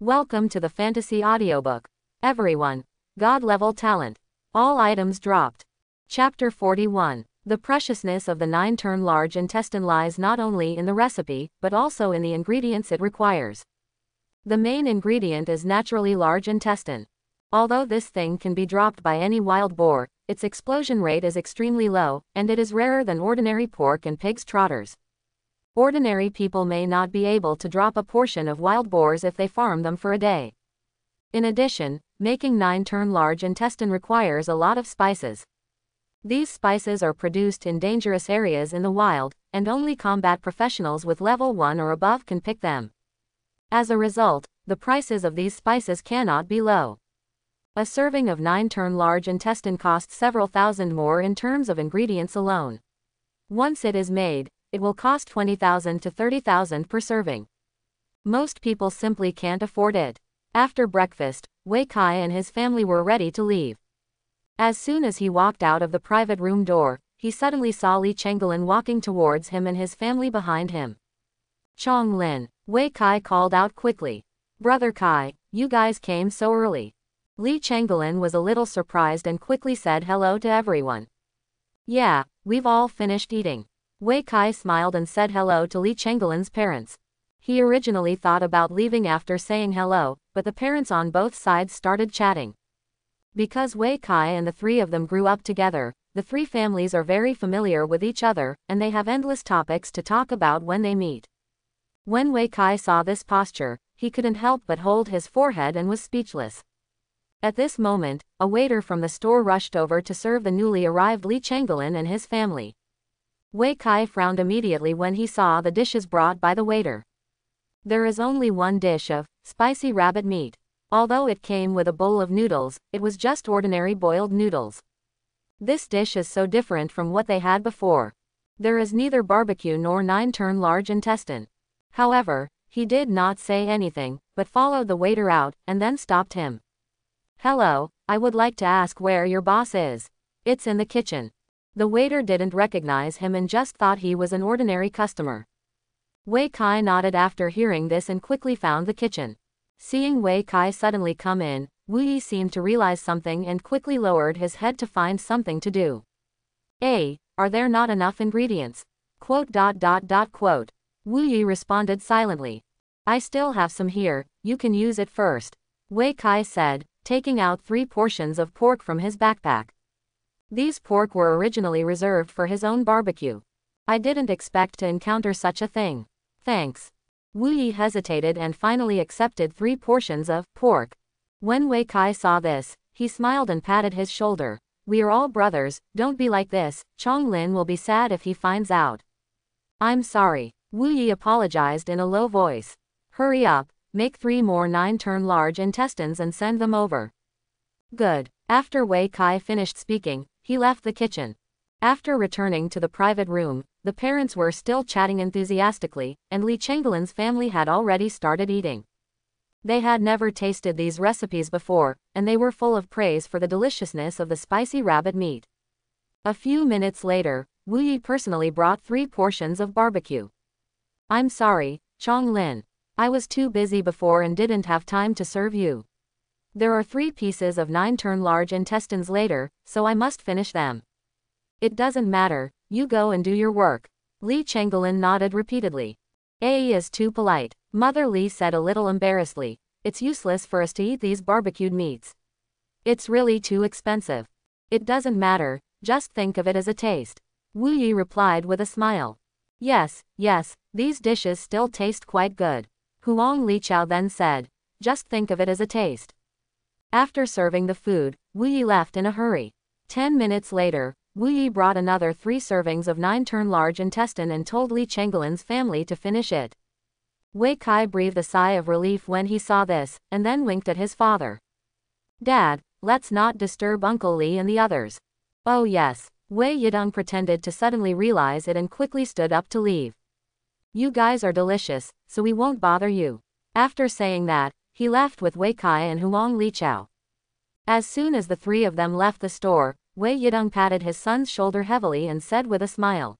Welcome to the fantasy audiobook. Everyone. God-level talent. All items dropped. Chapter 41. The preciousness of the 9-turn large intestine lies not only in the recipe, but also in the ingredients it requires. The main ingredient is naturally large intestine. Although this thing can be dropped by any wild boar, its explosion rate is extremely low, and it is rarer than ordinary pork and pig's trotters. Ordinary people may not be able to drop a portion of wild boars if they farm them for a day. In addition, making 9-turn large intestine requires a lot of spices. These spices are produced in dangerous areas in the wild, and only combat professionals with level 1 or above can pick them. As a result, the prices of these spices cannot be low. A serving of 9-turn large intestine costs several thousand more in terms of ingredients alone. Once it is made, it will cost 20,000 to 30,000 per serving. Most people simply can't afford it. After breakfast, Wei Kai and his family were ready to leave. As soon as he walked out of the private room door, he suddenly saw Li Chengelin walking towards him and his family behind him. Chong Lin, Wei Kai called out quickly. Brother Kai, you guys came so early. Li Chengelin was a little surprised and quickly said hello to everyone. Yeah, we've all finished eating. Wei Kai smiled and said hello to Li Chengelin's parents. He originally thought about leaving after saying hello, but the parents on both sides started chatting. Because Wei Kai and the three of them grew up together, the three families are very familiar with each other, and they have endless topics to talk about when they meet. When Wei Kai saw this posture, he couldn't help but hold his forehead and was speechless. At this moment, a waiter from the store rushed over to serve the newly arrived Li Chengelin and his family. Wei Kai frowned immediately when he saw the dishes brought by the waiter. There is only one dish of spicy rabbit meat. Although it came with a bowl of noodles, it was just ordinary boiled noodles. This dish is so different from what they had before. There is neither barbecue nor 9-turn large intestine. However, he did not say anything, but followed the waiter out, and then stopped him. Hello, I would like to ask where your boss is. It's in the kitchen. The waiter didn't recognize him and just thought he was an ordinary customer. Wei Kai nodded after hearing this and quickly found the kitchen. Seeing Wei Kai suddenly come in, Wu Yi seemed to realize something and quickly lowered his head to find something to do. Are there not enough ingredients? Wu Yi responded silently. I still have some here, you can use it first. Wei Kai said, taking out 3 portions of pork from his backpack. These pork were originally reserved for his own barbecue. I didn't expect to encounter such a thing. Thanks. Wu Yi hesitated and finally accepted 3 portions of pork. When Wei Kai saw this, he smiled and patted his shoulder. We are all brothers, don't be like this, Chong Lin will be sad if he finds out. I'm sorry. Wu Yi apologized in a low voice. Hurry up, make 3 more 9-turn large intestines and send them over. Good. After Wei Kai finished speaking, he left the kitchen. After returning to the private room, the parents were still chatting enthusiastically, and Li Chengelin's family had already started eating. They had never tasted these recipes before, and they were full of praise for the deliciousness of the spicy rabbit meat. A few minutes later, Wu Yi personally brought 3 portions of barbecue. I'm sorry, Chong Lin. I was too busy before and didn't have time to serve you. There are 3 pieces of 9-turn large intestines later, so I must finish them. It doesn't matter, you go and do your work. Li Chengelin nodded repeatedly. Is too polite. Mother Li said a little embarrassedly. It's useless for us to eat these barbecued meats. It's really too expensive. It doesn't matter, just think of it as a taste. Wu Yi replied with a smile. Yes, these dishes still taste quite good. Huang Liqiao then said. Just think of it as a taste. After serving the food, Wu Yi left in a hurry. 10 minutes later, Wu Yi brought another 3 servings of 9-turn large intestine and told Li Chengelin's family to finish it. Wei Kai breathed a sigh of relief when he saw this, and then winked at his father. Dad, let's not disturb Uncle Li and the others. Oh yes. Wei Yidong pretended to suddenly realize it and quickly stood up to leave. You guys are delicious, so we won't bother you. After saying that, he left with Wei Kai and Huang Liqiao. As soon as the 3 of them left the store, Wei Yidong patted his son's shoulder heavily and said with a smile.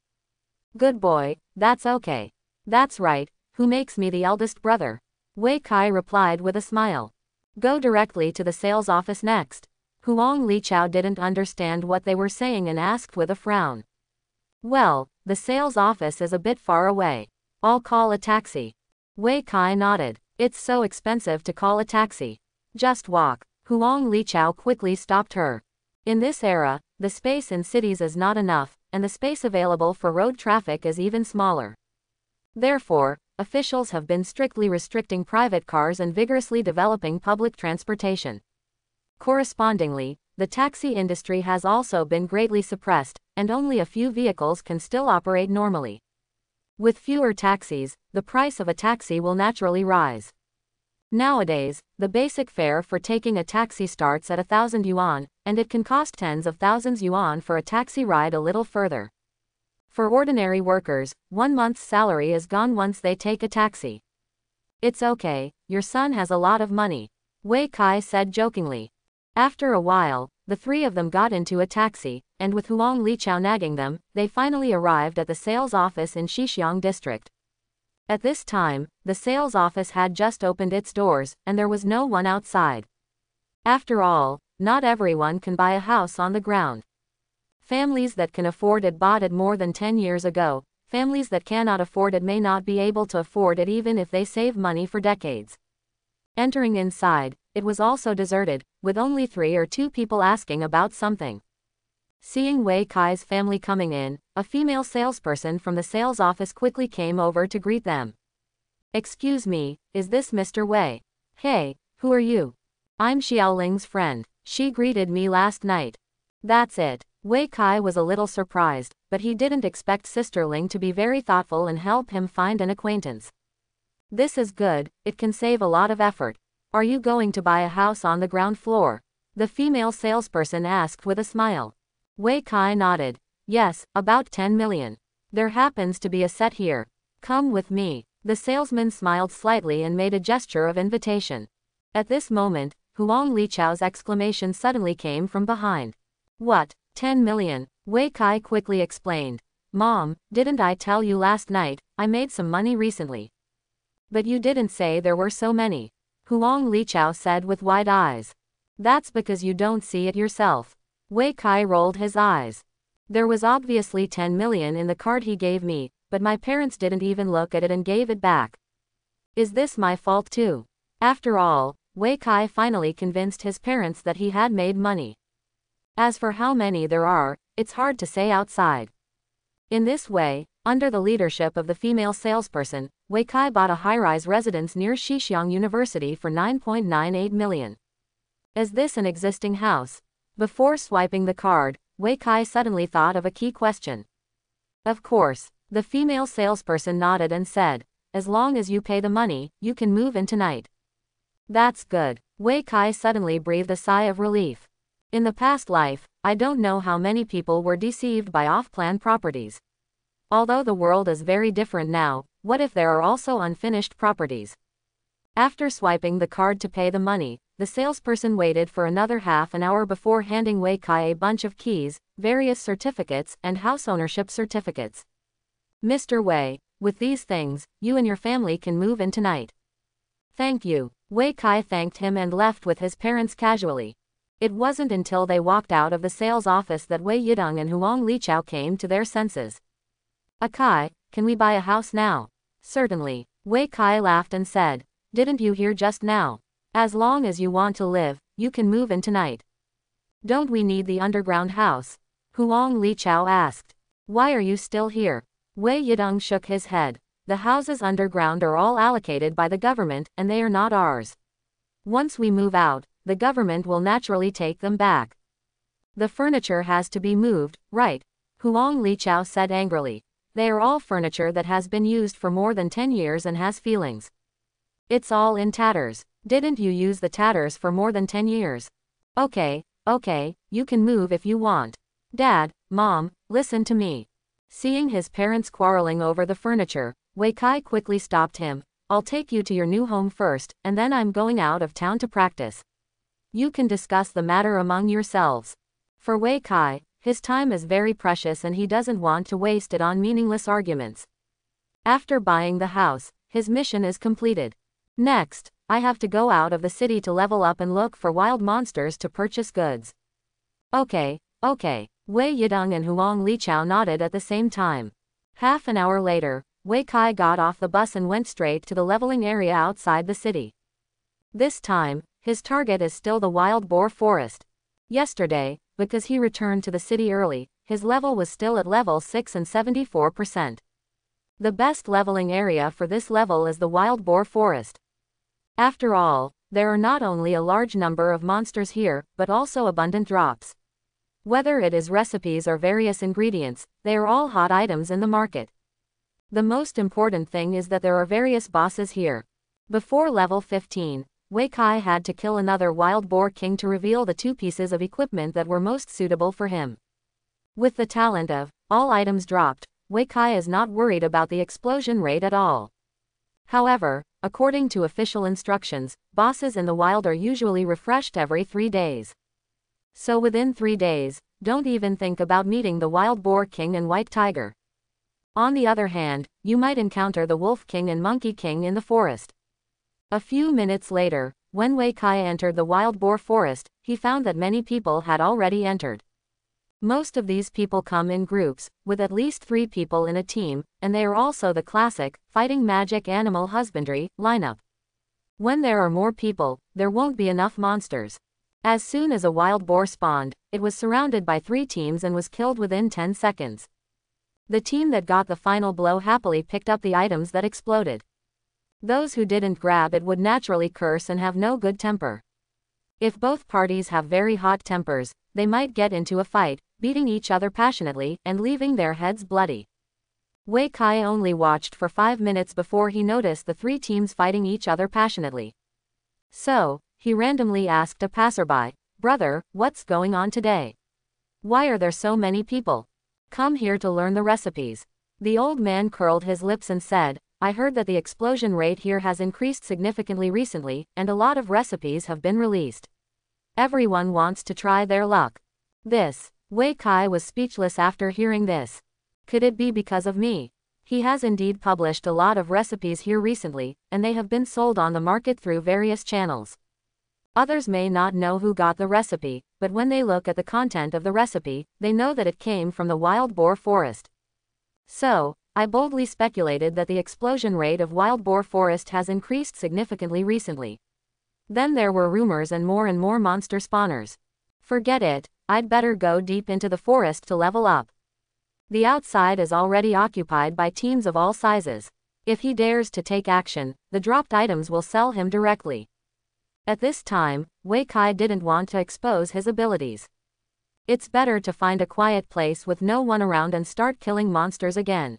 Good boy, that's okay. That's right, who makes me the eldest brother. Wei Kai replied with a smile. Go directly to the sales office next. Huang Liqiao didn't understand what they were saying and asked with a frown. Well, the sales office is a bit far away. I'll call a taxi. Wei Kai nodded. It's so expensive to call a taxi. Just walk. Huang Liqiao quickly stopped her. In this era, the space in cities is not enough, and the space available for road traffic is even smaller. Therefore, officials have been strictly restricting private cars and vigorously developing public transportation. Correspondingly, the taxi industry has also been greatly suppressed, and only a few vehicles can still operate normally. With fewer taxis, the price of a taxi will naturally rise. Nowadays, the basic fare for taking a taxi starts at 1,000 yuan, and it can cost tens of thousands yuan for a taxi ride a little further. For ordinary workers, 1 month's salary is gone once they take a taxi. It's okay, your son has a lot of money, Wei Kai said jokingly. After a while, the three of them got into a taxi, and with Huang Liqiao nagging them, they finally arrived at the sales office in Xixiang district. At this time, the sales office had just opened its doors, and there was no one outside. After all, not everyone can buy a house on the ground. Families that can afford it bought it more than 10 years ago. Families that cannot afford it may not be able to afford it even if they save money for decades. Entering inside, it was also deserted, with only 3 or 2 people asking about something. Seeing Wei Kai's family coming in, a female salesperson from the sales office quickly came over to greet them. Excuse me, is this Mr. Wei? Hey, who are you? I'm Xiaoling's friend. She greeted me last night. That's it. Wei Kai was a little surprised, but he didn't expect Sister Ling to be very thoughtful and help him find an acquaintance. This is good, it can save a lot of effort. Are you going to buy a house on the ground floor? The female salesperson asked with a smile. Wei Kai nodded. Yes, about 10 million. There happens to be a set here. Come with me. The salesman smiled slightly and made a gesture of invitation. At this moment, Huang Liqiao's exclamation suddenly came from behind. What, 10 million? Wei Kai quickly explained. Mom, didn't I tell you last night, I made some money recently? But you didn't say there were so many. Huang Liqiao said with wide eyes. That's because you don't see it yourself. Wei Kai rolled his eyes. There was obviously 10 million in the card he gave me, but my parents didn't even look at it and gave it back. Is this my fault too? After all, Wei Kai finally convinced his parents that he had made money. As for how many there are, it's hard to say outside. In this way, under the leadership of the female salesperson, Wei Kai bought a high-rise residence near Xixiang University for 9.98 million. Is this an existing house? Before swiping the card, Wei Kai suddenly thought of a key question. Of course, the female salesperson nodded and said, as long as you pay the money, you can move in tonight. That's good. Wei Kai suddenly breathed a sigh of relief. In the past life, I don't know how many people were deceived by off-plan properties. Although the world is very different now, what if there are also unfinished properties? After swiping the card to pay the money, the salesperson waited for another half an hour before handing Wei Kai a bunch of keys, various certificates, and house ownership certificates. Mr. Wei, with these things, you and your family can move in tonight. Thank you. Wei Kai thanked him and left with his parents casually. It wasn't until they walked out of the sales office that Wei Yidong and Huang Liqiao came to their senses. Kai, can we buy a house now? Certainly. Wei Kai laughed and said, didn't you hear just now? As long as you want to live, you can move in tonight. Don't we need the underground house? Huang Liqiao asked. Why are you still here? Wei Yidong shook his head. The houses underground are all allocated by the government and they are not ours. Once we move out, the government will naturally take them back. The furniture has to be moved, right? Huang Liqiao said angrily. They are all furniture that has been used for more than 10 years and has feelings. It's all in tatters. Didn't you use the tatters for more than 10 years? Okay, you can move if you want. Dad, Mom, listen to me. Seeing his parents quarreling over the furniture, Wei Kai quickly stopped him. I'll take you to your new home first, and then I'm going out of town to practice. You can discuss the matter among yourselves. For Wei Kai, his time is very precious and he doesn't want to waste it on meaningless arguments. After buying the house, his mission is completed. Next, I have to go out of the city to level up and look for wild monsters to purchase goods. Okay, okay. Wei Yidong and Huang Liqiao nodded at the same time. Half an hour later, Wei Kai got off the bus and went straight to the leveling area outside the city. This time, his target is still the wild boar forest. Yesterday, because he returned to the city early, his level was still at level 6 and 74%. The best leveling area for this level is the wild boar forest. After all, there are not only a large number of monsters here, but also abundant drops. Whether it is recipes or various ingredients, they are all hot items in the market. The most important thing is that there are various bosses here. Before level 15, Wei Kai had to kill another wild boar king to reveal the 2 pieces of equipment that were most suitable for him. With the talent of all items dropped, Wei Kai is not worried about the explosion rate at all. However, according to official instructions, bosses in the wild are usually refreshed every 3 days. So within 3 days, don't even think about meeting the wild boar king and white tiger. On the other hand, you might encounter the wolf king and monkey king in the forest. A few minutes later, when Wei Kai entered the wild boar forest, he found that many people had already entered. Most of these people come in groups, with at least 3 people in a team, and they are also the classic, fighting magic animal husbandry, lineup. When there are more people, there won't be enough monsters. As soon as a wild boar spawned, it was surrounded by 3 teams and was killed within 10 seconds. The team that got the final blow happily picked up the items that exploded. Those who didn't grab it would naturally curse and have no good temper. If both parties have very hot tempers, they might get into a fight, beating each other passionately and leaving their heads bloody. Wei Kai only watched for 5 minutes before he noticed the 3 teams fighting each other passionately. So, he randomly asked a passerby, "Brother, what's going on today? Why are there so many people? Come here to learn the recipes." The old man curled his lips and said, "I heard that the explosion rate here has increased significantly recently, and a lot of recipes have been released. Everyone wants to try their luck." Wei Kai was speechless after hearing this. Could it be because of me? He has indeed published a lot of recipes here recently, and they have been sold on the market through various channels. Others may not know who got the recipe, but when they look at the content of the recipe, they know that it came from the wild boar forest. So, I boldly speculated that the explosion rate of wild boar forest has increased significantly recently. Then there were rumors and more monster spawners. Forget it, I'd better go deep into the forest to level up. The outside is already occupied by teams of all sizes. If he dares to take action, the dropped items will sell him directly. At this time, Wei Kai didn't want to expose his abilities. It's better to find a quiet place with no one around and start killing monsters again.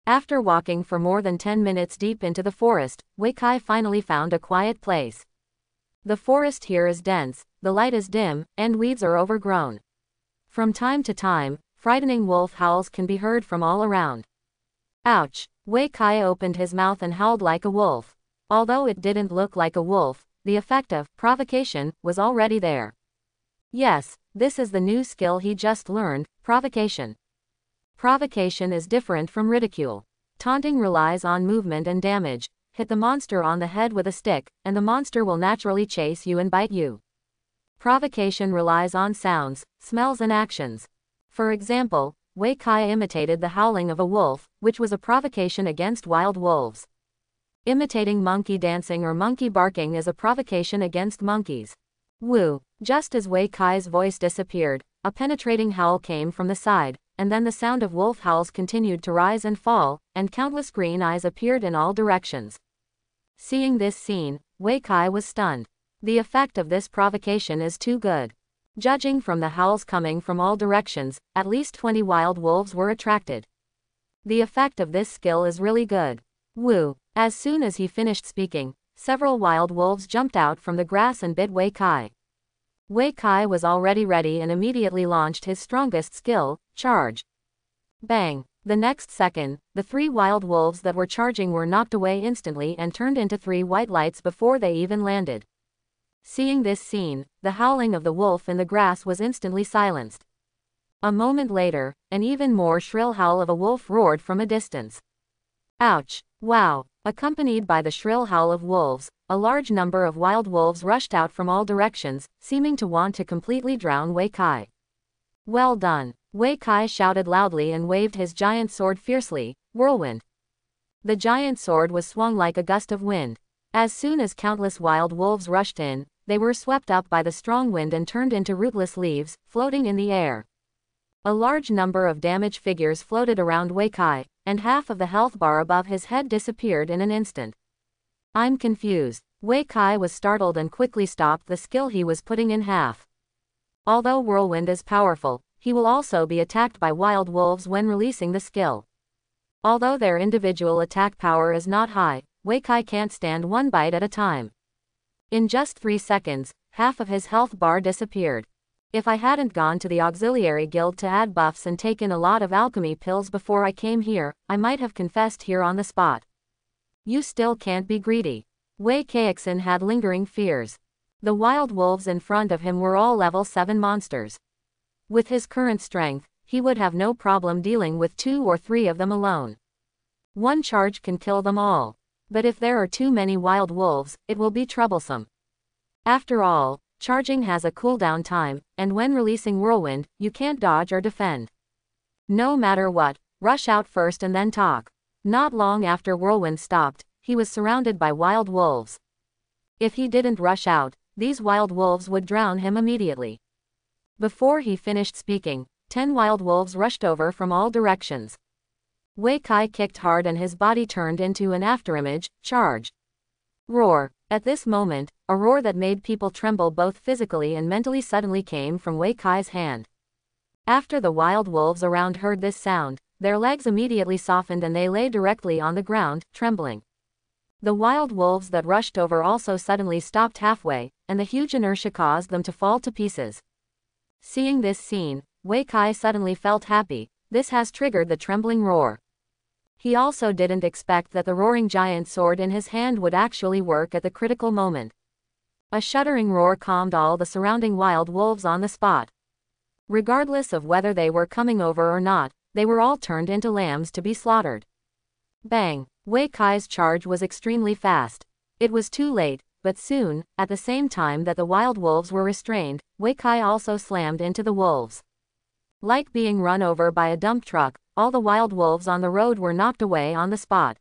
After walking for more than 10 minutes deep into the forest, Wei Kai finally found a quiet place. The forest here is dense, the light is dim, and weeds are overgrown. From time to time, frightening wolf howls can be heard from all around. Ouch! Wei Kai opened his mouth and howled like a wolf. Although it didn't look like a wolf, the effect of provocation was already there. Yes, this is the new skill he just learned, provocation. Provocation is different from ridicule. Taunting relies on movement and damage. Hit the monster on the head with a stick, and the monster will naturally chase you and bite you. Provocation relies on sounds, smells and actions. For example, Wei Kai imitated the howling of a wolf, which was a provocation against wild wolves. Imitating monkey dancing or monkey barking is a provocation against monkeys. Woo! Just as Wei Kai's voice disappeared, a penetrating howl came from the side, and then the sound of wolf howls continued to rise and fall, and countless green eyes appeared in all directions. Seeing this scene, Wei Kai was stunned. The effect of this provocation is too good. Judging from the howls coming from all directions, at least 20 wild wolves were attracted. The effect of this skill is really good. Woo! As soon as he finished speaking, several wild wolves jumped out from the grass and bit Wei Kai. Wei Kai was already ready and immediately launched his strongest skill, charge. Bang! The next second, the 3 wild wolves that were charging were knocked away instantly and turned into 3 white lights before they even landed. Seeing this scene, the howling of the wolf in the grass was instantly silenced. A moment later, an even more shrill howl of a wolf roared from a distance. Ouch! Wow! Accompanied by the shrill howl of wolves, a large number of wild wolves rushed out from all directions, seeming to want to completely drown Wei Kai. Well done! Wei Kai shouted loudly and waved his giant sword fiercely. Whirlwind. The giant sword was swung like a gust of wind. As soon as countless wild wolves rushed in, they were swept up by the strong wind and turned into rootless leaves, floating in the air. A large number of damaged figures floated around Wei Kai, and half of the health bar above his head disappeared in an instant. I'm confused. Wei Kai was startled and quickly stopped the skill he was putting in half. Although Whirlwind is powerful, he will also be attacked by wild wolves when releasing the skill. Although their individual attack power is not high, Wei Kai can't stand one bite at a time. In just 3 seconds, half of his health bar disappeared. If I hadn't gone to the auxiliary guild to add buffs and taken a lot of alchemy pills before I came here, I might have confessed here on the spot. You still can't be greedy. Wei Keixin had lingering fears. The wild wolves in front of him were all level 7 monsters. With his current strength, he would have no problem dealing with 2 or 3 of them alone. One charge can kill them all. But if there are too many wild wolves, it will be troublesome. After all, charging has a cooldown time, and when releasing Whirlwind, you can't dodge or defend. No matter what, rush out first and then talk. Not long after Whirlwind stopped, he was surrounded by wild wolves. If he didn't rush out, these wild wolves would drown him immediately. Before he finished speaking, 10 wild wolves rushed over from all directions. Wei Kai kicked hard and his body turned into an afterimage, charge. Roar. At this moment, a roar that made people tremble both physically and mentally suddenly came from Wei Kai's hand. After the wild wolves around heard this sound, their legs immediately softened and they lay directly on the ground, trembling. The wild wolves that rushed over also suddenly stopped halfway, and the huge inertia caused them to fall to pieces. Seeing this scene, Wei Kai suddenly felt happy. This has triggered the trembling roar. He also didn't expect that the roaring giant sword in his hand would actually work at the critical moment. A shuddering roar calmed all the surrounding wild wolves on the spot. Regardless of whether they were coming over or not, they were all turned into lambs to be slaughtered. Bang! Wei Kai's charge was extremely fast. It was too late, but soon, at the same time that the wild wolves were restrained, Wei Kai also slammed into the wolves. Like being run over by a dump truck, all the wild wolves on the road were knocked away on the spot.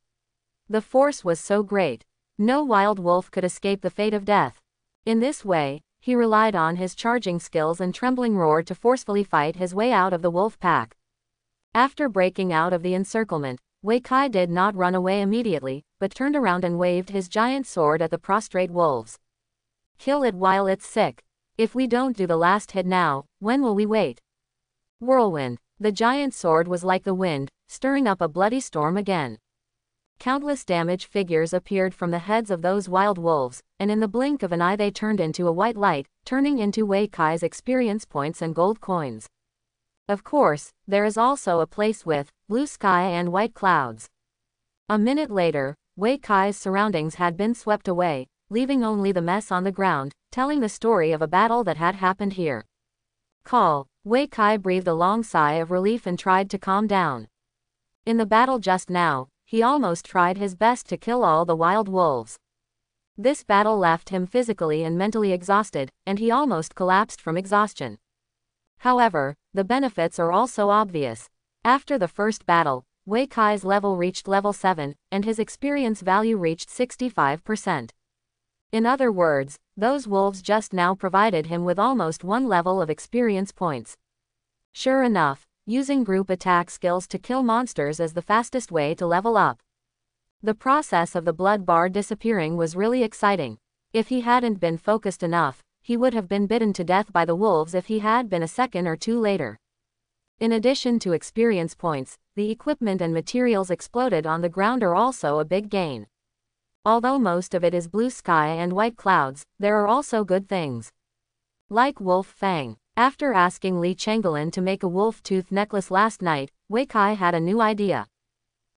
The force was so great. No wild wolf could escape the fate of death. In this way, he relied on his charging skills and trembling roar to forcefully fight his way out of the wolf pack. After breaking out of the encirclement, Wei Kai did not run away immediately, but turned around and waved his giant sword at the prostrate wolves. Kill it while it's sick. If we don't do the last hit now, when will we wait? Whirlwind. The giant sword was like the wind, stirring up a bloody storm again. Countless damaged figures appeared from the heads of those wild wolves, and in the blink of an eye they turned into a white light, turning into Wei Kai's experience points and gold coins. Of course, there is also a place with blue sky and white clouds. A minute later, Wei Kai's surroundings had been swept away, leaving only the mess on the ground, telling the story of a battle that had happened here. Call. Wei Kai breathed a long sigh of relief and tried to calm down. In the battle just now, he almost tried his best to kill all the wild wolves. This battle left him physically and mentally exhausted, and he almost collapsed from exhaustion. However, the benefits are also obvious. After the first battle, Wei Kai's level reached level 7, and his experience value reached 65%. In other words, those wolves just now provided him with almost 1 level of experience points. Sure enough, using group attack skills to kill monsters is the fastest way to level up. The process of the blood bar disappearing was really exciting. If he hadn't been focused enough, he would have been bitten to death by the wolves if he had been a second or two later. In addition to experience points, the equipment and materials exploded on the ground are also a big gain. Although most of it is blue sky and white clouds, there are also good things. Like Wolf Fang. After asking Li Chenggelin to make a wolf tooth necklace last night, Wei Kai had a new idea.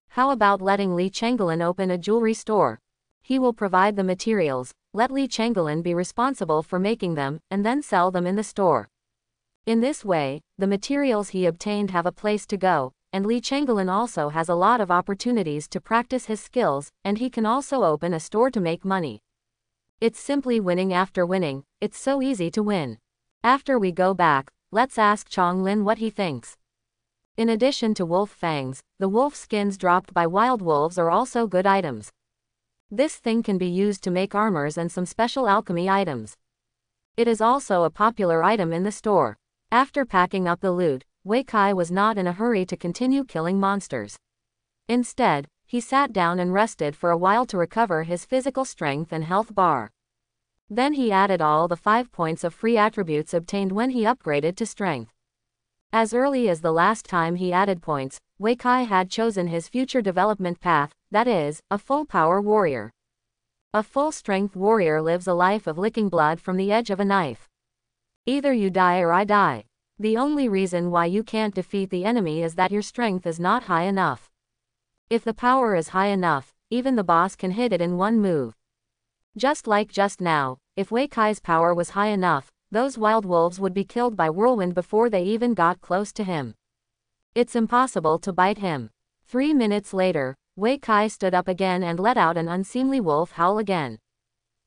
How about letting Li Chenggelin open a jewelry store? He will provide the materials, let Li Chenggelin be responsible for making them, and then sell them in the store. In this way, the materials he obtained have a place to go, and Li Chenggalin also has a lot of opportunities to practice his skills, and he can also open a store to make money. It's simply winning after winning, it's so easy to win. After we go back, let's ask Chong Lin what he thinks. In addition to wolf fangs, the wolf skins dropped by wild wolves are also good items. This thing can be used to make armors and some special alchemy items. It is also a popular item in the store. After packing up the loot, Wei Kai was not in a hurry to continue killing monsters. Instead, he sat down and rested for a while to recover his physical strength and health bar. Then he added all the 5 points of free attributes obtained when he upgraded to strength. As early as the last time he added points, Wei Kai had chosen his future development path, that is, a full-power warrior. A full-strength warrior lives a life of licking blood from the edge of a knife. Either you die or I die. The only reason why you can't defeat the enemy is that your strength is not high enough. If the power is high enough, even the boss can hit it in one move. Just like just now, if Wei Kai's power was high enough, those wild wolves would be killed by whirlwind before they even got close to him. It's impossible to bite him. 3 minutes later, Wei Kai stood up again and let out an unseemly wolf howl again.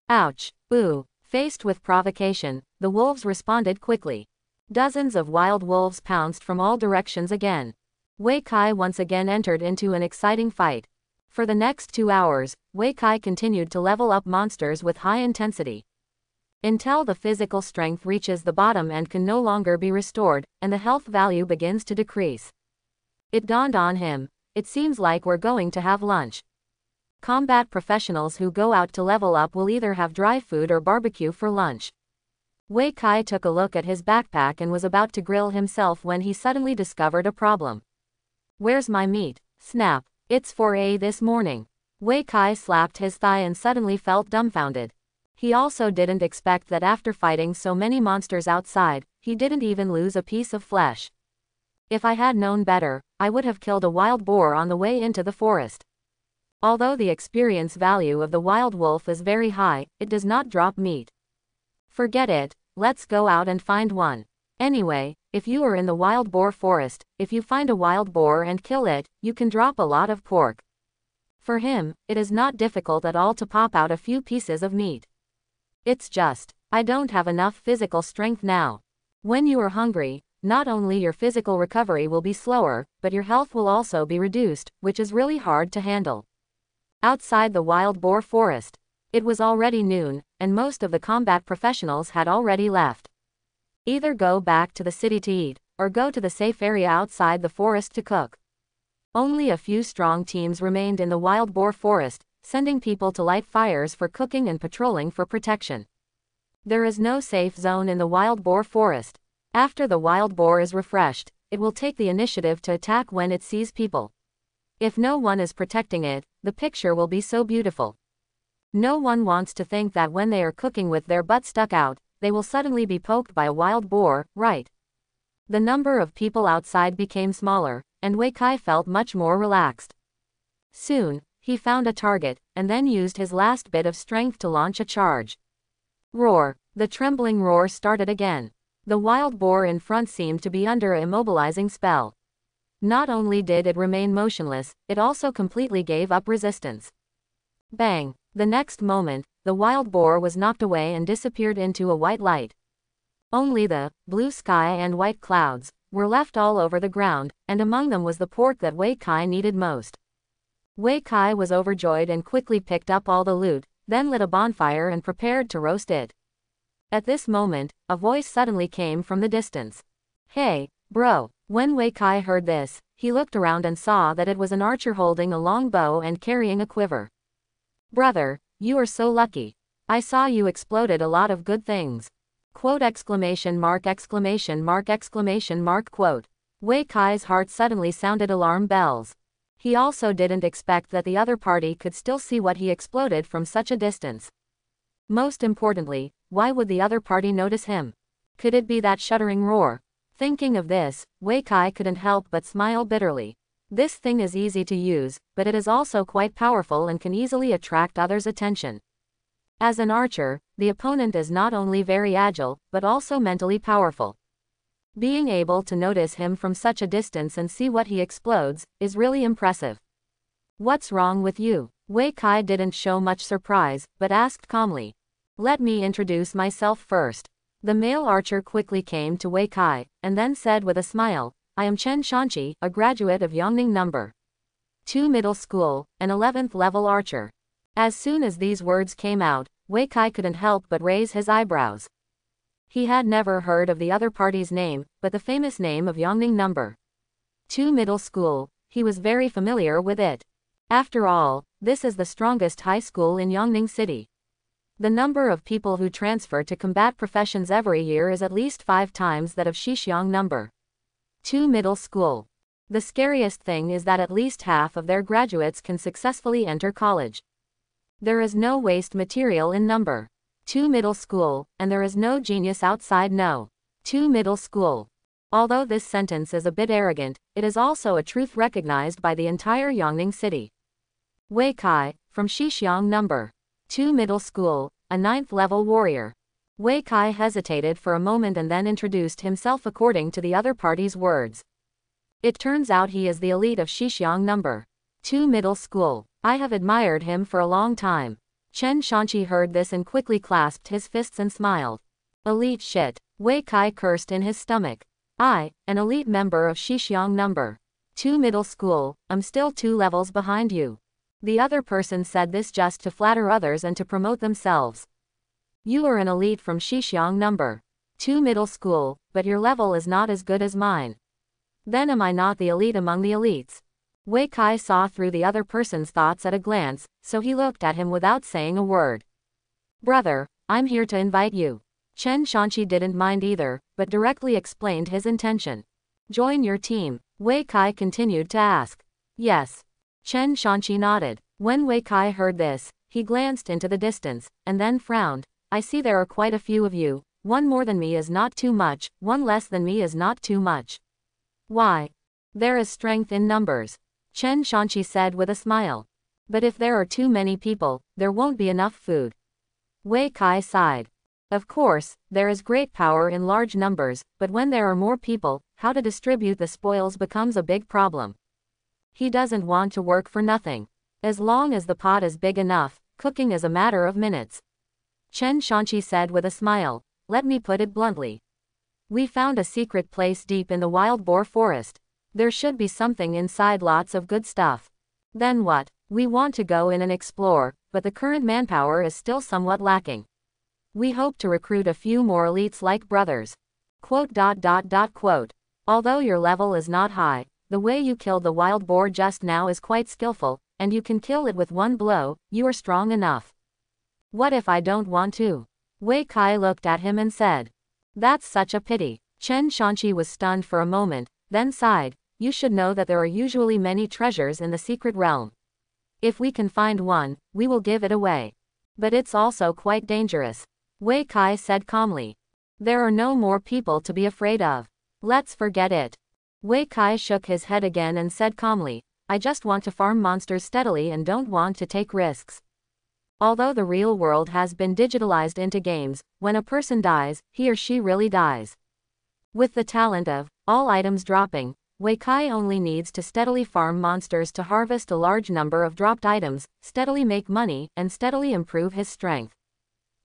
Ouch! Boo! Faced with provocation, the wolves responded quickly. Dozens of wild wolves pounced from all directions again. Wei Kai once again entered into an exciting fight. For the next 2 hours, Wei Kai continued to level up monsters with high intensity. Until the physical strength reaches the bottom and can no longer be restored, and the health value begins to decrease. It dawned on him, it seems like we're going to have lunch. Combat professionals who go out to level up will either have dry food or barbecue for lunch. Wei Kai took a look at his backpack and was about to grill himself when he suddenly discovered a problem. Where's my meat? Snap! It's 4 this morning. Wei Kai slapped his thigh and suddenly felt dumbfounded. He also didn't expect that after fighting so many monsters outside, he didn't even lose a piece of flesh. If I had known better, I would have killed a wild boar on the way into the forest. Although the experience value of the wild wolf is very high, it does not drop meat. Forget it, let's go out and find one. Anyway, if you are in the wild boar forest, if you find a wild boar and kill it, you can drop a lot of pork. For him, it is not difficult at all to pop out a few pieces of meat. It's just, I don't have enough physical strength now. When you are hungry, not only your physical recovery will be slower, but your health will also be reduced, which is really hard to handle. Outside the wild boar forest, it was already noon, and most of the combat professionals had already left. Either go back to the city to eat, or go to the safe area outside the forest to cook. Only a few strong teams remained in the wild boar forest, sending people to light fires for cooking and patrolling for protection. There is no safe zone in the wild boar forest. After the wild boar is refreshed, it will take the initiative to attack when it sees people. If no one is protecting it, the picture will be so beautiful. No one wants to think that when they are cooking with their butt stuck out, they will suddenly be poked by a wild boar, right? The number of people outside became smaller, and Wei Kai felt much more relaxed. Soon, he found a target, and then used his last bit of strength to launch a charge. Roar! The trembling roar started again. The wild boar in front seemed to be under an immobilizing spell. Not only did it remain motionless, it also completely gave up resistance. Bang! The next moment, the wild boar was knocked away and disappeared into a white light. Only the blue sky and white clouds were left all over the ground, and among them was the pork that Wei Kai needed most. Wei Kai was overjoyed and quickly picked up all the loot, then lit a bonfire and prepared to roast it. At this moment, a voice suddenly came from the distance. Hey, bro! When Wei Kai heard this, he looked around and saw that it was an archer holding a long bow and carrying a quiver. Brother, you are so lucky. I saw you exploded a lot of good things. Quote exclamation mark exclamation mark exclamation mark quote. Wei Kai's heart suddenly sounded alarm bells. He also didn't expect that the other party could still see what he exploded from such a distance. Most importantly, why would the other party notice him? Could it be that shuddering roar? Thinking of this, Wei Kai couldn't help but smile bitterly. This thing is easy to use, but it is also quite powerful and can easily attract others' attention. As an archer, the opponent is not only very agile, but also mentally powerful. Being able to notice him from such a distance and see what he explodes, is really impressive. What's wrong with you? Wei Kai didn't show much surprise, but asked calmly. Let me introduce myself first. The male archer quickly came to Wei Kai, and then said with a smile, I am Chen Shanqi, a graduate of Yongning No. 2 Middle School, an 11th level archer. As soon as these words came out, Wei Kai couldn't help but raise his eyebrows. He had never heard of the other party's name, but the famous name of Yongning No. 2 Middle School, he was very familiar with it. After all, this is the strongest high school in Yongning City. The number of people who transfer to combat professions every year is at least 5 times that of Shixiang No. 2 Middle School. The scariest thing is that at least half of their graduates can successfully enter college. There is no waste material in No. 2 Middle School, and there is no genius outside No. 2 Middle School. Although this sentence is a bit arrogant, it is also a truth recognized by the entire Yongning City. Wei Kai, from Shixiang No. 2 Middle School, a 9th level warrior. Wei Kai hesitated for a moment and then introduced himself according to the other party's words. It turns out he is the elite of Shixiang No. 2 Middle School. I have admired him for a long time. Chen Shanqi heard this and quickly clasped his fists and smiled. Elite shit. Wei Kai cursed in his stomach. I, an elite member of Shixiang No. 2 Middle School, I'm still 2 levels behind you. The other person said this just to flatter others and to promote themselves. You are an elite from Shixiang No. 2 Middle School, but your level is not as good as mine. Then am I not the elite among the elites? Wei Kai saw through the other person's thoughts at a glance, so he looked at him without saying a word. Brother, I'm here to invite you. Chen Shanqi didn't mind either, but directly explained his intention. Join your team. Wei Kai continued to ask. Yes. Chen Shanqi nodded. When Wei Kai heard this, he glanced into the distance, and then frowned. I see there are quite a few of you. 1 more than me is not too much, 1 less than me is not too much. Why? There is strength in numbers. Chen Shanqi said with a smile. But if there are too many people, there won't be enough food. Wei Kai sighed. Of course, there is great power in large numbers, but when there are more people, how to distribute the spoils becomes a big problem. He doesn't want to work for nothing. As long as the pot is big enough, cooking is a matter of minutes. Chen Shanqi said with a smile, let me put it bluntly. We found a secret place deep in the wild boar forest. There should be something inside, lots of good stuff. Then what? We want to go in and explore, but the current manpower is still somewhat lacking. We hope to recruit a few more elites like brothers. Quote. Although your level is not high, the way you killed the wild boar just now is quite skillful, and you can kill it with 1 blow, you are strong enough. What if I don't want to? Wei Kai looked at him and said. That's such a pity. Chen Shanqi was stunned for a moment, then sighed. You should know that there are usually many treasures in the secret realm. If we can find one, we will give it away. But it's also quite dangerous. Wei Kai said calmly. There are no more people to be afraid of. Let's forget it. Wei Kai shook his head again and said calmly, I just want to farm monsters steadily and don't want to take risks. Although the real world has been digitalized into games, when a person dies, he or she really dies. With the talent of all items dropping, Wei Kai only needs to steadily farm monsters to harvest a large number of dropped items, steadily make money, and steadily improve his strength.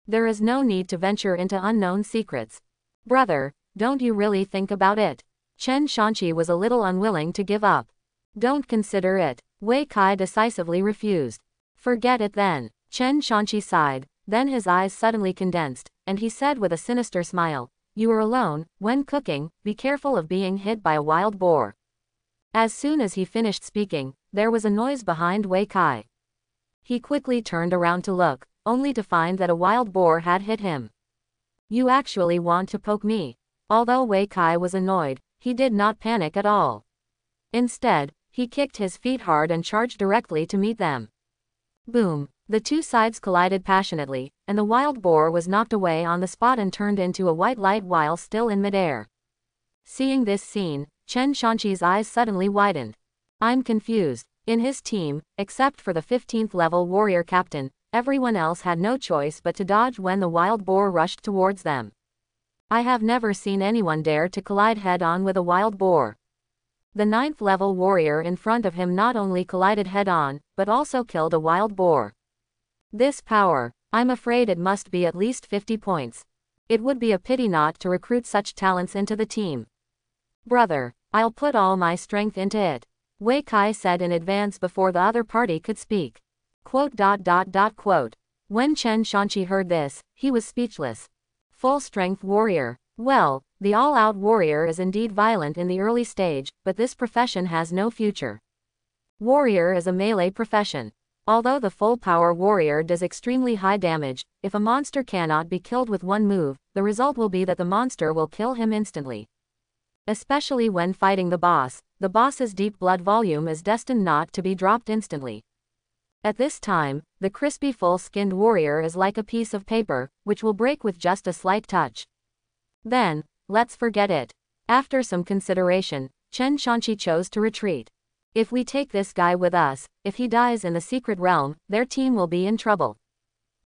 There is no need to venture into unknown secrets. Brother, don't you really think about it? Chen Shanqi was a little unwilling to give up. Don't consider it. Wei Kai decisively refused. Forget it then. Chen Shanqi sighed, then his eyes suddenly condensed, and he said with a sinister smile, You are alone. When cooking, be careful of being hit by a wild boar. As soon as he finished speaking, there was a noise behind Wei Kai. He quickly turned around to look, only to find that a wild boar had hit him. You actually want to poke me? Although Wei Kai was annoyed, he did not panic at all. Instead, he kicked his feet hard and charged directly to meet them. Boom! The two sides collided passionately, and the wild boar was knocked away on the spot and turned into a white light while still in midair. Seeing this scene, Chen Shanqi's eyes suddenly widened. I'm confused. In his team, except for the 15th level warrior captain, everyone else had no choice but to dodge when the wild boar rushed towards them. I have never seen anyone dare to collide head-on with a wild boar. The 9th level warrior in front of him not only collided head-on, but also killed a wild boar. This power, I'm afraid it must be at least 50 points. It would be a pity not to recruit such talents into the team. Brother, I'll put all my strength into it, Wei Kai said in advance before the other party could speak. Quote. When Chen Shanqi heard this, he was speechless. Full-strength warrior. Well, the all-out warrior is indeed violent in the early stage, but this profession has no future. Warrior is a melee profession. Although the full-power warrior does extremely high damage, if a monster cannot be killed with one move, the result will be that the monster will kill him instantly. Especially when fighting the boss's deep blood volume is destined not to be dropped instantly. At this time, the crispy full-skinned warrior is like a piece of paper, which will break with just a slight touch. Then, let's forget it. After some consideration, Chen Shanqi chose to retreat. If we take this guy with us, if he dies in the secret realm, their team will be in trouble.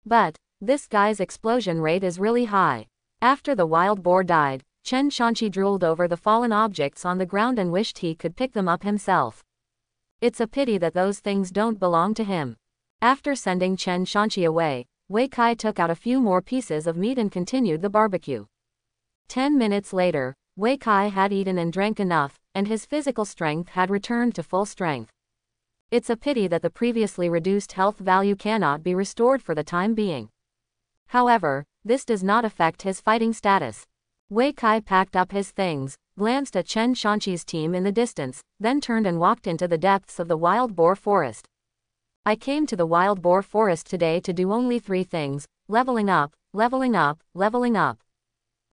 But, this guy's explosion rate is really high. After the wild boar died, Chen Shanqi drooled over the fallen objects on the ground and wished he could pick them up himself. It's a pity that those things don't belong to him. After sending Chen Shanqi away, Wei Kai took out a few more pieces of meat and continued the barbecue. 10 minutes later, Wei Kai had eaten and drank enough, and his physical strength had returned to full strength. It's a pity that the previously reduced health value cannot be restored for the time being. However, this does not affect his fighting status. Wei Kai packed up his things, glanced at Chen Shanqi's team in the distance, then turned and walked into the depths of the wild boar forest. I came to the wild boar forest today to do only 3 things: leveling up, leveling up, leveling up.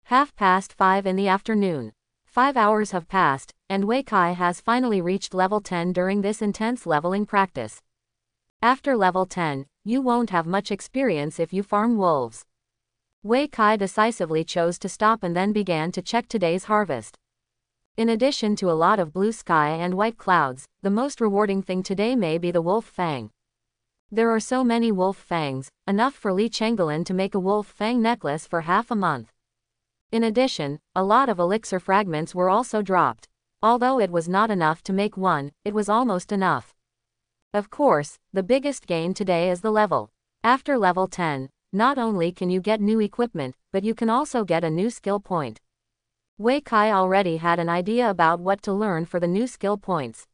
5:30 in the afternoon. 5 hours have passed, and Wei Kai has finally reached level 10 during this intense leveling practice. After level 10, you won't have much experience if you farm wolves. Wei Kai decisively chose to stop and then began to check today's harvest. In addition to a lot of blue sky and white clouds, the most rewarding thing today may be the wolf fang. There are so many wolf fangs, enough for Li Changolin to make a wolf fang necklace for half a month. In addition, a lot of elixir fragments were also dropped. Although it was not enough to make one, it was almost enough. Of course, the biggest gain today is the level. After level 10, not only can you get new equipment, but you can also get a new skill point. Wei Kai already had an idea about what to learn for the new skill points.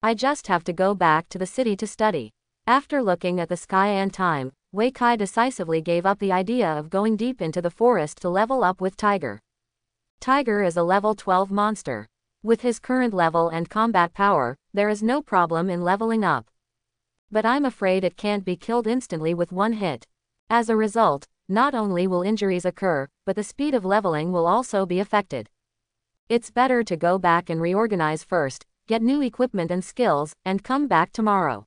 I just have to go back to the city to study. After looking at the sky and time, Wei Kai decisively gave up the idea of going deep into the forest to level up with Tiger. Tiger is a level 12 monster. With his current level and combat power, there is no problem in leveling up. But I'm afraid it can't be killed instantly with one hit. As a result, not only will injuries occur, but the speed of leveling will also be affected. It's better to go back and reorganize first, get new equipment and skills, and come back tomorrow.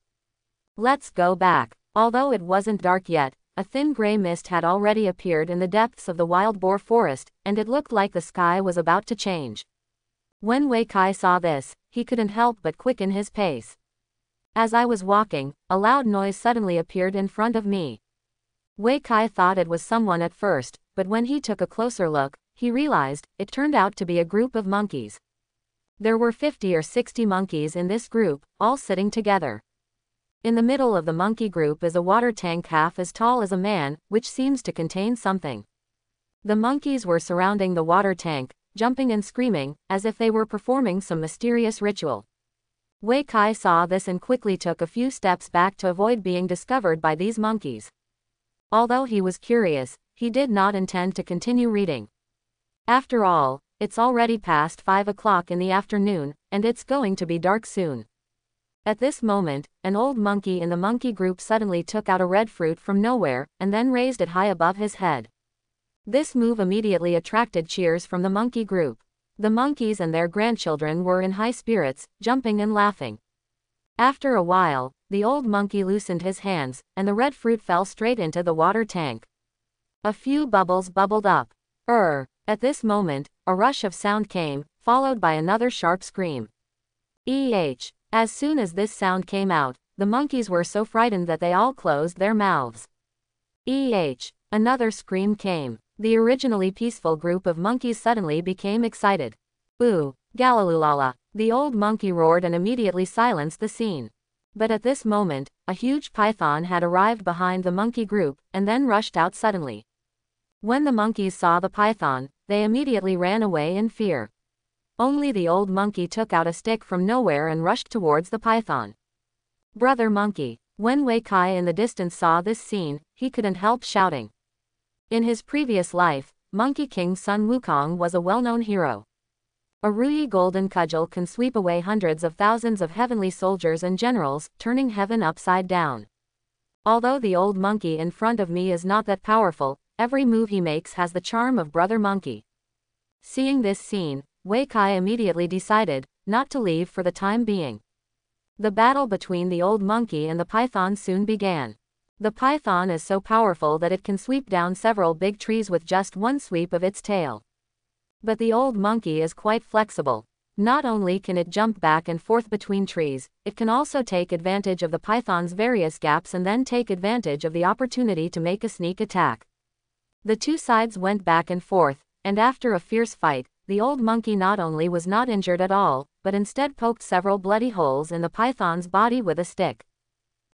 Let's go back. Although it wasn't dark yet, a thin gray mist had already appeared in the depths of the wild boar forest, and it looked like the sky was about to change. When Wei Kai saw this, he couldn't help but quicken his pace. As I was walking, a loud noise suddenly appeared in front of me. Wei Kai thought it was someone at first, but when he took a closer look, he realized it turned out to be a group of monkeys. There were 50 or 60 monkeys in this group, all sitting together. In the middle of the monkey group is a water tank half as tall as a man, which seems to contain something. The monkeys were surrounding the water tank, jumping and screaming, as if they were performing some mysterious ritual. Wei Kai saw this and quickly took a few steps back to avoid being discovered by these monkeys. Although he was curious, he did not intend to continue reading. After all, it's already past 5 o'clock in the afternoon, and it's going to be dark soon. At this moment, an old monkey in the monkey group suddenly took out a red fruit from nowhere, and then raised it high above his head. This move immediately attracted cheers from the monkey group. The monkeys and their grandchildren were in high spirits, jumping and laughing. After a while, the old monkey loosened his hands, and the red fruit fell straight into the water tank. A few bubbles bubbled up. At this moment, a rush of sound came, followed by another sharp scream. As soon as this sound came out, the monkeys were so frightened that they all closed their mouths. Another scream came. The originally peaceful group of monkeys suddenly became excited. "Boo! Galalulala!" The old monkey roared and immediately silenced the scene. But at this moment, a huge python had arrived behind the monkey group, and then rushed out suddenly. When the monkeys saw the python, they immediately ran away in fear. Only the old monkey took out a stick from nowhere and rushed towards the python. "Brother monkey!" When Wei Kai in the distance saw this scene, he couldn't help shouting. In his previous life, Monkey King Sun Wukong was a well-known hero. A Ruyi golden cudgel can sweep away hundreds of thousands of heavenly soldiers and generals, turning heaven upside down. Although the old monkey in front of me is not that powerful, every move he makes has the charm of Brother Monkey. Seeing this scene, Wei Kai immediately decided not to leave for the time being. The battle between the old monkey and the python soon began. The python is so powerful that it can sweep down several big trees with just one sweep of its tail. But the old monkey is quite flexible. Not only can it jump back and forth between trees, it can also take advantage of the python's various gaps and then take advantage of the opportunity to make a sneak attack. The two sides went back and forth, and after a fierce fight, the old monkey not only was not injured at all, but instead poked several bloody holes in the python's body with a stick.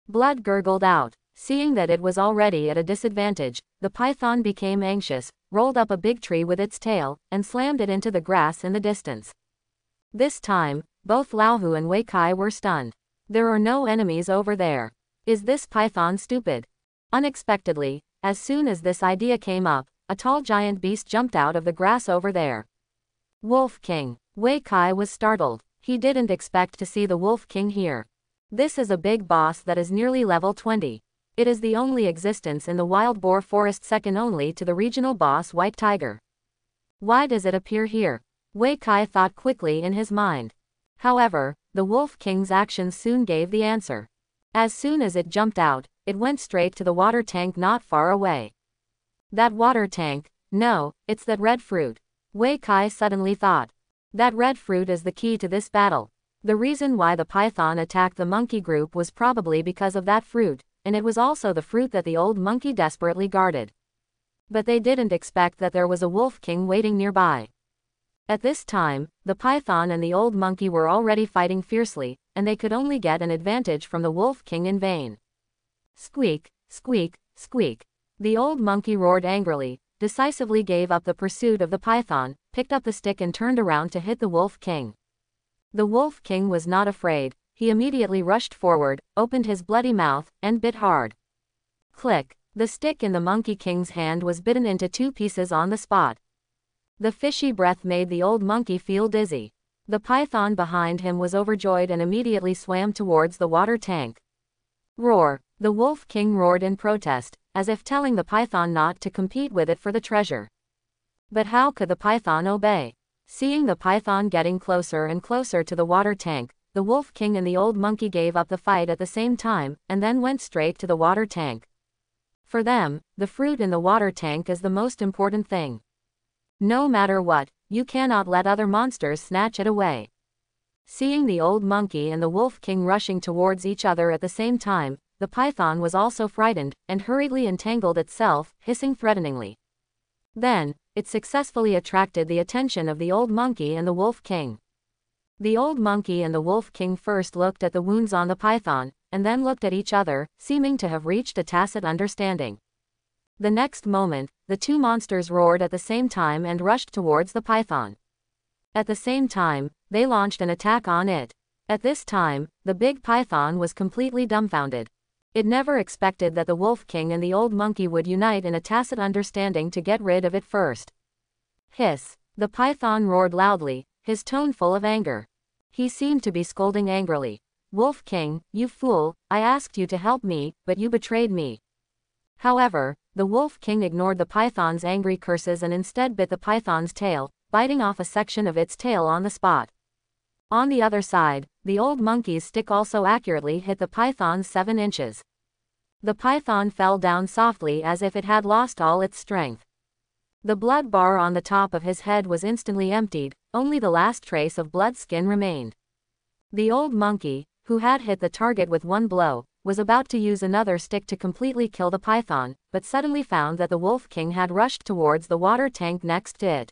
Blood gurgled out. Seeing that it was already at a disadvantage, the python became anxious, rolled up a big tree with its tail, and slammed it into the grass in the distance. This time, both Laohu and Wei Kai were stunned. There are no enemies over there. Is this python stupid? Unexpectedly, as soon as this idea came up, a tall giant beast jumped out of the grass over there. Wolf King. Wei Kai was startled. He didn't expect to see the Wolf King here. This is a big boss that is nearly level 20. It is the only existence in the wild boar forest, second only to the regional boss White Tiger. Why does it appear here? Wei Kai thought quickly in his mind. However, the Wolf King's actions soon gave the answer. As soon as it jumped out, it went straight to the water tank not far away. That water tank? No, it's that red fruit. Wei Kai suddenly thought. That red fruit is the key to this battle. The reason why the python attacked the monkey group was probably because of that fruit, and it was also the fruit that the old monkey desperately guarded. But they didn't expect that there was a Wolf King waiting nearby. At this time, the python and the old monkey were already fighting fiercely, and they could only get an advantage from the Wolf King in vain. Squeak, squeak, squeak. The old monkey roared angrily, decisively gave up the pursuit of the python, picked up the stick and turned around to hit the Wolf King. The Wolf King was not afraid. He immediately rushed forward, opened his bloody mouth, and bit hard. Click! The stick in the Monkey King's hand was bitten into two pieces on the spot. The fishy breath made the old monkey feel dizzy. The python behind him was overjoyed and immediately swam towards the water tank. Roar! The Wolf King roared in protest, as if telling the python not to compete with it for the treasure. But how could the python obey? Seeing the python getting closer and closer to the water tank, the Wolf King and the old monkey gave up the fight at the same time, and then went straight to the water tank. For them, the fruit in the water tank is the most important thing. No matter what, you cannot let other monsters snatch it away. Seeing the old monkey and the Wolf King rushing towards each other at the same time, the python was also frightened, and hurriedly entangled itself, hissing threateningly. Then, it successfully attracted the attention of the old monkey and the Wolf King. The old monkey and the Wolf King first looked at the wounds on the python, and then looked at each other, seeming to have reached a tacit understanding. The next moment, the two monsters roared at the same time and rushed towards the python. At the same time, they launched an attack on it. At this time, the big python was completely dumbfounded. It never expected that the Wolf King and the old monkey would unite in a tacit understanding to get rid of it first. Hiss! The python roared loudly, his tone full of anger. He seemed to be scolding angrily. Wolf King, you fool, I asked you to help me, but you betrayed me. However, the Wolf King ignored the python's angry curses and instead bit the python's tail, biting off a section of its tail on the spot. On the other side, the old monkey's stick also accurately hit the python's 7 inches. The python fell down softly as if it had lost all its strength. The blood bar on the top of his head was instantly emptied, only the last trace of blood skin remained. The old monkey, who had hit the target with one blow, was about to use another stick to completely kill the python, but suddenly found that the Wolf King had rushed towards the water tank next to it.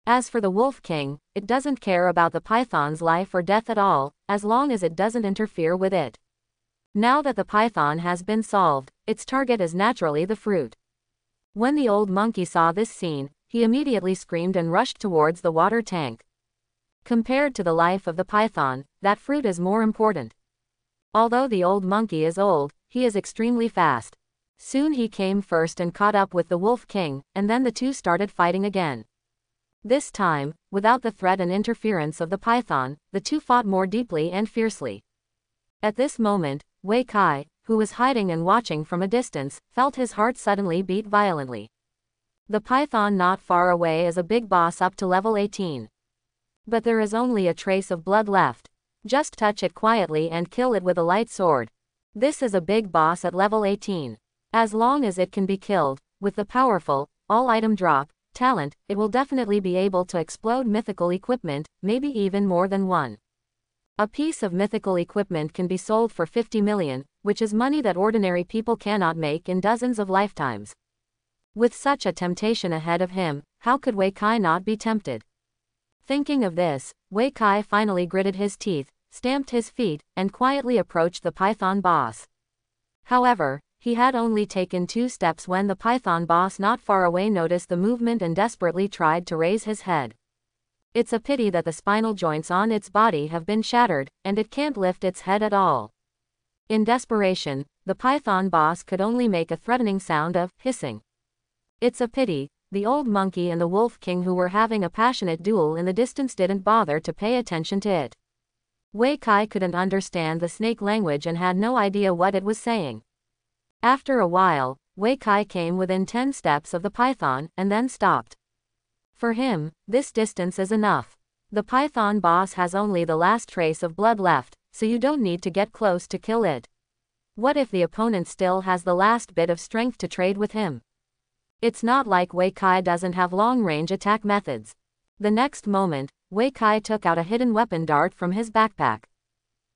As for the Wolf King, it doesn't care about the python's life or death at all, as long as it doesn't interfere with it. Now that the python has been solved, its target is naturally the fruit. When the old monkey saw this scene, he immediately screamed and rushed towards the water tank. Compared to the life of the python, that fruit is more important. Although the old monkey is old, he is extremely fast. Soon he came first and caught up with the Wolf King, and then the two started fighting again. This time, without the threat and interference of the python, the two fought more deeply and fiercely. At this moment, Wei Kai, who was hiding and watching from a distance, felt his heart suddenly beat violently. The python not far away is a big boss up to level 18. But there is only a trace of blood left. Just touch it quietly and kill it with a light sword. This is a big boss at level 18. As long as it can be killed, with the powerful, all-item drop, talent, it will definitely be able to explode mythical equipment, maybe even more than one. A piece of mythical equipment can be sold for 50 million, which is money that ordinary people cannot make in dozens of lifetimes. With such a temptation ahead of him, how could Wei Kai not be tempted? Thinking of this, Wei Kai finally gritted his teeth, stamped his feet, and quietly approached the python boss. However, he had only taken 2 steps when the python boss not far away noticed the movement and desperately tried to raise his head. It's a pity that the spinal joints on its body have been shattered, and it can't lift its head at all. In desperation, the python boss could only make a threatening sound of hissing. It's a pity, the old monkey and the Wolf King who were having a passionate duel in the distance didn't bother to pay attention to it. Wei Kai couldn't understand the snake language and had no idea what it was saying. After a while, Wei Kai came within 10 steps of the python, and then stopped. For him, this distance is enough. The python boss has only the last trace of blood left, so you don't need to get close to kill it. What if the opponent still has the last bit of strength to trade with him? It's not like Wei Kai doesn't have long-range attack methods. The next moment, Wei Kai took out a hidden weapon dart from his backpack.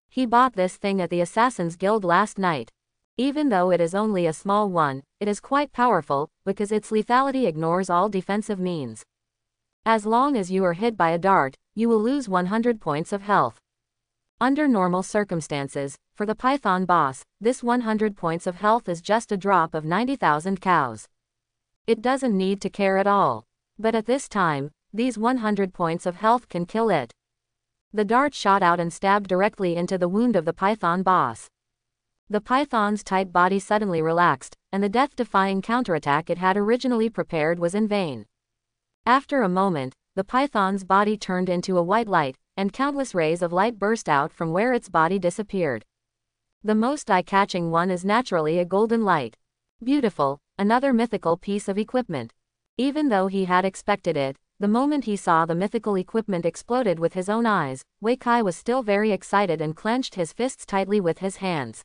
He bought this thing at the Assassin's Guild last night. Even though it is only a small one, it is quite powerful, because its lethality ignores all defensive means. As long as you are hit by a dart, you will lose 100 points of health. Under normal circumstances, for the python boss, this 100 points of health is just a drop of 90,000 cows. It doesn't need to care at all. But at this time, these 100 points of health can kill it. The dart shot out and stabbed directly into the wound of the python boss. The python's tight body suddenly relaxed, and the death-defying counterattack it had originally prepared was in vain. After a moment, the python's body turned into a white light, and countless rays of light burst out from where its body disappeared. The most eye-catching one is naturally a golden light. Beautiful, another mythical piece of equipment. Even though he had expected it, the moment he saw the mythical equipment exploded with his own eyes, Wei Kai was still very excited and clenched his fists tightly with his hands.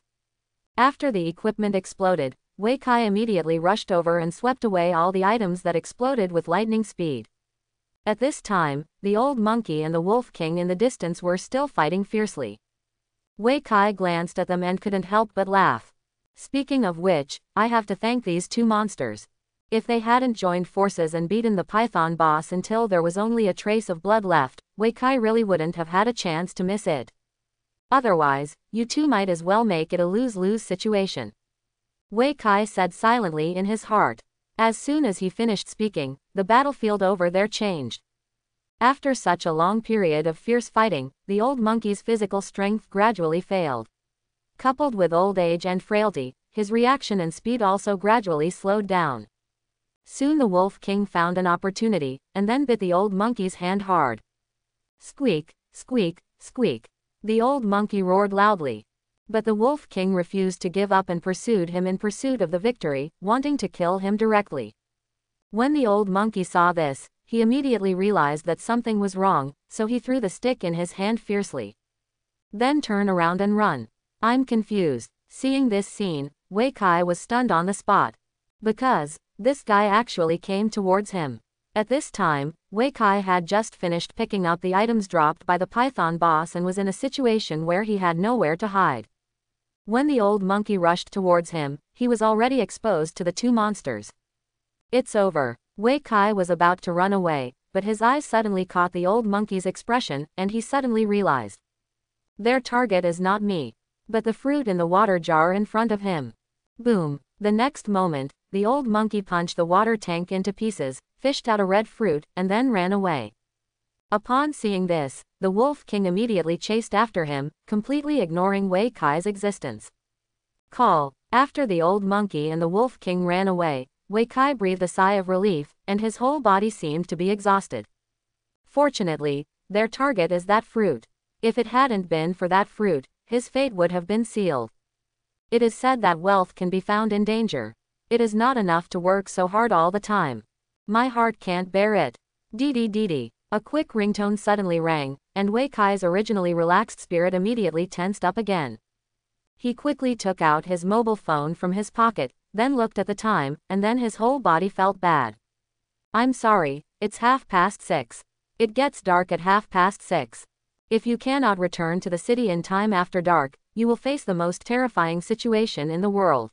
After the equipment exploded, Wei Kai immediately rushed over and swept away all the items that exploded with lightning speed. At this time, the old monkey and the Wolf King in the distance were still fighting fiercely. Wei Kai glanced at them and couldn't help but laugh. Speaking of which, I have to thank these two monsters. If they hadn't joined forces and beaten the python boss until there was only a trace of blood left, Wei Kai really wouldn't have had a chance to miss it. Otherwise, you two might as well make it a lose-lose situation. Wei Kai said silently in his heart. As soon as he finished speaking, the battlefield over there changed. After such a long period of fierce fighting, the old monkey's physical strength gradually failed. Coupled with old age and frailty, his reaction and speed also gradually slowed down. Soon the Wolf King found an opportunity, and then bit the old monkey's hand hard. Squeak, squeak, squeak. The old monkey roared loudly. But the Wolf King refused to give up and pursued him in pursuit of the victory, wanting to kill him directly. When the old monkey saw this, he immediately realized that something was wrong, so he threw the stick in his hand fiercely. Then turn around and run. I'm confused. Seeing this scene, Wei Kai was stunned on the spot. Because this guy actually came towards him. At this time, Wei Kai had just finished picking up the items dropped by the python boss and was in a situation where he had nowhere to hide. When the old monkey rushed towards him, he was already exposed to the two monsters. It's over. Wei Kai was about to run away, but his eyes suddenly caught the old monkey's expression, and he suddenly realized. Their target is not me, but the fruit in the water jar in front of him. Boom! The next moment, the old monkey punched the water tank into pieces, fished out a red fruit, and then ran away. Upon seeing this, the Wolf King immediately chased after him, completely ignoring Wei Kai's existence. Call. After the old monkey and the Wolf King ran away, Wei Kai breathed a sigh of relief, and his whole body seemed to be exhausted. Fortunately, their target is that fruit. If it hadn't been for that fruit, his fate would have been sealed. It is said that wealth can be found in danger. It is not enough to work so hard all the time. My heart can't bear it. Dee dee dee. A quick ringtone suddenly rang, and Wei Kai's originally relaxed spirit immediately tensed up again. He quickly took out his mobile phone from his pocket, then looked at the time, and then his whole body felt bad. I'm sorry, it's 6:30. It gets dark at 6:30. If you cannot return to the city in time after dark, you will face the most terrifying situation in the world.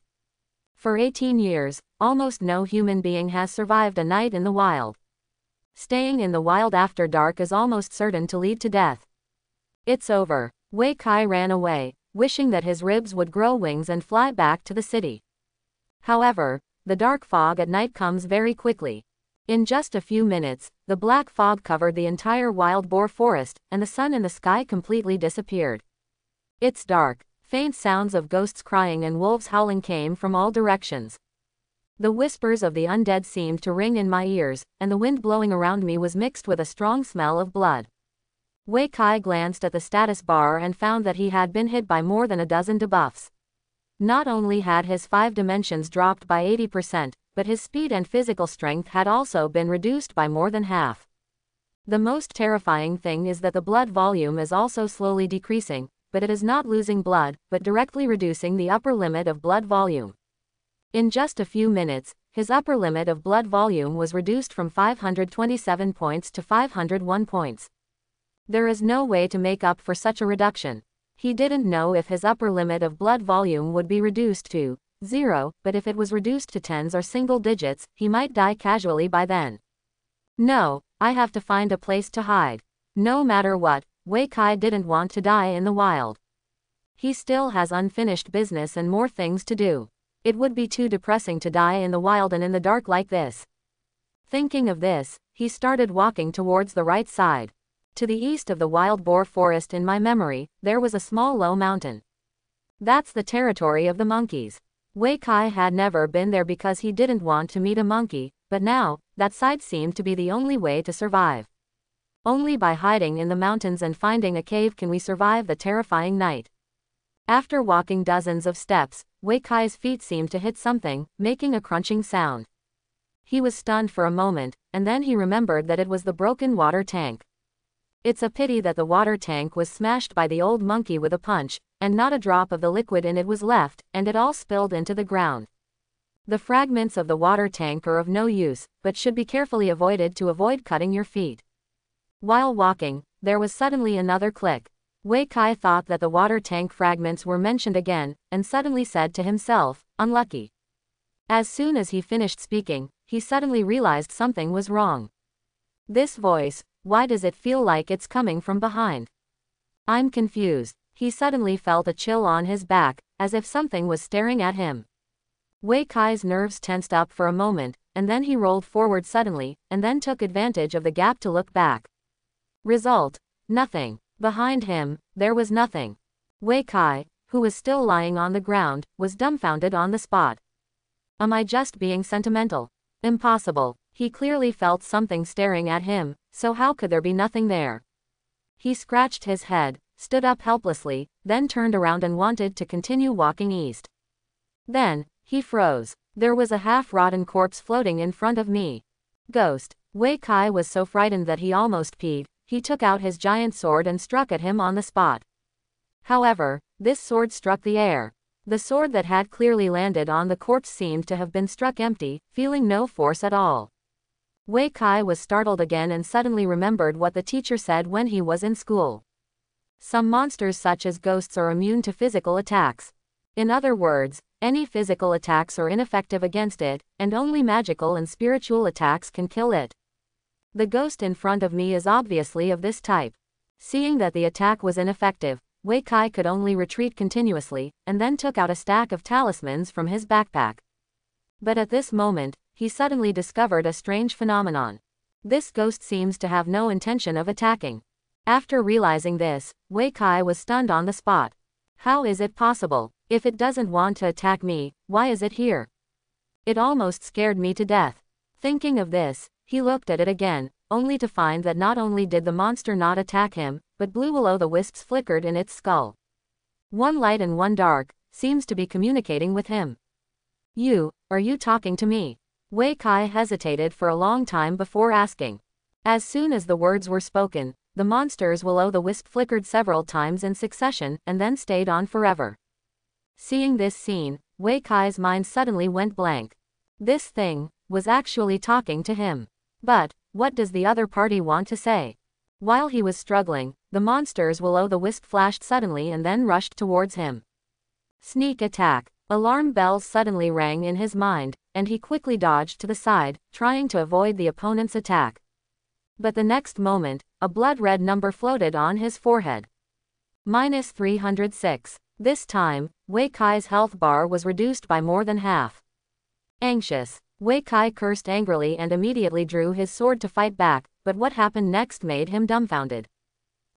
For 18 years, almost no human being has survived a night in the wild. Staying in the wild after dark is almost certain to lead to death. It's over. Wei Kai ran away, wishing that his ribs would grow wings and fly back to the city. However, the dark fog at night comes very quickly. In just a few minutes, the black fog covered the entire wild boar forest, and the sun in the sky completely disappeared. It's dark. Faint sounds of ghosts crying and wolves howling came from all directions. The whispers of the undead seemed to ring in my ears, and the wind blowing around me was mixed with a strong smell of blood. Wei Kai glanced at the status bar and found that he had been hit by more than a dozen debuffs. Not only had his 5 dimensions dropped by 80%, but his speed and physical strength had also been reduced by more than half. The most terrifying thing is that the blood volume is also slowly decreasing, but it is not losing blood, but directly reducing the upper limit of blood volume. In just a few minutes, his upper limit of blood volume was reduced from 527 points to 501 points. There is no way to make up for such a reduction. He didn't know if his upper limit of blood volume would be reduced to 0, but if it was reduced to tens or single digits, he might die casually by then. No, I have to find a place to hide. No matter what, Wei Kai didn't want to die in the wild. He still has unfinished business and more things to do. It would be too depressing to die in the wild and in the dark like this. Thinking of this, he started walking towards the right side. To the east of the wild boar forest in my memory, there was a small low mountain. That's the territory of the monkeys. Wei Kai had never been there because he didn't want to meet a monkey, but now, that side seemed to be the only way to survive. Only by hiding in the mountains and finding a cave can we survive the terrifying night. After walking dozens of steps, Wei Kai's feet seemed to hit something, making a crunching sound. He was stunned for a moment, and then he remembered that it was the broken water tank. It's a pity that the water tank was smashed by the old monkey with a punch, and not a drop of the liquid in it was left, and it all spilled into the ground. The fragments of the water tank are of no use, but should be carefully avoided to avoid cutting your feet. While walking, there was suddenly another click. Wei Kai thought that the water tank fragments were mentioned again, and suddenly said to himself, unlucky. As soon as he finished speaking, he suddenly realized something was wrong. This voice, why does it feel like it's coming from behind? I'm confused. He suddenly felt a chill on his back, as if something was staring at him. Wei Kai's nerves tensed up for a moment, and then he rolled forward suddenly, and then took advantage of the gap to look back. Result: nothing. Behind him, there was nothing. Wei Kai, who was still lying on the ground, was dumbfounded on the spot. Am I just being sentimental? Impossible. He clearly felt something staring at him, so how could there be nothing there? He scratched his head, stood up helplessly, then turned around and wanted to continue walking east. Then, he froze. There was a half-rotten corpse floating in front of me. Ghost. Wei Kai was so frightened that he almost peed. He took out his giant sword and struck at him on the spot. However, this sword struck the air. The sword that had clearly landed on the corpse seemed to have been struck empty, feeling no force at all. Wei Kai was startled again and suddenly remembered what the teacher said when he was in school. Some monsters such as ghosts are immune to physical attacks. In other words, any physical attacks are ineffective against it, and only magical and spiritual attacks can kill it. The ghost in front of me is obviously of this type. Seeing that the attack was ineffective, Wei Kai could only retreat continuously, and then took out a stack of talismans from his backpack. But at this moment, he suddenly discovered a strange phenomenon. This ghost seems to have no intention of attacking. After realizing this, Wei Kai was stunned on the spot. How is it possible? If it doesn't want to attack me, why is it here? It almost scared me to death. Thinking of this, he looked at it again, only to find that not only did the monster not attack him, but blue will-o'-the-wisps flickered in its skull. One light and one dark, seems to be communicating with him. Are you talking to me? Wei Kai hesitated for a long time before asking. As soon as the words were spoken, the monster's will-o'-the-wisp flickered several times in succession and then stayed on forever. Seeing this scene, Wei Kai's mind suddenly went blank. This thing was actually talking to him. But what does the other party want to say? While he was struggling, the monster's will-o'-the-wisp flashed suddenly and then rushed towards him. Sneak attack. Alarm bells suddenly rang in his mind, and he quickly dodged to the side, trying to avoid the opponent's attack. But the next moment, a blood-red number floated on his forehead. -306. This time, Wei Kai's health bar was reduced by more than half. Anxious, Wei Kai cursed angrily and immediately drew his sword to fight back, but what happened next made him dumbfounded.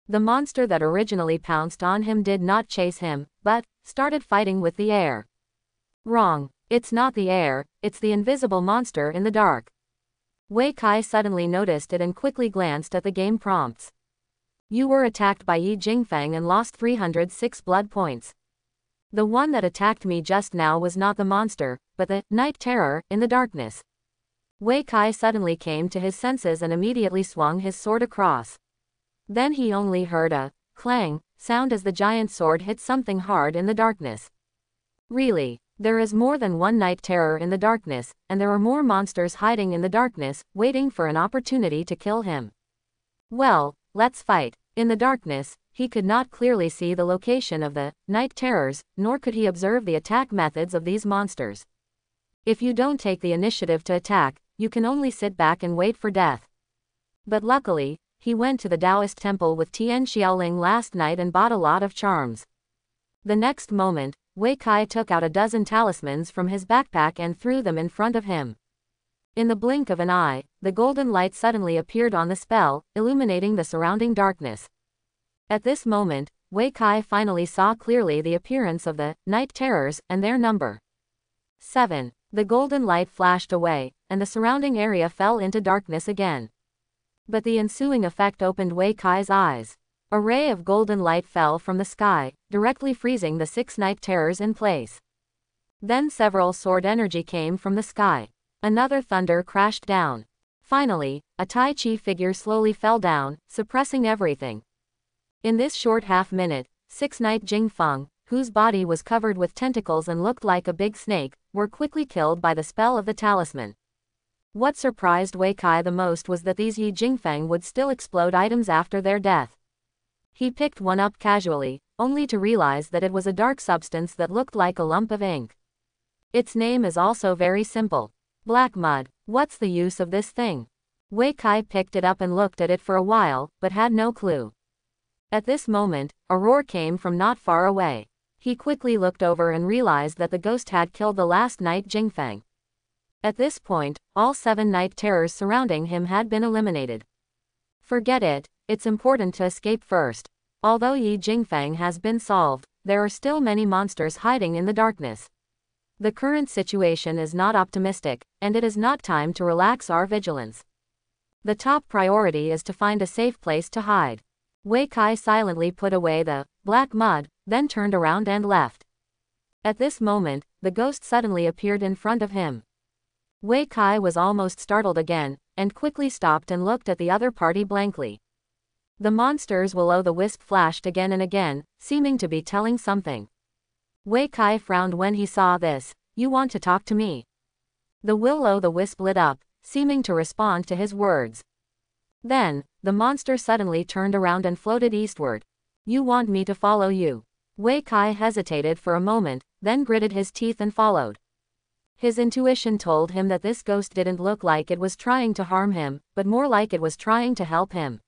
The monster that originally pounced on him did not chase him, but started fighting with the air. Wrong. It's not the air, it's the invisible monster in the dark. Wei Kai suddenly noticed it and quickly glanced at the game prompts. You were attacked by Yi Jingfang and lost 306 blood points. The one that attacked me just now was not the monster, but the night terror in the darkness. Wei Kai suddenly came to his senses and immediately swung his sword across. Then he only heard a clang sound as the giant sword hit something hard in the darkness. Really, there is more than one night terror in the darkness, and there are more monsters hiding in the darkness, waiting for an opportunity to kill him. Well, let's fight. In the darkness, he could not clearly see the location of the night terrors, nor could he observe the attack methods of these monsters. If you don't take the initiative to attack, you can only sit back and wait for death. But luckily, he went to the Taoist temple with Tian Xiaoling last night and bought a lot of charms. The next moment, Wei Kai took out a dozen talismans from his backpack and threw them in front of him. In the blink of an eye, the golden light suddenly appeared on the spell, illuminating the surrounding darkness. At this moment, Wei Kai finally saw clearly the appearance of the night terrors and their number. 7. The golden light flashed away, and the surrounding area fell into darkness again. But the ensuing effect opened Wei Kai's eyes. A ray of golden light fell from the sky, directly freezing the 6 night terrors in place. Then several sword energy came from the sky. Another thunder crashed down. Finally, a Tai Chi figure slowly fell down, suppressing everything. In this short half-minute, 6 night Jingfeng, whose body was covered with tentacles and looked like a big snake, were quickly killed by the spell of the talisman. What surprised Wei Kai the most was that these Yi Jingfeng would still explode items after their death. He picked one up casually, only to realize that it was a dark substance that looked like a lump of ink. Its name is also very simple. Black mud. What's the use of this thing? Wei Kai picked it up and looked at it for a while, but had no clue. At this moment, a roar came from not far away. He quickly looked over and realized that the ghost had killed the last night Jingfeng. At this point, all 7 night terrors surrounding him had been eliminated. Forget it, it's important to escape first. Although Yi Jingfeng has been solved, there are still many monsters hiding in the darkness. The current situation is not optimistic, and it is not time to relax our vigilance. The top priority is to find a safe place to hide. Wei Kai silently put away the black mud, then turned around and left. At this moment, the ghost suddenly appeared in front of him. Wei Kai was almost startled again, and quickly stopped and looked at the other party blankly. The monster's will-o'-the-wisp flashed again and again, seeming to be telling something. Wei Kai frowned when he saw this. You want to talk to me? The will-o'-the-wisp lit up, seeming to respond to his words. Then, the monster suddenly turned around and floated eastward. You want me to follow you? Wei Kai hesitated for a moment, then gritted his teeth and followed. His intuition told him that this ghost didn't look like it was trying to harm him, but more like it was trying to help him.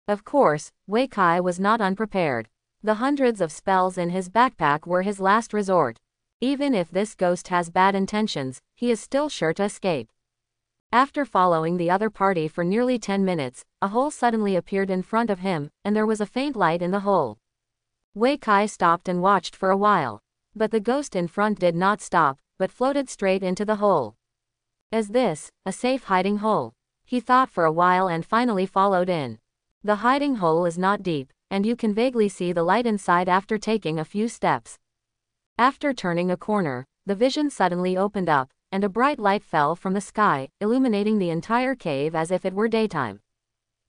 Of course, Wei Kai was not unprepared. The hundreds of spells in his backpack were his last resort. Even if this ghost has bad intentions, he is still sure to escape. After following the other party for nearly 10 minutes, a hole suddenly appeared in front of him, and there was a faint light in the hole. Wei Kai stopped and watched for a while. But the ghost in front did not stop, but floated straight into the hole. Is this a safe hiding hole? He thought for a while and finally followed in. The hiding hole is not deep, and you can vaguely see the light inside after taking a few steps. After turning a corner, the vision suddenly opened up, and a bright light fell from the sky, illuminating the entire cave as if it were daytime.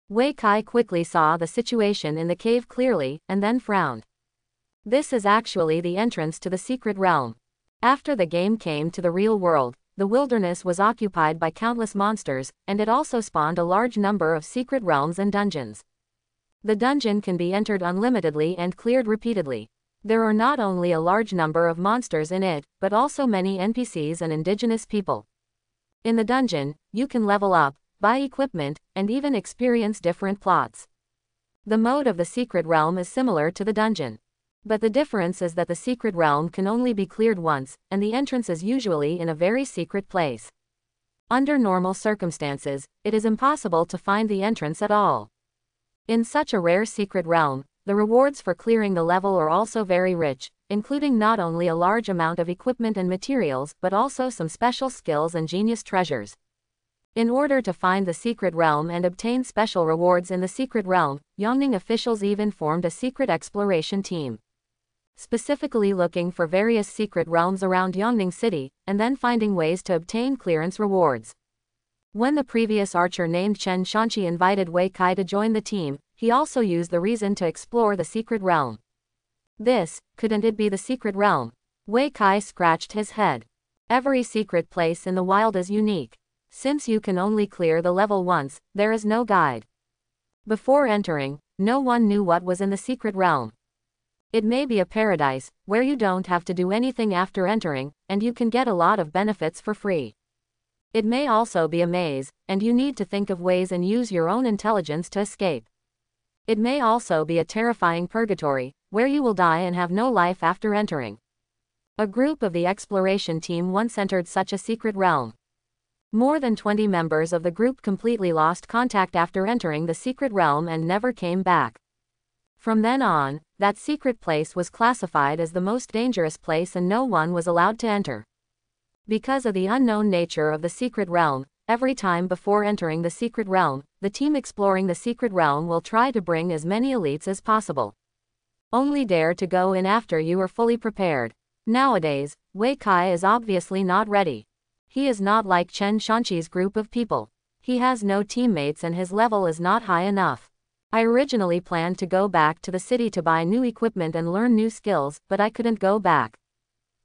Wei Kai quickly saw the situation in the cave clearly, and then frowned. This is actually the entrance to the secret realm. After the game came to the real world, the wilderness was occupied by countless monsters, and it also spawned a large number of secret realms and dungeons. The dungeon can be entered unlimitedly and cleared repeatedly. There are not only a large number of monsters in it, but also many NPCs and indigenous people. In the dungeon, you can level up, buy equipment, and even experience different plots. The mode of the secret realm is similar to the dungeon. But the difference is that the secret realm can only be cleared once, and the entrance is usually in a very secret place. Under normal circumstances, it is impossible to find the entrance at all. In such a rare secret realm, the rewards for clearing the level are also very rich, including not only a large amount of equipment and materials but also some special skills and genius treasures. In order to find the secret realm and obtain special rewards in the secret realm, Yongning officials even formed a secret exploration team, specifically looking for various secret realms around Yongning City, and then finding ways to obtain clearance rewards. When the previous archer named Chen Shanqi invited Wei Kai to join the team, he also used the reason to explore the secret realm. Couldn't it be the secret realm? Wei Kai scratched his head. Every secret place in the wild is unique. Since you can only clear the level once, there is no guide. Before entering, no one knew what was in the secret realm. It may be a paradise, where you don't have to do anything after entering, and you can get a lot of benefits for free. It may also be a maze, and you need to think of ways and use your own intelligence to escape. It may also be a terrifying purgatory, where you will die and have no life after entering. A group of the exploration team once entered such a secret realm. More than 20 members of the group completely lost contact after entering the secret realm and never came back. From then on, that secret place was classified as the most dangerous place and no one was allowed to enter. Because of the unknown nature of the secret realm, every time before entering the secret realm, the team exploring the secret realm will try to bring as many elites as possible. Only dare to go in after you are fully prepared. Nowadays, Wei Kai is obviously not ready. He is not like Chen Shanqi's group of people. He has no teammates and his level is not high enough. I originally planned to go back to the city to buy new equipment and learn new skills, but I couldn't go back.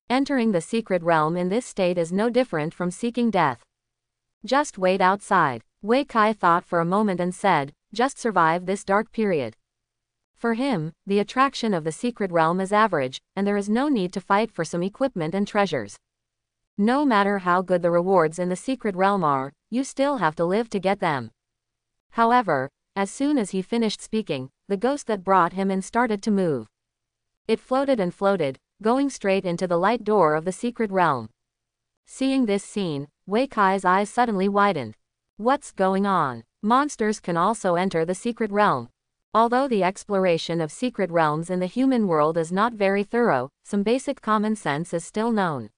Entering the secret realm in this state is no different from seeking death. Just wait outside. Wei Kai thought for a moment and said, just survive this dark period. For him, the attraction of the secret realm is average, and there is no need to fight for some equipment and treasures. No matter how good the rewards in the secret realm are, you still have to live to get them. However, as soon as he finished speaking, the ghost that brought him in started to move. It floated and floated, going straight into the light door of the secret realm. Seeing this scene, Wei Kai's eyes suddenly widened. What's going on? Monsters can also enter the secret realm. Although the exploration of secret realms in the human world is not very thorough, some basic common sense is still known.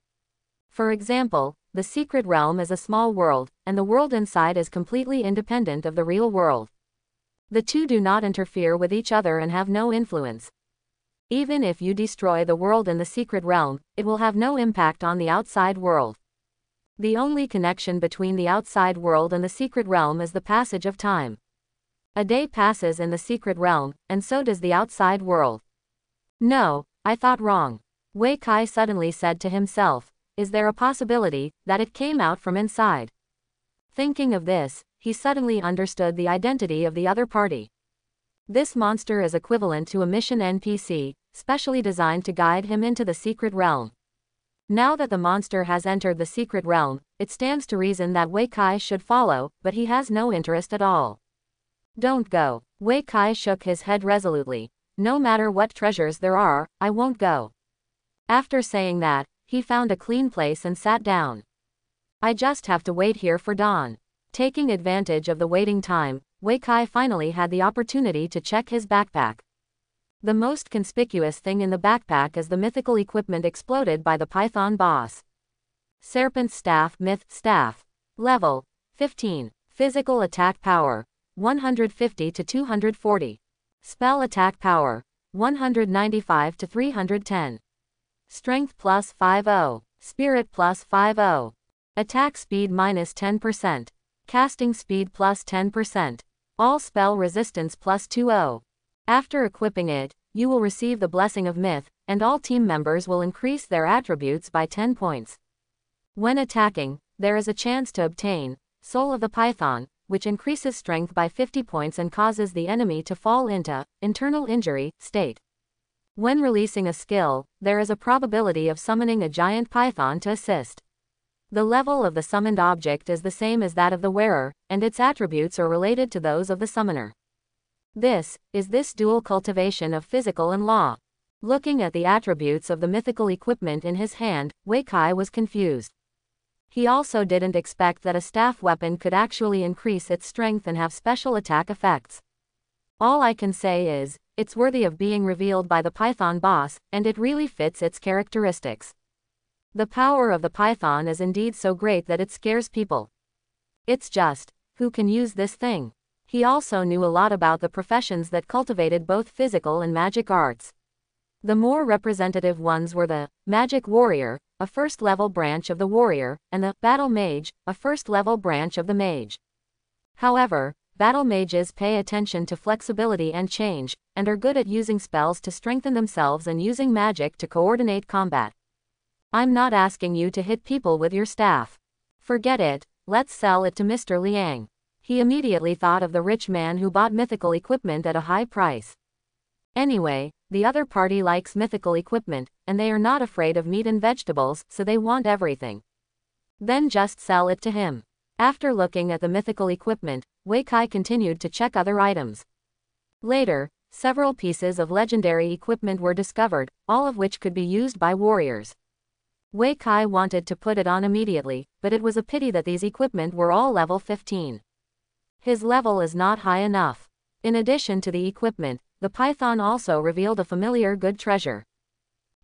For example, the secret realm is a small world, and the world inside is completely independent of the real world. The two do not interfere with each other and have no influence. Even if you destroy the world in the secret realm, it will have no impact on the outside world. The only connection between the outside world and the secret realm is the passage of time. A day passes in the secret realm, and so does the outside world. No, I thought wrong. Wei Kai suddenly said to himself, is there a possibility that it came out from inside? Thinking of this, he suddenly understood the identity of the other party. This monster is equivalent to a mission NPC, specially designed to guide him into the secret realm. Now that the monster has entered the secret realm, it stands to reason that Wei Kai should follow, but he has no interest at all. Don't go. Wei Kai shook his head resolutely. No matter what treasures there are, I won't go. After saying that, he found a clean place and sat down. I just have to wait here for dawn. Taking advantage of the waiting time, Wei Kai finally had the opportunity to check his backpack. The most conspicuous thing in the backpack is the mythical equipment exploded by the Python boss. Serpent Staff Myth Staff. Level 15. Physical attack power 150 to 240. Spell attack power 195 to 310. Strength plus 50. Spirit plus 50. Attack speed minus 10%. Casting speed plus 10%. All spell resistance plus 20. After equipping it, you will receive the Blessing of Myth, and all team members will increase their attributes by 10 points. When attacking, there is a chance to obtain Soul of the Python, which increases strength by 50 points and causes the enemy to fall into internal injury state. When releasing a skill, there is a probability of summoning a giant python to assist. The level of the summoned object is the same as that of the wearer, and its attributes are related to those of the summoner. This dual cultivation of physical and law. Looking at the attributes of the mythical equipment in his hand, Wei Kai was confused. He also didn't expect that a staff weapon could actually increase its strength and have special attack effects. All I can say is, it's worthy of being revealed by the Python boss, and it really fits its characteristics. The power of the Python is indeed so great that it scares people. It's just, who can use this thing? He also knew a lot about the professions that cultivated both physical and magic arts. The more representative ones were the Magic Warrior, a first-level branch of the warrior, and the Battle Mage, a first-level branch of the mage. However, battle mages pay attention to flexibility and change, and are good at using spells to strengthen themselves and using magic to coordinate combat. I'm not asking you to hit people with your staff. Forget it, let's sell it to Mr. Liang. He immediately thought of the rich man who bought mythical equipment at a high price. Anyway, the other party likes mythical equipment, and they are not afraid of meat and vegetables, so they want everything. Then just sell it to him. After looking at the mythical equipment, Wei Kai continued to check other items. Later, several pieces of legendary equipment were discovered, all of which could be used by warriors. Wei Kai wanted to put it on immediately, but it was a pity that these equipment were all level 15. His level is not high enough. In addition to the equipment, the Python also revealed a familiar good treasure.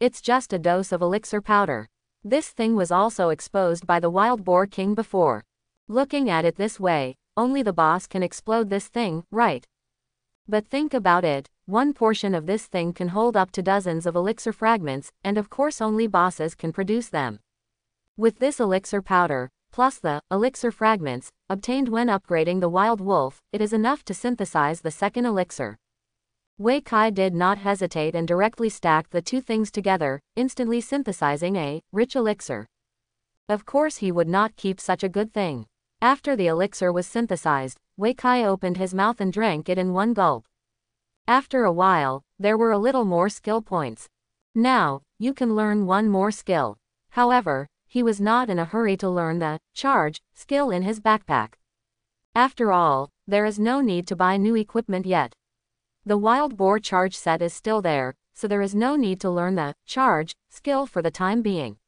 It's just a dose of elixir powder. This thing was also exposed by the Wild Boar King before. Looking at it this way, only the boss can explode this thing, right? But think about it, one portion of this thing can hold up to dozens of elixir fragments, and of course only bosses can produce them. With this elixir powder, plus the elixir fragments, obtained when upgrading the Wild Wolf, it is enough to synthesize the second elixir. Wei Kai did not hesitate and directly stacked the two things together, instantly synthesizing a rich elixir. Of course he would not keep such a good thing. After the elixir was synthesized, Wei Kai opened his mouth and drank it in one gulp. After a while, there were a little more skill points. Now, you can learn one more skill. However, he was not in a hurry to learn the charge skill in his backpack. After all, there is no need to buy new equipment yet. The Wild Boar charge set is still there, so there is no need to learn the charge skill for the time being.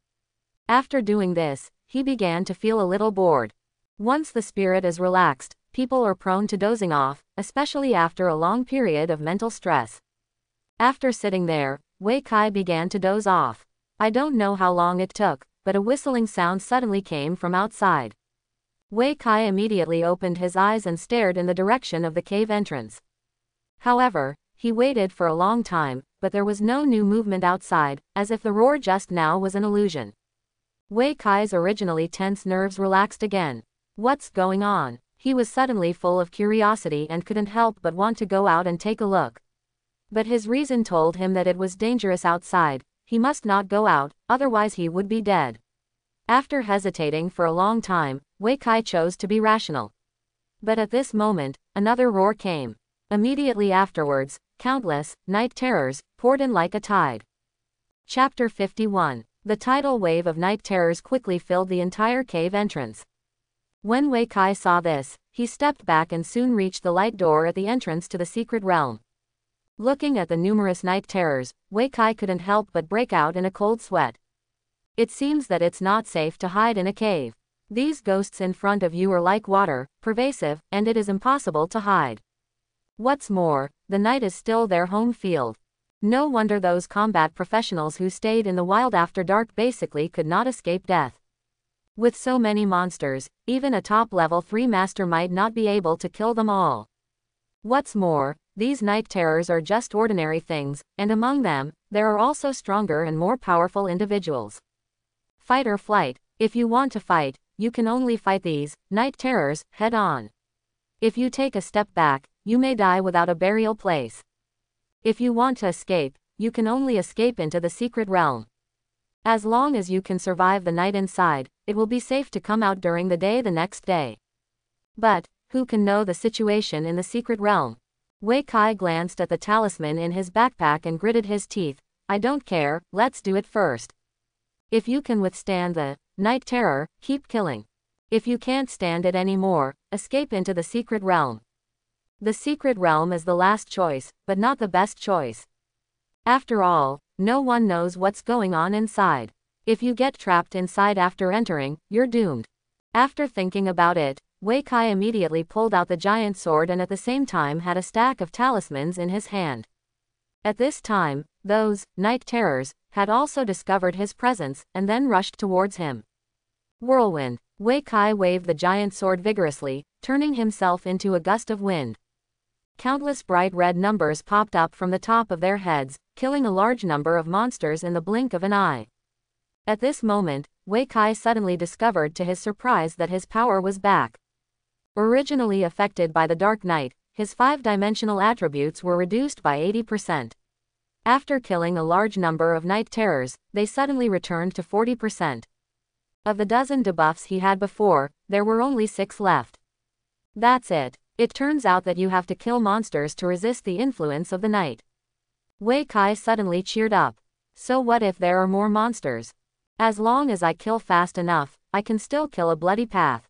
After doing this, he began to feel a little bored. Once the spirit is relaxed, people are prone to dozing off, especially after a long period of mental stress. After sitting there, Wei Kai began to doze off. I don't know how long it took, but a whistling sound suddenly came from outside. Wei Kai immediately opened his eyes and stared in the direction of the cave entrance. However, he waited for a long time, but there was no new movement outside, as if the roar just now was an illusion. Wei Kai's originally tense nerves relaxed again. What's going on? He was suddenly full of curiosity and couldn't help but want to go out and take a look. But his reason told him that it was dangerous outside, he must not go out, otherwise he would be dead. After hesitating for a long time, Wei Kai chose to be rational. But at this moment, another roar came. Immediately afterwards, countless night terrors poured in like a tide. Chapter 51. The tidal wave of night terrors quickly filled the entire cave entrance. When Wei Kai saw this, he stepped back and soon reached the light door at the entrance to the secret realm. Looking at the numerous night terrors, Wei Kai couldn't help but break out in a cold sweat. It seems that it's not safe to hide in a cave. These ghosts in front of you are like water, pervasive, and it is impossible to hide. What's more, the night is still their home field. No wonder those combat professionals who stayed in the wild after dark basically could not escape death. With so many monsters, even a top level 3 master might not be able to kill them all. What's more, these night terrors are just ordinary things, and among them, there are also stronger and more powerful individuals. Fight or flight. If you want to fight, you can only fight these night terrors head on. If you take a step back, you may die without a burial place. If you want to escape, you can only escape into the secret realm. As long as you can survive the night inside, it will be safe to come out during the day the next day. But, who can know the situation in the secret realm? Wei Kai glanced at the talisman in his backpack and gritted his teeth. I don't care, let's do it first. If you can withstand the night terror, keep killing. If you can't stand it anymore, escape into the secret realm. The secret realm is the last choice, but not the best choice. After all, no one knows what's going on inside. If you get trapped inside after entering, you're doomed. After thinking about it, Wei Kai immediately pulled out the giant sword and at the same time had a stack of talismans in his hand. At this time, those night terrors had also discovered his presence and then rushed towards him. Whirlwind. Wei Kai waved the giant sword vigorously, turning himself into a gust of wind. Countless bright red numbers popped up from the top of their heads, killing a large number of monsters in the blink of an eye. At this moment, Wei Kai suddenly discovered to his surprise that his power was back. Originally affected by the Dark Night, his 5-dimensional attributes were reduced by 80%. After killing a large number of night terrors, they suddenly returned to 40%. Of the dozen debuffs he had before, there were only 6 left. That's it. It turns out that you have to kill monsters to resist the influence of the night. Wei Kai suddenly cheered up. So what if there are more monsters? As long as I kill fast enough, I can still kill a bloody path.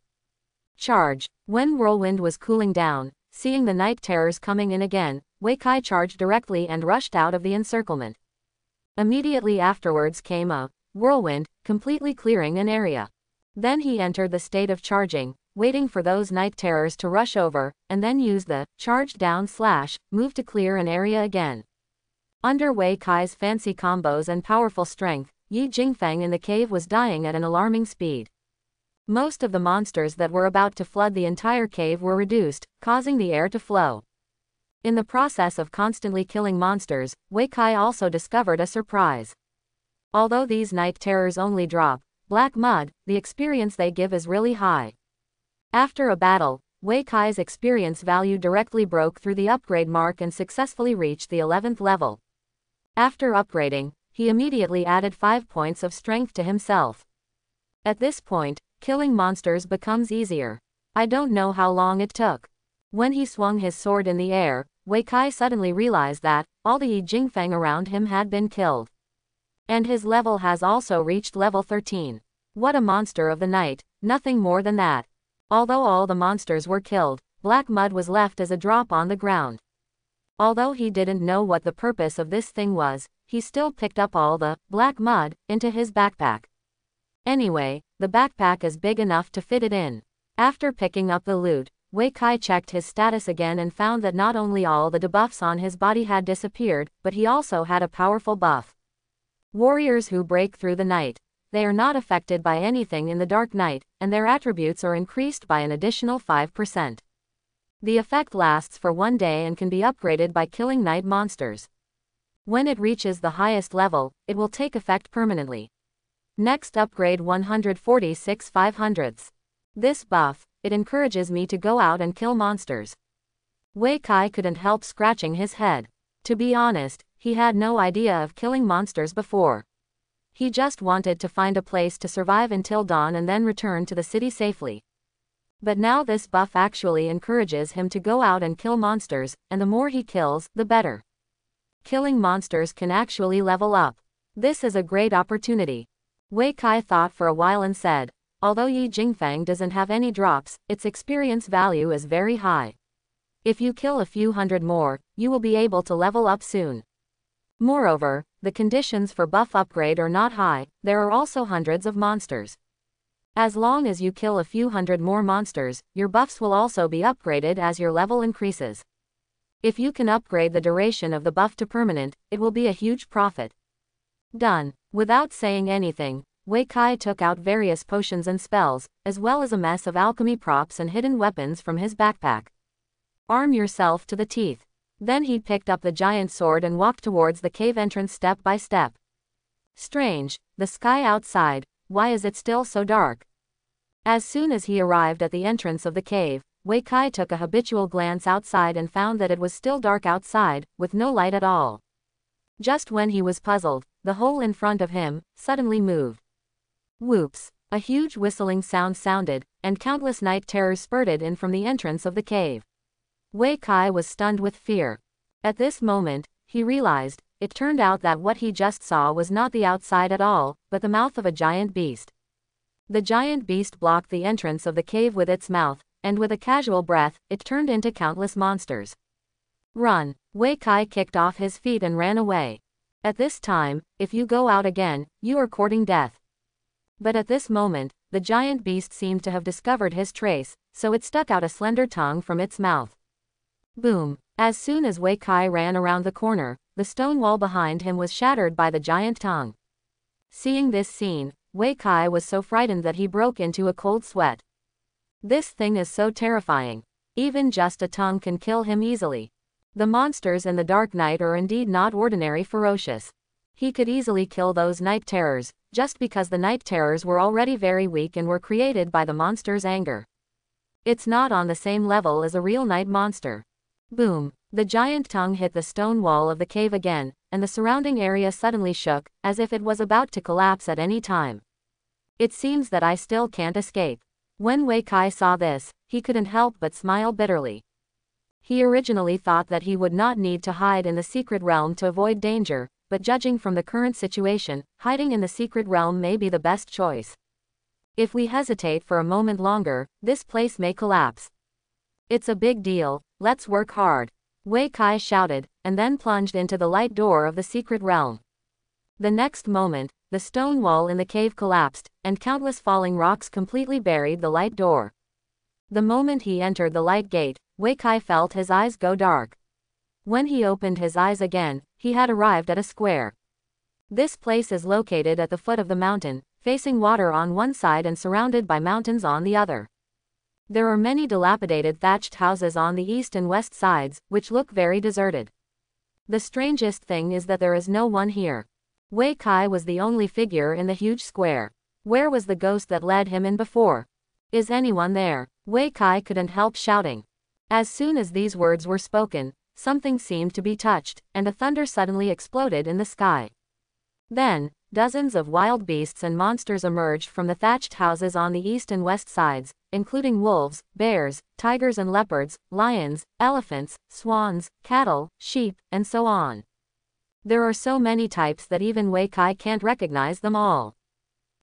Charge. When Whirlwind was cooling down, seeing the night terrors coming in again, Wei Kai charged directly and rushed out of the encirclement. Immediately afterwards came a whirlwind, completely clearing an area. Then he entered the state of charging, waiting for those night terrors to rush over, and then used the charged down / move to clear an area again. Under Wei Kai's fancy combos and powerful strength, Yi Jingfeng in the cave was dying at an alarming speed. Most of the monsters that were about to flood the entire cave were reduced, causing the air to flow. In the process of constantly killing monsters, Wei Kai also discovered a surprise. Although these night terrors only drop black mud, the experience they give is really high. After a battle, Wei Kai's experience value directly broke through the upgrade mark and successfully reached the 11th level. After upgrading, he immediately added 5 points of strength to himself. At this point, killing monsters becomes easier. I don't know how long it took. When he swung his sword in the air, Wei Kai suddenly realized that all the Yi Jingfeng around him had been killed. And his level has also reached level 13. What a monster of the night, nothing more than that. Although all the monsters were killed, black mud was left as a drop on the ground. Although he didn't know what the purpose of this thing was, he still picked up all the black mud into his backpack. Anyway, the backpack is big enough to fit it in. After picking up the loot, Wei Kai checked his status again and found that not only all the debuffs on his body had disappeared, but he also had a powerful buff. Warriors who break through the night. They are not affected by anything in the Dark Night, and their attributes are increased by an additional 5%. The effect lasts for 1 day and can be upgraded by killing night monsters. When it reaches the highest level, it will take effect permanently. Next upgrade 146 500ths. This buff, it encourages me to go out and kill monsters. Wei Kai couldn't help scratching his head. To be honest, he had no idea of killing monsters before. He just wanted to find a place to survive until dawn and then return to the city safely. But now this buff actually encourages him to go out and kill monsters, and the more he kills, the better. Killing monsters can actually level up. This is a great opportunity. Wei Kai thought for a while and said, although Yi Jingfang doesn't have any drops, its experience value is very high. If you kill a few hundred more, you will be able to level up soon. Moreover, the conditions for buff upgrade are not high, there are also hundreds of monsters. As long as you kill a few hundred more monsters, your buffs will also be upgraded as your level increases. If you can upgrade the duration of the buff to permanent, it will be a huge profit. Done. Without saying anything, Wei Kai took out various potions and spells, as well as a mess of alchemy props and hidden weapons from his backpack. Arm yourself to the teeth. Then he picked up the giant sword and walked towards the cave entrance step by step. Strange, the sky outside, why is it still so dark? As soon as he arrived at the entrance of the cave, Wei Kai took a habitual glance outside and found that it was still dark outside, with no light at all. Just when he was puzzled, the hole in front of him suddenly moved. Whoops! A huge whistling sound sounded, and countless night terrors spurted in from the entrance of the cave. Wei Kai was stunned with fear. At this moment, he realized, it turned out that what he just saw was not the outside at all, but the mouth of a giant beast. The giant beast blocked the entrance of the cave with its mouth, and with a casual breath, it turned into countless monsters. Run! Wei Kai kicked off his feet and ran away. At this time, if you go out again, you are courting death. But at this moment, the giant beast seemed to have discovered his trace, so it stuck out a slender tongue from its mouth. Boom! As soon as Wei Kai ran around the corner, the stone wall behind him was shattered by the giant tongue. Seeing this scene, Wei Kai was so frightened that he broke into a cold sweat. This thing is so terrifying. Even just a tongue can kill him easily. The monsters in the Dark Night are indeed not ordinary ferocious. He could easily kill those night terrors, just because the night terrors were already very weak and were created by the monster's anger. It's not on the same level as a real night monster. Boom! The giant tongue hit the stone wall of the cave again, and the surrounding area suddenly shook, as if it was about to collapse at any time. It seems that I still can't escape. When Wei Kai saw this, he couldn't help but smile bitterly. He originally thought that he would not need to hide in the secret realm to avoid danger, but judging from the current situation, hiding in the secret realm may be the best choice. If we hesitate for a moment longer, this place may collapse. It's a big deal, let's work hard. Wei Kai shouted, and then plunged into the light door of the secret realm. The next moment, the stone wall in the cave collapsed, and countless falling rocks completely buried the light door. The moment he entered the light gate, Wei Kai felt his eyes go dark. When he opened his eyes again, he had arrived at a square. This place is located at the foot of the mountain, facing water on one side and surrounded by mountains on the other. There are many dilapidated thatched houses on the east and west sides, which look very deserted. The strangest thing is that there is no one here. Wei Kai was the only figure in the huge square. Where was the ghost that led him in before? Is anyone there? Wei Kai couldn't help shouting. As soon as these words were spoken, something seemed to be touched, and a thunder suddenly exploded in the sky. Then, dozens of wild beasts and monsters emerged from the thatched houses on the east and west sides, including wolves, bears, tigers and leopards, lions, elephants, swans, cattle, sheep, and so on. There are so many types that even Wei Kai can't recognize them all.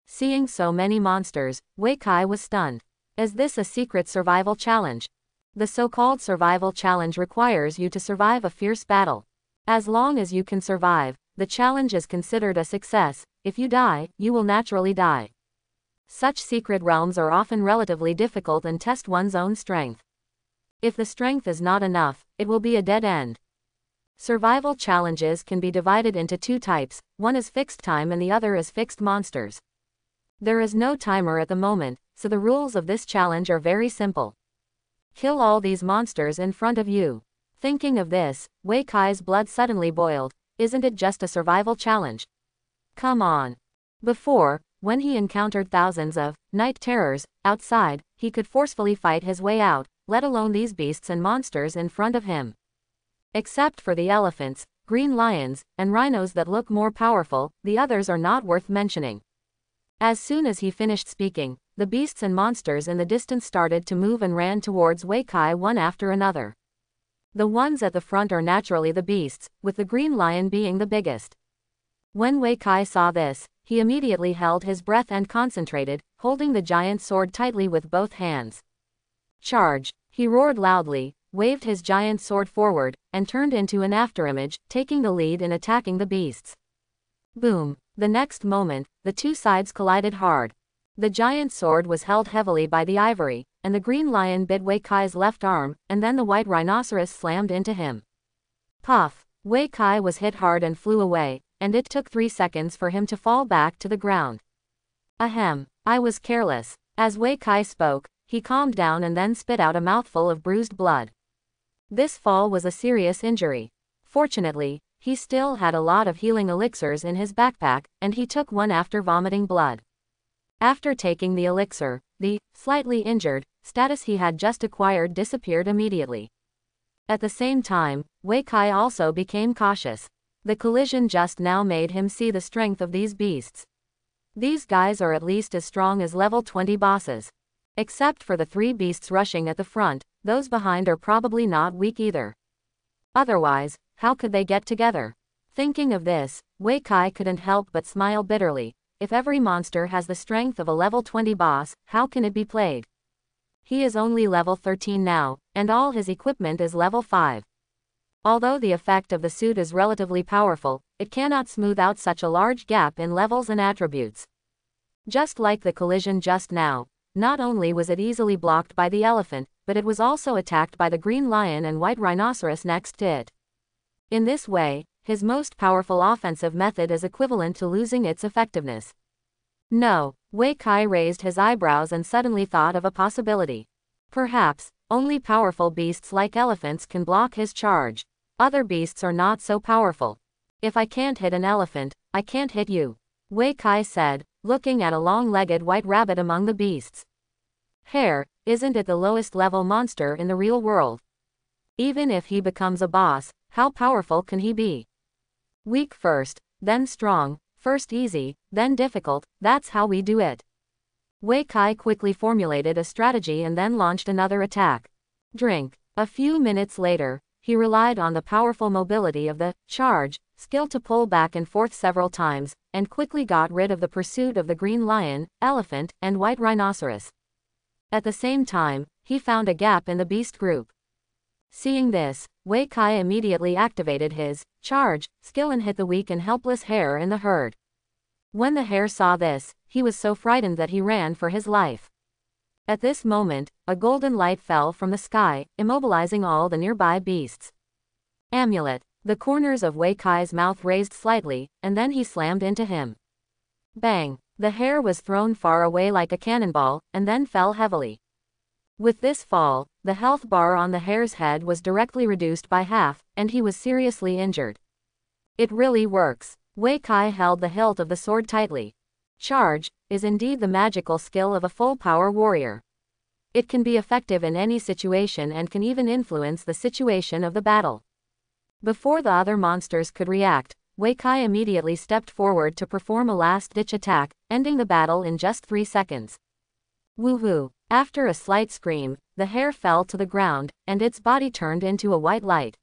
Seeing so many monsters, Wei Kai was stunned. Is this a secret survival challenge? The so-called survival challenge requires you to survive a fierce battle. As long as you can survive, the challenge is considered a success. If you die, you will naturally die. Such secret realms are often relatively difficult and test one's own strength. If the strength is not enough, it will be a dead end. Survival challenges can be divided into two types, one is fixed time and the other is fixed monsters. There is no timer at the moment, so the rules of this challenge are very simple. Kill all these monsters in front of you. Thinking of this, Wei Kai's blood suddenly boiled. Isn't it just a survival challenge? Come on. Before, when he encountered thousands of night terrors outside, he could forcefully fight his way out, let alone these beasts and monsters in front of him. Except for the elephants, green lions, and rhinos that look more powerful, the others are not worth mentioning. As soon as he finished speaking, the beasts and monsters in the distance started to move and ran towards Wei Kai one after another. The ones at the front are naturally the beasts, with the green lion being the biggest. When Wei Kai saw this, he immediately held his breath and concentrated, holding the giant sword tightly with both hands. Charge! He roared loudly, waved his giant sword forward, and turned into an afterimage, taking the lead in attacking the beasts. Boom! The next moment, the two sides collided hard. The giant sword was held heavily by the ivory, and the green lion bit Wei Kai's left arm, and then the white rhinoceros slammed into him. Puff! Wei Kai was hit hard and flew away, and it took 3 seconds for him to fall back to the ground. Ahem, I was careless. As Wei Kai spoke, he calmed down and then spit out a mouthful of bruised blood. This fall was a serious injury. Fortunately, he still had a lot of healing elixirs in his backpack, and he took one after vomiting blood. After taking the elixir, the slightly injured status he had just acquired disappeared immediately. At the same time, Wei Kai also became cautious. The collision just now made him see the strength of these beasts. These guys are at least as strong as level 20 bosses. Except for the 3 beasts rushing at the front, those behind are probably not weak either. Otherwise, how could they get together? Thinking of this, Wei Kai couldn't help but smile bitterly. If every monster has the strength of a level 20 boss, how can it be played? He is only level 13 now, and all his equipment is level 5. Although the effect of the suit is relatively powerful, it cannot smooth out such a large gap in levels and attributes. Just like the collision just now, not only was it easily blocked by the elephant, but it was also attacked by the green lion and white rhinoceros next to it. In this way, his most powerful offensive method is equivalent to losing its effectiveness. No, Wei Kai raised his eyebrows and suddenly thought of a possibility. Perhaps, only powerful beasts like elephants can block his charge. Other beasts are not so powerful. If I can't hit an elephant, I can't hit you, Wei Kai said, looking at a long-legged white rabbit among the beasts. Hare, isn't it the lowest level monster in the real world? Even if he becomes a boss, how powerful can he be? Weak first, then strong, first easy, then difficult, that's how we do it. Wei Kai quickly formulated a strategy and then launched another attack. Drink. A few minutes later, he relied on the powerful mobility of the charge skill to pull back and forth several times, and quickly got rid of the pursuit of the green lion, elephant, and white rhinoceros. At the same time, he found a gap in the beast group. Seeing this, Wei Kai immediately activated his charge skill and hit the weak and helpless hare in the herd. When the hare saw this, he was so frightened that he ran for his life. At this moment, a golden light fell from the sky, immobilizing all the nearby beasts. Amulet. The corners of Wei Kai's mouth raised slightly, and then he slammed into him. Bang! The hare was thrown far away like a cannonball, and then fell heavily. With this fall, the health bar on the hare's head was directly reduced by half, and he was seriously injured. It really works. Wei Kai held the hilt of the sword tightly. Charge is indeed the magical skill of a full-power warrior. It can be effective in any situation and can even influence the situation of the battle. Before the other monsters could react, Wei Kai immediately stepped forward to perform a last-ditch attack, ending the battle in just 3 seconds. Woohoo! After a slight scream, the hare fell to the ground, and its body turned into a white light.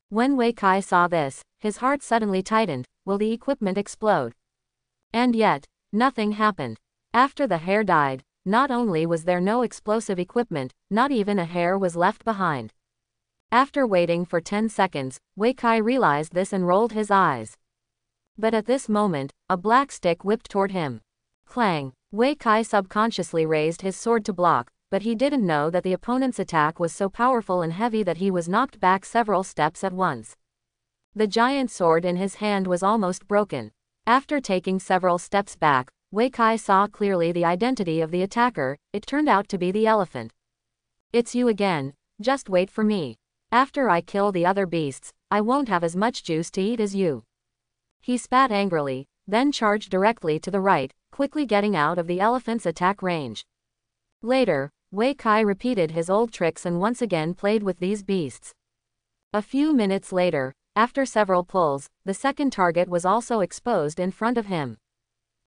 When Wei Kai saw this, his heart suddenly tightened. Will the equipment explode? And yet, nothing happened. After the hare died, not only was there no explosive equipment, not even a hair was left behind. After waiting for 10 seconds, Wei Kai realized this and rolled his eyes. But at this moment, a black stick whipped toward him. Clang! Wei Kai subconsciously raised his sword to block, but he didn't know that the opponent's attack was so powerful and heavy that he was knocked back several steps at once. The giant sword in his hand was almost broken. After taking several steps back, Wei Kai saw clearly the identity of the attacker. It turned out to be the elephant. It's you again, just wait for me. After I kill the other beasts, I won't have as much juice to eat as you. He spat angrily, then charged directly to the right, quickly getting out of the elephant's attack range. Later, Wei Kai repeated his old tricks and once again played with these beasts. A few minutes later, after several pulls, the second target was also exposed in front of him.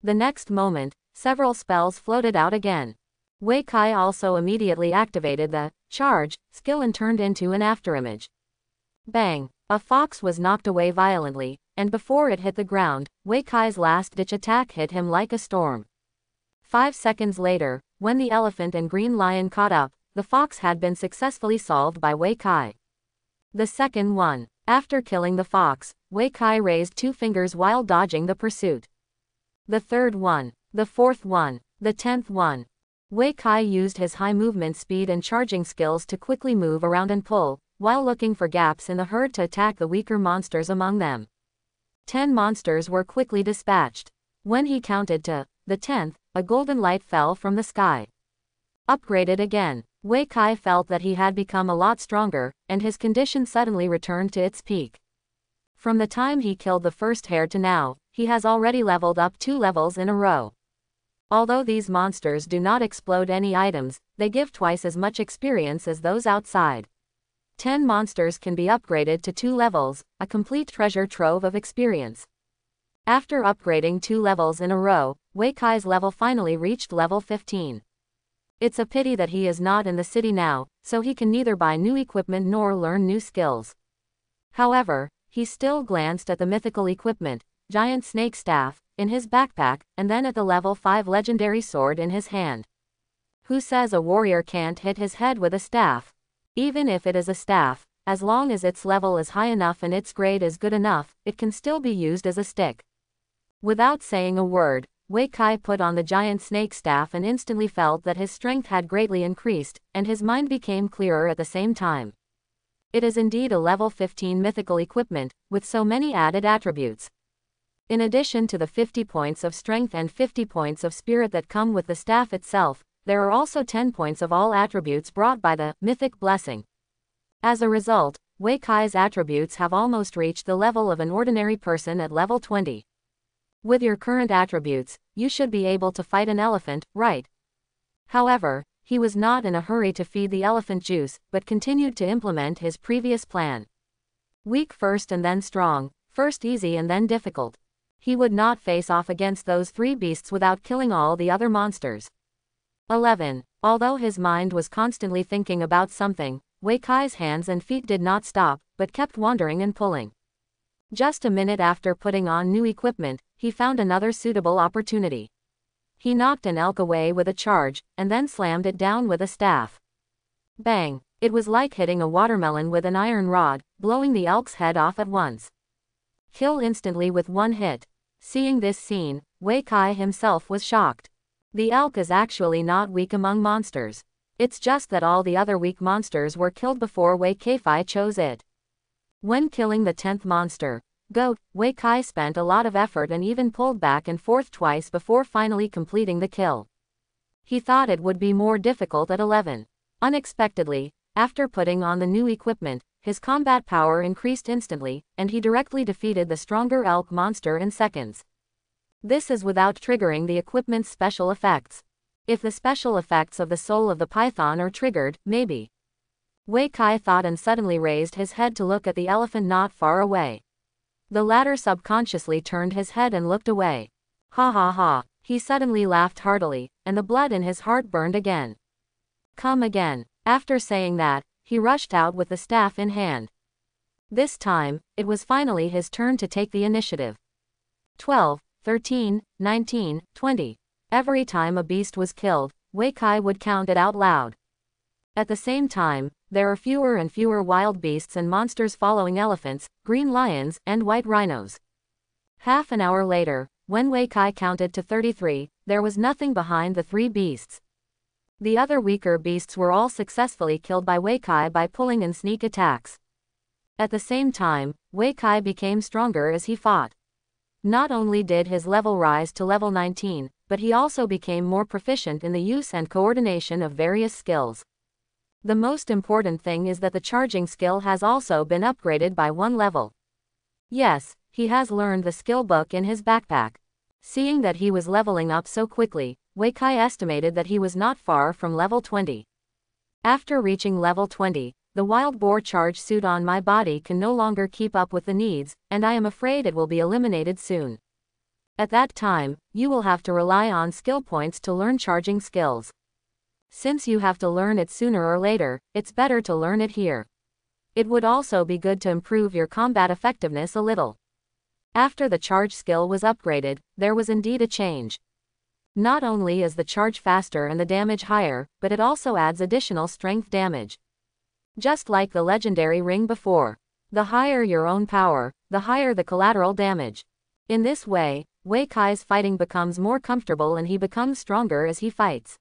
The next moment, several spells floated out again. Wei Kai also immediately activated the charge skill and turned into an afterimage. Bang! A fox was knocked away violently, and before it hit the ground, Wei Kai's last-ditch attack hit him like a storm. 5 seconds later, when the elephant and green lion caught up, the fox had been successfully solved by Wei Kai. The second one. After killing the fox, Wei Kai raised 2 fingers while dodging the pursuit. The third one. The fourth one. The 10th one. Wei Kai used his high movement speed and charging skills to quickly move around and pull, while looking for gaps in the herd to attack the weaker monsters among them. 10 monsters were quickly dispatched. When he counted to the 10th, a golden light fell from the sky. Upgraded again. Wei Kai felt that he had become a lot stronger, and his condition suddenly returned to its peak. From the time he killed the first hare to now, he has already leveled up 2 levels in a row. Although these monsters do not explode any items, they give twice as much experience as those outside. 10 monsters can be upgraded to 2 levels, a complete treasure trove of experience. After upgrading 2 levels in a row, Wei Kai's level finally reached level 15. It's a pity that he is not in the city now, so he can neither buy new equipment nor learn new skills. However, he still glanced at the mythical equipment, giant snake staff, in his backpack, and then at the level 5 legendary sword in his hand. Who says a warrior can't hit his head with a staff? Even if it is a staff, as long as its level is high enough and its grade is good enough, it can still be used as a stick. Without saying a word, Wei Kai put on the giant snake staff and instantly felt that his strength had greatly increased, and his mind became clearer at the same time. It is indeed a level 15 mythical equipment, with so many added attributes. In addition to the 50 points of strength and 50 points of spirit that come with the staff itself, there are also 10 points of all attributes brought by the mythic blessing. As a result, Wei Kai's attributes have almost reached the level of an ordinary person at level 20. With your current attributes, you should be able to fight an elephant, right? However, he was not in a hurry to feed the elephant juice, but continued to implement his previous plan. Weak first and then strong, first easy and then difficult. He would not face off against those 3 beasts without killing all the other monsters. 11. Although his mind was constantly thinking about something, Wei Kai's hands and feet did not stop, but kept wandering and pulling. Just a minute after putting on new equipment, he found another suitable opportunity. He knocked an elk away with a charge, and then slammed it down with a staff. Bang! It was like hitting a watermelon with an iron rod, blowing the elk's head off at once. Kill instantly with 1 hit. Seeing this scene, Wei Kai himself was shocked. The elk is actually not weak among monsters. It's just that all the other weak monsters were killed before Wei Kai chose it. When killing the 10th monster, goat, Wei Kai spent a lot of effort and even pulled back and forth twice before finally completing the kill. He thought it would be more difficult at 11. Unexpectedly, after putting on the new equipment, his combat power increased instantly, and he directly defeated the stronger elk monster in seconds. This is without triggering the equipment's special effects. If the special effects of the soul of the python are triggered, maybe. Wei Kai thought and suddenly raised his head to look at the elephant not far away. The latter subconsciously turned his head and looked away. Ha ha ha, he suddenly laughed heartily, and the blood in his heart burned again. Come again. After saying that, he rushed out with the staff in hand. This time, it was finally his turn to take the initiative. 12, 13, 19, 20. Every time a beast was killed, Wei Kai would count it out loud. At the same time, there are fewer and fewer wild beasts and monsters following elephants, green lions, and white rhinos. Half an hour later, when Wei Kai counted to 33, there was nothing behind the 3 beasts. The other weaker beasts were all successfully killed by Wei Kai by pulling and sneak attacks. At the same time, Wei Kai became stronger as he fought. Not only did his level rise to level 19, but he also became more proficient in the use and coordination of various skills. The most important thing is that the charging skill has also been upgraded by 1 level. Yes, he has learned the skill book in his backpack. Seeing that he was leveling up so quickly, Wei Kai estimated that he was not far from level 20. After reaching level 20, the wild boar charge suit on my body can no longer keep up with the needs, and I am afraid it will be eliminated soon. At that time, you will have to rely on skill points to learn charging skills. Since you have to learn it sooner or later, it's better to learn it here. It would also be good to improve your combat effectiveness a little. After the charge skill was upgraded, there was indeed a change. Not only is the charge faster and the damage higher, but it also adds additional strength damage. Just like the legendary ring before. The higher your own power, the higher the collateral damage. In this way, Wei Kai's fighting becomes more comfortable and he becomes stronger as he fights.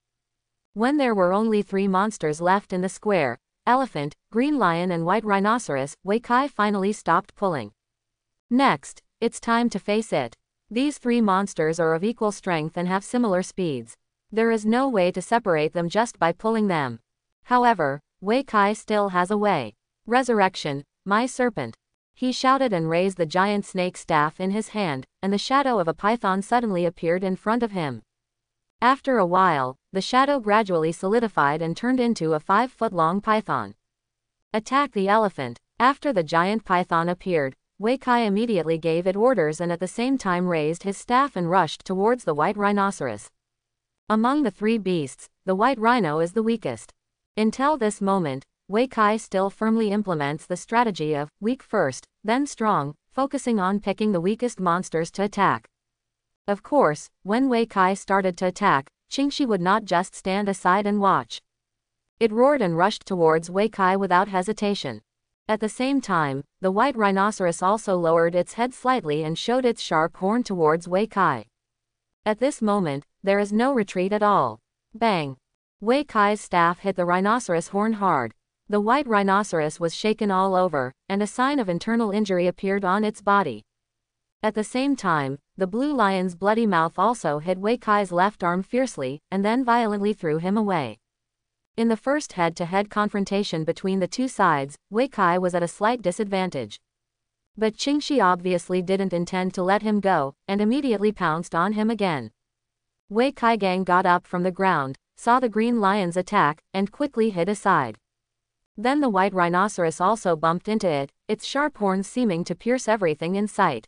When there were only 3 monsters left in the square, elephant, green lion and white rhinoceros, Wei Kai finally stopped pulling. Next, it's time to face it. These 3 monsters are of equal strength and have similar speeds. There is no way to separate them just by pulling them. However, Wei Kai still has a way. Resurrection, my serpent. He shouted and raised the giant snake staff in his hand, and the shadow of a python suddenly appeared in front of him. After a while, the shadow gradually solidified and turned into a 5-foot-long python. Attack the elephant. After the giant python appeared, Wei Kai immediately gave it orders and at the same time raised his staff and rushed towards the white rhinoceros. Among the 3 beasts, the white rhino is the weakest. Until this moment, Wei Kai still firmly implements the strategy of weak first, then strong, focusing on picking the weakest monsters to attack. Of course, when Wei Kai started to attack, Qingxi would not just stand aside and watch. It roared and rushed towards Wei Kai without hesitation. At the same time, the white rhinoceros also lowered its head slightly and showed its sharp horn towards Wei Kai. At this moment, there is no retreat at all. Bang! Wei Kai's staff hit the rhinoceros horn hard. The white rhinoceros was shaken all over, and a sign of internal injury appeared on its body. At the same time, the blue lion's bloody mouth also hit Wei Kai's left arm fiercely, and then violently threw him away. In the first head-to-head confrontation between the 2 sides, Wei Kai was at a slight disadvantage. But Qingxi obviously didn't intend to let him go, and immediately pounced on him again. Wei Kai Gang got up from the ground, saw the green lion's attack, and quickly hid aside. Then the white rhinoceros also bumped into it, its sharp horns seeming to pierce everything in sight.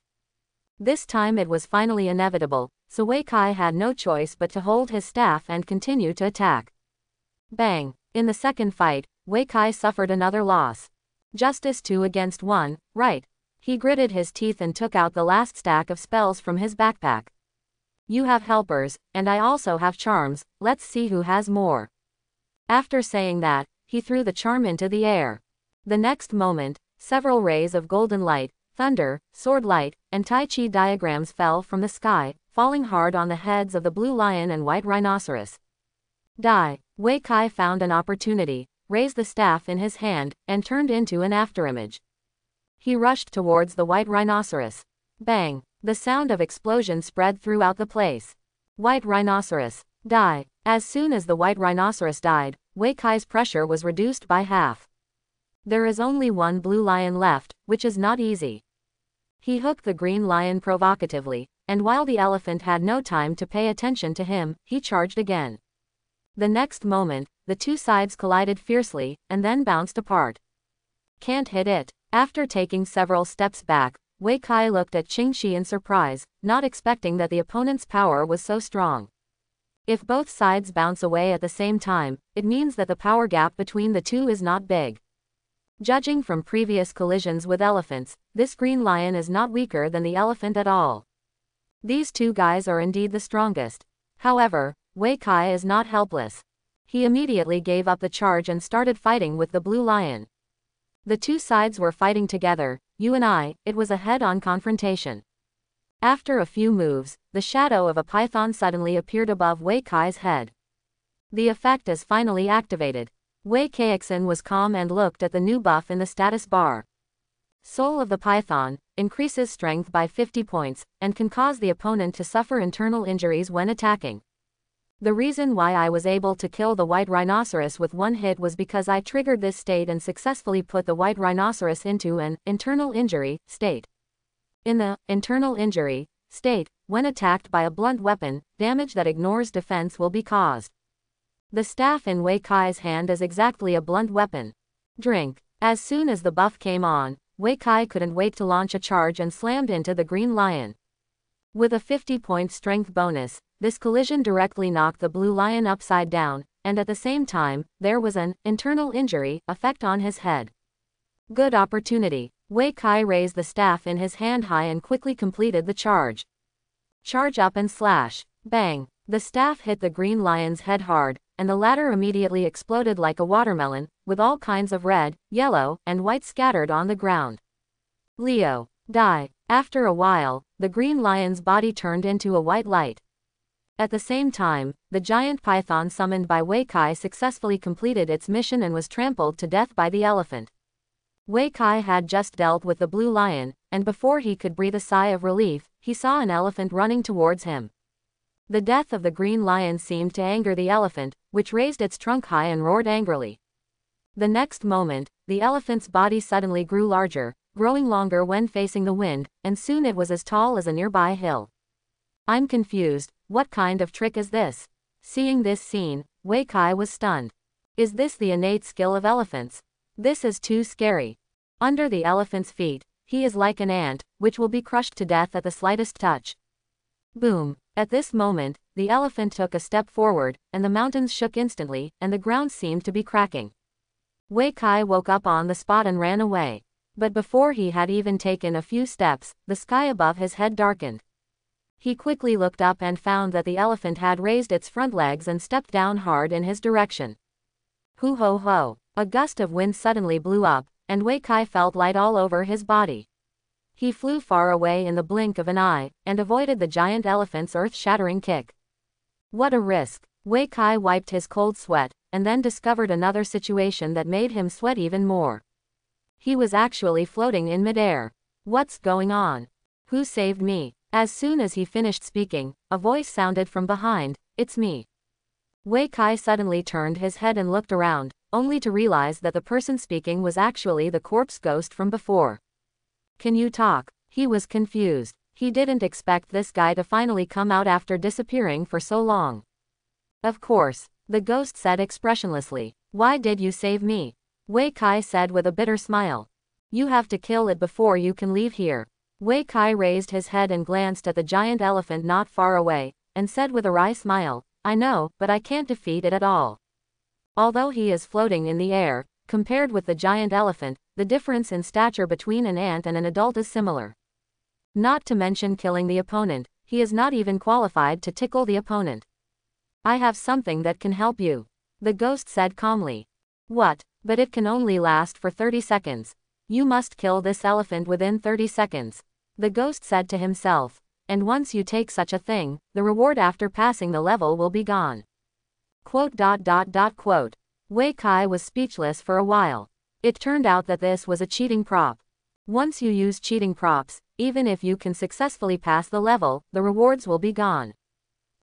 This time it was finally inevitable, so Wei Kai had no choice but to hold his staff and continue to attack. Bang! In the second fight, Wei Kai suffered another loss. Justice 2 against 1, right. He gritted his teeth and took out the last stack of spells from his backpack. You have helpers, and I also have charms, let's see who has more. After saying that, he threw the charm into the air. The next moment, several rays of golden light, thunder, sword light, and Tai Chi diagrams fell from the sky, falling hard on the heads of the blue lion and white rhinoceros. Die! Wei Kai found an opportunity, raised the staff in his hand, and turned into an afterimage. He rushed towards the white rhinoceros. Bang! The sound of explosion spread throughout the place. White rhinoceros. Die! As soon as the white rhinoceros died, Wei Kai's pressure was reduced by half. There is only one blue lion left, which is not easy. He hooked the green lion provocatively, and while the elephant had no time to pay attention to him, he charged again. The next moment, the 2 sides collided fiercely, and then bounced apart. Can't hit it. After taking several steps back, Wei Kai looked at Qingxi in surprise, not expecting that the opponent's power was so strong. If both sides bounce away at the same time, it means that the power gap between the 2 is not big. Judging from previous collisions with elephants, this green lion is not weaker than the elephant at all. These 2 guys are indeed the strongest. However, Wei Kai is not helpless. He immediately gave up the charge and started fighting with the blue lion. The 2 sides were fighting together, it was a head-on confrontation. After a few moves, the shadow of a python suddenly appeared above Wei Kai's head. The effect is finally activated. Wei Kaiexen was calm and looked at the new buff in the status bar. Soul of the Python increases strength by 50 points, and can cause the opponent to suffer internal injuries when attacking. The reason why I was able to kill the white rhinoceros with 1 hit was because I triggered this state and successfully put the white rhinoceros into an internal injury state. In the internal injury state, when attacked by a blunt weapon, damage that ignores defense will be caused. The staff in Wei Kai's hand is exactly a blunt weapon. Drink. As soon as the buff came on, Wei Kai couldn't wait to launch a charge and slammed into the green lion. With a 50-point strength bonus, this collision directly knocked the blue lion upside down, and at the same time, there was an internal injury effect on his head. Good opportunity. Wei Kai raised the staff in his hand high and quickly completed the charge. Charge up and slash. Bang. The staff hit the green lion's head hard, and the latter immediately exploded like a watermelon, with all kinds of red, yellow, and white scattered on the ground. Leo. Die. After a while, the green lion's body turned into a white light. At the same time, the giant python summoned by Wei Kai successfully completed its mission and was trampled to death by the elephant. Wei Kai had just dealt with the blue lion, and before he could breathe a sigh of relief, he saw an elephant running towards him. The death of the green lion seemed to anger the elephant, which raised its trunk high and roared angrily. The next moment, the elephant's body suddenly grew larger, growing longer when facing the wind, and soon it was as tall as a nearby hill. I'm confused, what kind of trick is this? Seeing this scene, Wei Kai was stunned. Is this the innate skill of elephants? This is too scary. Under the elephant's feet, he is like an ant, which will be crushed to death at the slightest touch. Boom. At this moment, the elephant took a step forward, and the mountains shook instantly, and the ground seemed to be cracking. Wei Kai woke up on the spot and ran away. But before he had even taken a few steps, the sky above his head darkened. He quickly looked up and found that the elephant had raised its front legs and stepped down hard in his direction. Hoo ho ho! A gust of wind suddenly blew up, and Wei Kai felt light all over his body. He flew far away in the blink of an eye, and avoided the giant elephant's earth-shattering kick. What a risk! Wei Kai wiped his cold sweat, and then discovered another situation that made him sweat even more. He was actually floating in midair. What's going on? Who saved me? As soon as he finished speaking, a voice sounded from behind, "It's me." Wei Kai suddenly turned his head and looked around, only to realize that the person speaking was actually the corpse ghost from before. Can you talk? He was confused. He didn't expect this guy to finally come out after disappearing for so long. Of course, the ghost said expressionlessly. Why did you save me? Wei Kai said with a bitter smile. You have to kill it before you can leave here. Wei Kai raised his head and glanced at the giant elephant not far away, and said with a wry smile, I know, but I can't defeat it at all. Although he is floating in the air, compared with the giant elephant, the difference in stature between an ant and an adult is similar. Not to mention killing the opponent, he is not even qualified to tickle the opponent. I have something that can help you, the ghost said calmly. What? But it can only last for 30 seconds. You must kill this elephant within 30 seconds. The ghost said to himself. And once you take such a thing, the reward after passing the level will be gone. Quote. Wei Kai was speechless for a while. It turned out that this was a cheating prop. Once you use cheating props, even if you can successfully pass the level, the rewards will be gone.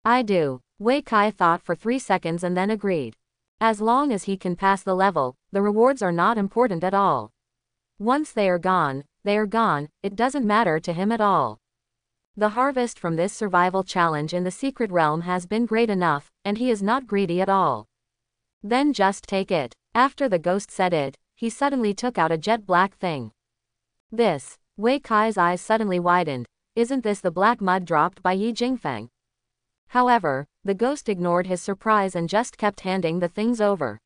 I do. Wei Kai thought for 3 seconds and then agreed. As long as he can pass the level, the rewards are not important at all. Once they are gone, it doesn't matter to him at all. The harvest from this survival challenge in the secret realm has been great enough, and he is not greedy at all. Then just take it. After the ghost said it, he suddenly took out a jet black thing. This. Wei Kai's eyes suddenly widened. Isn't this the black mud dropped by Yi Jingfeng? However, the ghost ignored his surprise and just kept handing the things over.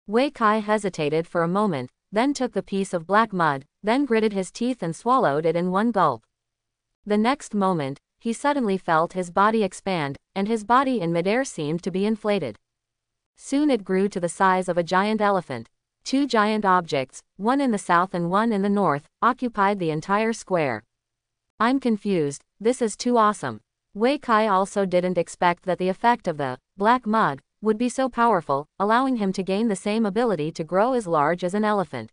Wei Kai hesitated for a moment, then took the piece of black mud, then gritted his teeth and swallowed it in one gulp. The next moment, he suddenly felt his body expand, and his body in midair seemed to be inflated. Soon it grew to the size of a giant elephant. 2 giant objects, one in the south and one in the north, occupied the entire square. I'm confused, this is too awesome. Wei Kai also didn't expect that the effect of the black mud would be so powerful, allowing him to gain the same ability to grow as large as an elephant.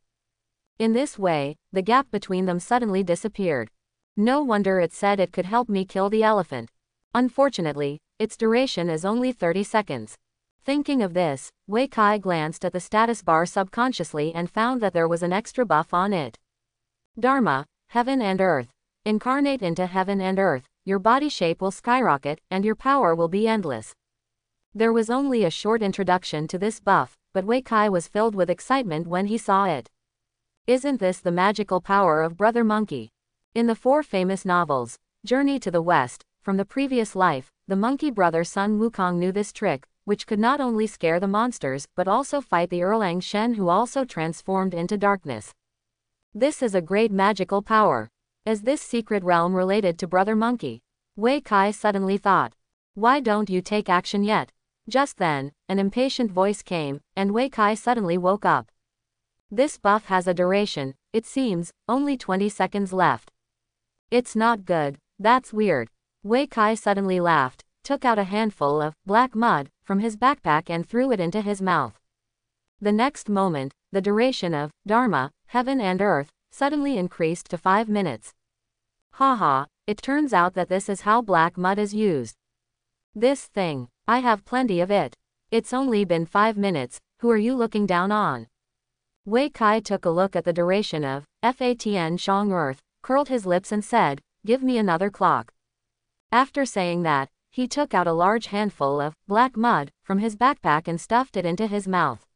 In this way, the gap between them suddenly disappeared. No wonder it said it could help me kill the elephant. Unfortunately, its duration is only 30 seconds. Thinking of this, Wei Kai glanced at the status bar subconsciously and found that there was an extra buff on it. Dharma, Heaven and Earth. Incarnate into Heaven and Earth, your body shape will skyrocket, and your power will be endless. There was only a short introduction to this buff, but Wei Kai was filled with excitement when he saw it. Isn't this the magical power of Brother Monkey? In the 4 famous novels, Journey to the West, from the previous life, the monkey brother Sun Wukong knew this trick, which could not only scare the monsters but also fight the Erlang Shen who also transformed into darkness. This is a great magical power. Is this secret realm related to Brother Monkey? Wei Kai suddenly thought. Why don't you take action yet? Just then, an impatient voice came, and Wei Kai suddenly woke up. This buff has a duration, it seems, only 20 seconds left. It's not good, that's weird. Wei Kai suddenly laughed, took out a handful of black mud from his backpack and threw it into his mouth. The next moment, the duration of Dharma, heaven and earth, suddenly increased to 5 minutes. Haha, it turns out that this is how black mud is used. This thing, I have plenty of it. It's only been 5 minutes, who are you looking down on? Wei Kai took a look at the duration of Fatn Shang Earth, curled his lips and said, give me another clock. After saying that, he took out a large handful of black mud from his backpack and stuffed it into his mouth.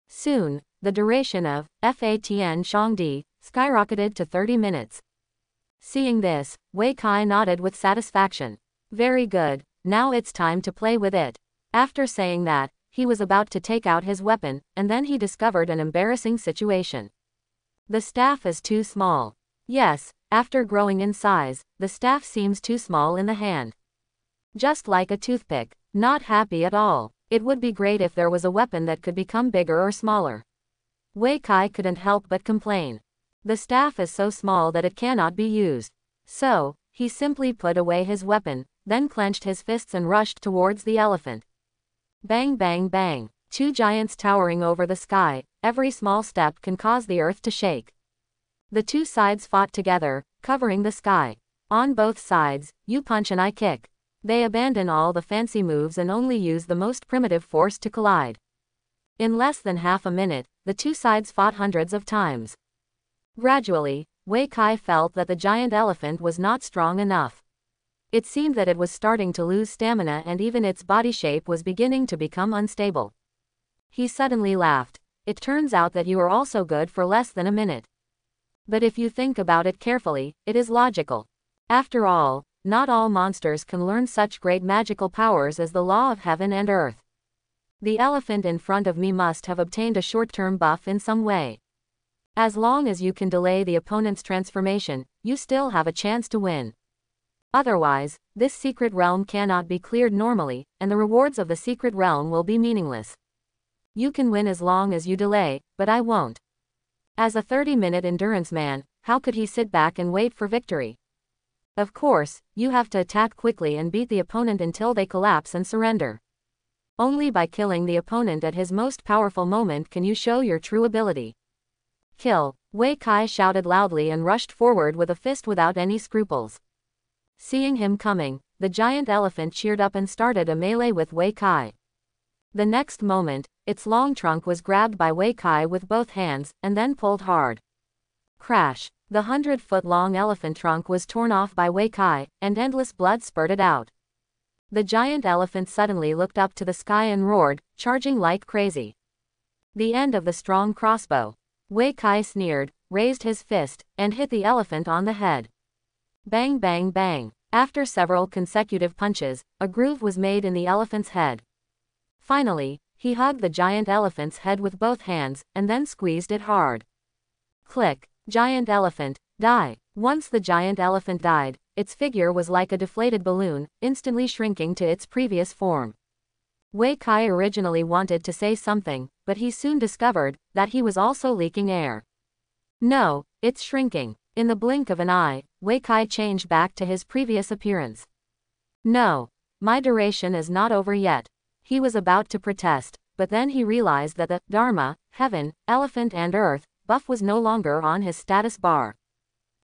Soon, the duration of Fatn Shang Di skyrocketed to 30 minutes. Seeing this, Wei Kai nodded with satisfaction. Very good, now it's time to play with it. After saying that, he was about to take out his weapon, and then he discovered an embarrassing situation. The staff is too small. Yes, after growing in size, the staff seems too small in the hand. Just like a toothpick. Not happy at all. It would be great if there was a weapon that could become bigger or smaller. Wei Kai couldn't help but complain. The staff is so small that it cannot be used. So, he simply put away his weapon, then clenched his fists and rushed towards the elephant. Bang bang bang. Two giants towering over the sky, every small step can cause the earth to shake. The two sides fought together, covering the sky. On both sides, you punch and I kick. They abandon all the fancy moves and only use the most primitive force to collide. In less than half a minute, the two sides fought hundreds of times. Gradually, Wei Kai felt that the giant elephant was not strong enough. It seemed that it was starting to lose stamina and even its body shape was beginning to become unstable. He suddenly laughed. It turns out that you are also good for less than a minute. But if you think about it carefully, it is logical. After all, not all monsters can learn such great magical powers as the law of heaven and earth. The elephant in front of me must have obtained a short-term buff in some way. As long as you can delay the opponent's transformation, you still have a chance to win. Otherwise, this secret realm cannot be cleared normally, and the rewards of the secret realm will be meaningless. You can win as long as you delay, but I won't. As a 30-minute endurance man, how could he sit back and wait for victory? Of course, you have to attack quickly and beat the opponent until they collapse and surrender. Only by killing the opponent at his most powerful moment can you show your true ability. Kill! Wei Kai shouted loudly and rushed forward with a fist without any scruples. Seeing him coming, the giant elephant cheered up and started a melee with Wei Kai. The next moment, its long trunk was grabbed by Wei Kai with both hands, and then pulled hard. Crash! The 100-foot-long elephant trunk was torn off by Wei Kai, and endless blood spurted out. The giant elephant suddenly looked up to the sky and roared, charging like crazy. The end of the strong crossbow. Wei Kai sneered, raised his fist, and hit the elephant on the head. Bang bang bang. After several consecutive punches, a groove was made in the elephant's head. Finally, he hugged the giant elephant's head with both hands, and then squeezed it hard. Click. Giant elephant, die. Once the giant elephant died, its figure was like a deflated balloon, instantly shrinking to its previous form. Wei Kai originally wanted to say something, but he soon discovered that he was also leaking air. No, it's shrinking. In the blink of an eye, Wei Kai changed back to his previous appearance. No, my duration is not over yet. He was about to protest, but then he realized that the Dharma, heaven, elephant and earth, buff was no longer on his status bar.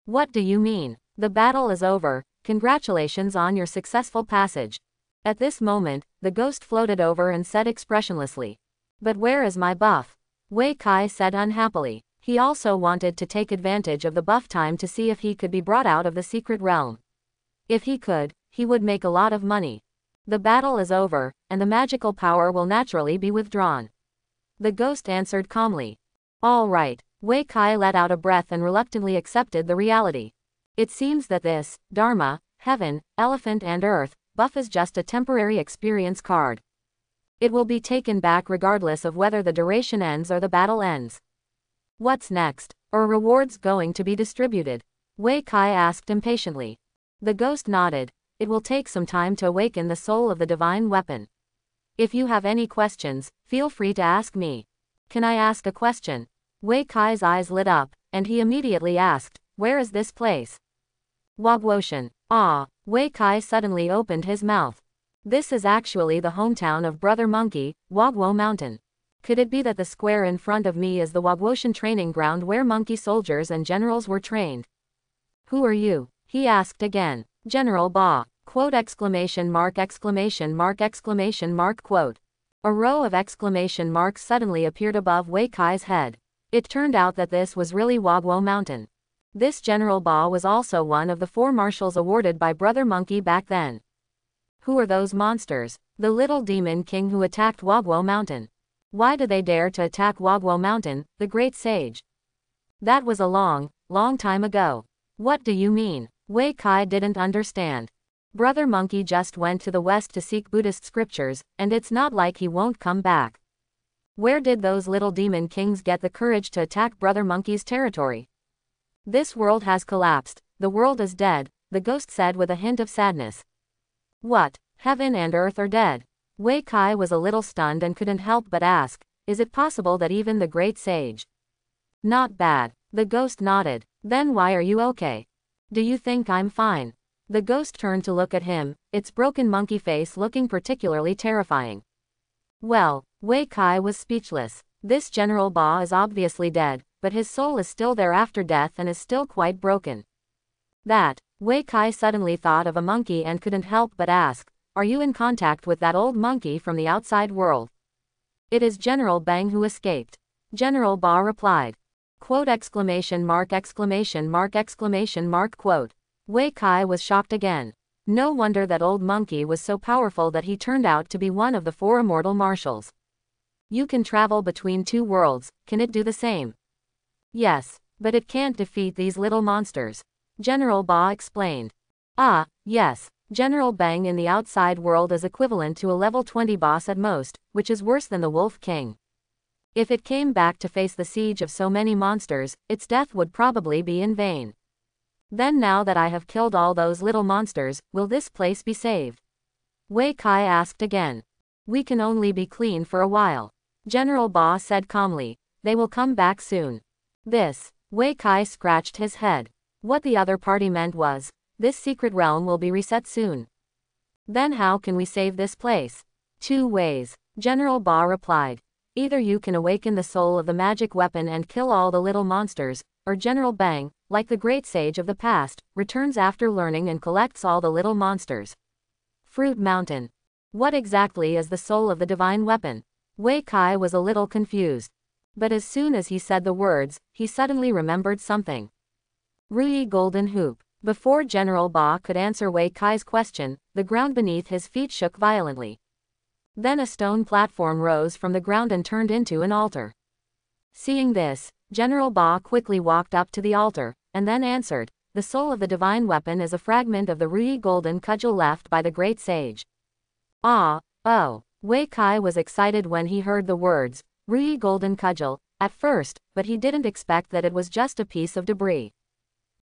What do you mean? The battle is over, congratulations on your successful passage. At this moment, the ghost floated over and said expressionlessly. But where is my buff? Wei Kai said unhappily. He also wanted to take advantage of the buff time to see if he could be brought out of the secret realm. If he could, he would make a lot of money. The battle is over, and the magical power will naturally be withdrawn. The ghost answered calmly. All right. Wei Kai let out a breath and reluctantly accepted the reality. It seems that this, Dharma, heaven, elephant and earth, buff is just a temporary experience card. It will be taken back regardless of whether the duration ends or the battle ends. What's next? Are rewards going to be distributed? Wei Kai asked impatiently. The ghost nodded. It will take some time to awaken the soul of the divine weapon. If you have any questions, feel free to ask me. Can I ask a question? Wei Kai's eyes lit up, and he immediately asked, where is this place? Wagwoshan. Ah, Wei Kai suddenly opened his mouth. This is actually the hometown of Brother Monkey, Wagwo Mountain. Could it be that the square in front of me is the Wagwoshan training ground where monkey soldiers and generals were trained? Who are you? He asked again. General Ba. Quote exclamation mark exclamation mark exclamation mark quote. A row of exclamation marks suddenly appeared above Wei Kai's head. It turned out that this was really Wagwo Mountain. This General Ba was also one of the 4 marshals awarded by Brother Monkey back then. Who are those monsters? The little demon king who attacked Wagwo Mountain. Why do they dare to attack Wagwo Mountain, the great sage? That was a long, long time ago. What do you mean? Wei Kai didn't understand. Brother Monkey just went to the west to seek Buddhist scriptures, and it's not like he won't come back. Where did those little demon kings get the courage to attack Brother Monkey's territory? This world has collapsed, the world is dead, the ghost said with a hint of sadness. What? Heaven and earth are dead? Wei Kai was a little stunned and couldn't help but ask, is it possible that even the great sage? Not bad. The ghost nodded. Then why are you okay? Do you think I'm fine? The ghost turned to look at him, its broken monkey face looking particularly terrifying. Well, Wei Kai was speechless. This General Ba is obviously dead, but his soul is still there after death and is still quite broken. Wei Kai suddenly thought of a monkey and couldn't help but ask, are you in contact with that old monkey from the outside world? It is General Bang who escaped. General Ba replied. Quote exclamation mark exclamation mark exclamation mark quote. Wei Kai was shocked again. No wonder that old monkey was so powerful that he turned out to be one of the 4 immortal marshals. You can travel between 2 worlds, can it do the same? Yes, but it can't defeat these little monsters. General Ba explained. Ah, yes, General Bang in the outside world is equivalent to a level 20 boss at most, which is worse than the Wolf King. If it came back to face the siege of so many monsters, its death would probably be in vain. Then now that I have killed all those little monsters, will this place be saved? Wei Kai asked again. We can only be clean for a while. General Ba said calmly. They will come back soon. Wei Kai scratched his head. What the other party meant was, this secret realm will be reset soon. Then how can we save this place? 2 ways, General Ba replied. Either you can awaken the soul of the magic weapon and kill all the little monsters, or General Bang, like the great sage of the past, returns after learning and collects all the little monsters. Fruit Mountain. What exactly is the soul of the divine weapon? Wei Kai was a little confused. But as soon as he said the words, he suddenly remembered something. Ruyi Golden Hoop. Before General Ba could answer Wei Kai's question, the ground beneath his feet shook violently. Then a stone platform rose from the ground and turned into an altar. Seeing this, General Ba quickly walked up to the altar, and then answered, the soul of the divine weapon is a fragment of the Ruyi Golden Cudgel left by the great sage. Wei Kai was excited when he heard the words, Ruyi Golden Cudgel, at first, but he didn't expect that it was just a piece of debris.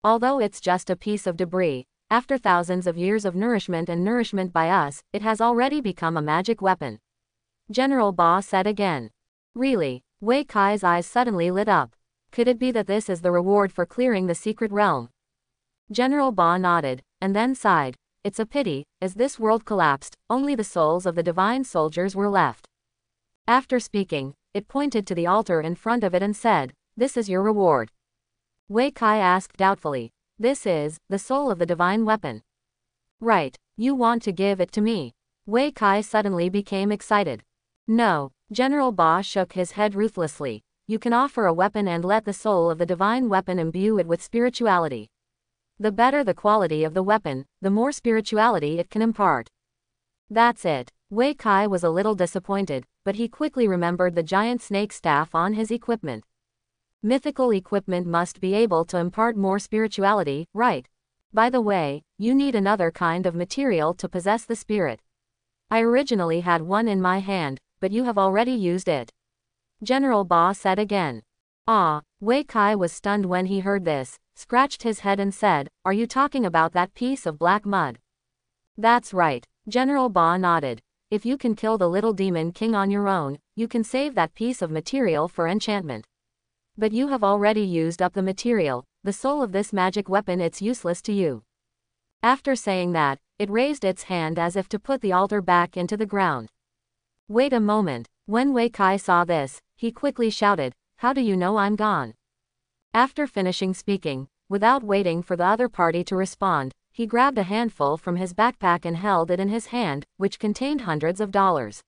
Although it's just a piece of debris, after thousands of years of nourishment by us, it has already become a magic weapon. General Ba said again. Really? Wei Kai's eyes suddenly lit up. Could it be that this is the reward for clearing the secret realm? General Ba nodded, and then sighed. It's a pity, as this world collapsed, only the souls of the divine soldiers were left. After speaking, it pointed to the altar in front of it and said, this is your reward. Wei Kai asked doubtfully. This is, the soul of the divine weapon. Right, you want to give it to me. Wei Kai suddenly became excited. No, General Ba shook his head ruthlessly. You can offer a weapon and let the soul of the divine weapon imbue it with spirituality. The better the quality of the weapon, the more spirituality it can impart. That's it. Wei Kai was a little disappointed, but he quickly remembered the giant snake staff on his equipment. Mythical equipment must be able to impart more spirituality, right? By the way, you need another kind of material to possess the spirit. I originally had one in my hand, but you have already used it. General Ba said again. Ah, Wei Kai was stunned when he heard this, scratched his head and said, "Are you talking about that piece of black mud?" "That's right." General Ba nodded. "If you can kill the little demon king on your own, you can save that piece of material for enchantment. But you have already used up the material, the soul of this magic weapon, it's useless to you." After saying that, it raised its hand as if to put the altar back into the ground. "Wait a moment." When Wei Kai saw this, he quickly shouted, "How do you know I'm gone?" After finishing speaking, without waiting for the other party to respond, he grabbed a handful from his backpack and held it in his hand, which contained hundreds of dollars.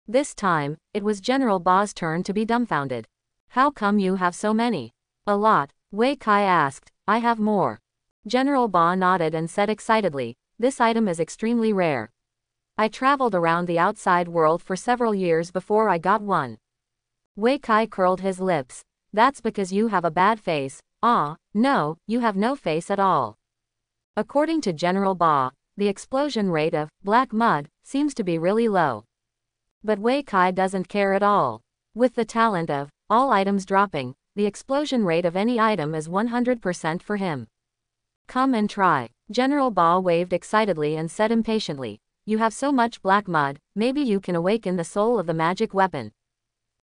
This time, it was General Ba's turn to be dumbfounded. "How come you have so many?" "A lot," Wei Kai asked. "I have more." General Ba nodded and said excitedly, "This item is extremely rare. I traveled around the outside world for several years before I got one." Wei Kai curled his lips. "That's because you have a bad face." "Ah, no, you have no face at all." According to General Ba, the explosion rate of black mud seems to be really low. But Wei Kai doesn't care at all. With the talent of all items dropping, the explosion rate of any item is 100% for him. "Come and try." General Ba waved excitedly and said impatiently, "You have so much black mud, maybe you can awaken the soul of the magic weapon."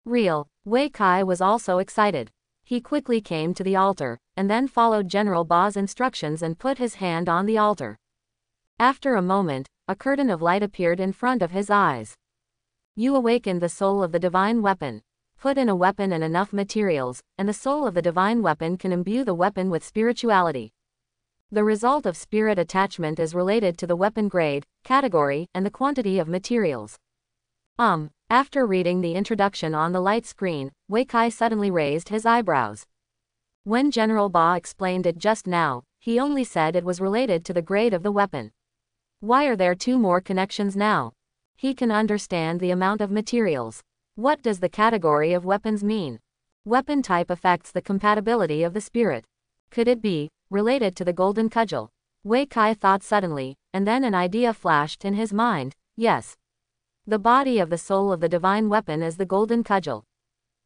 "Real." Wei Kai was also excited. He quickly came to the altar, and then followed General Ba's instructions and put his hand on the altar. After a moment, a curtain of light appeared in front of his eyes. "You awakened the soul of the divine weapon. Put in a weapon and enough materials, and the soul of the divine weapon can imbue the weapon with spirituality. The result of spirit attachment is related to the weapon grade, category, and the quantity of materials." After reading the introduction on the light screen, Wei Kai suddenly raised his eyebrows. When General Ba explained it just now, he only said it was related to the grade of the weapon. Why are there two more connections now? He can understand the amount of materials. What does the category of weapons mean? Weapon type affects the compatibility of the spirit. Could it be related to the golden cudgel? Wei Kai thought suddenly, and then an idea flashed in his mind. Yes. The body of the soul of the divine weapon is the golden cudgel.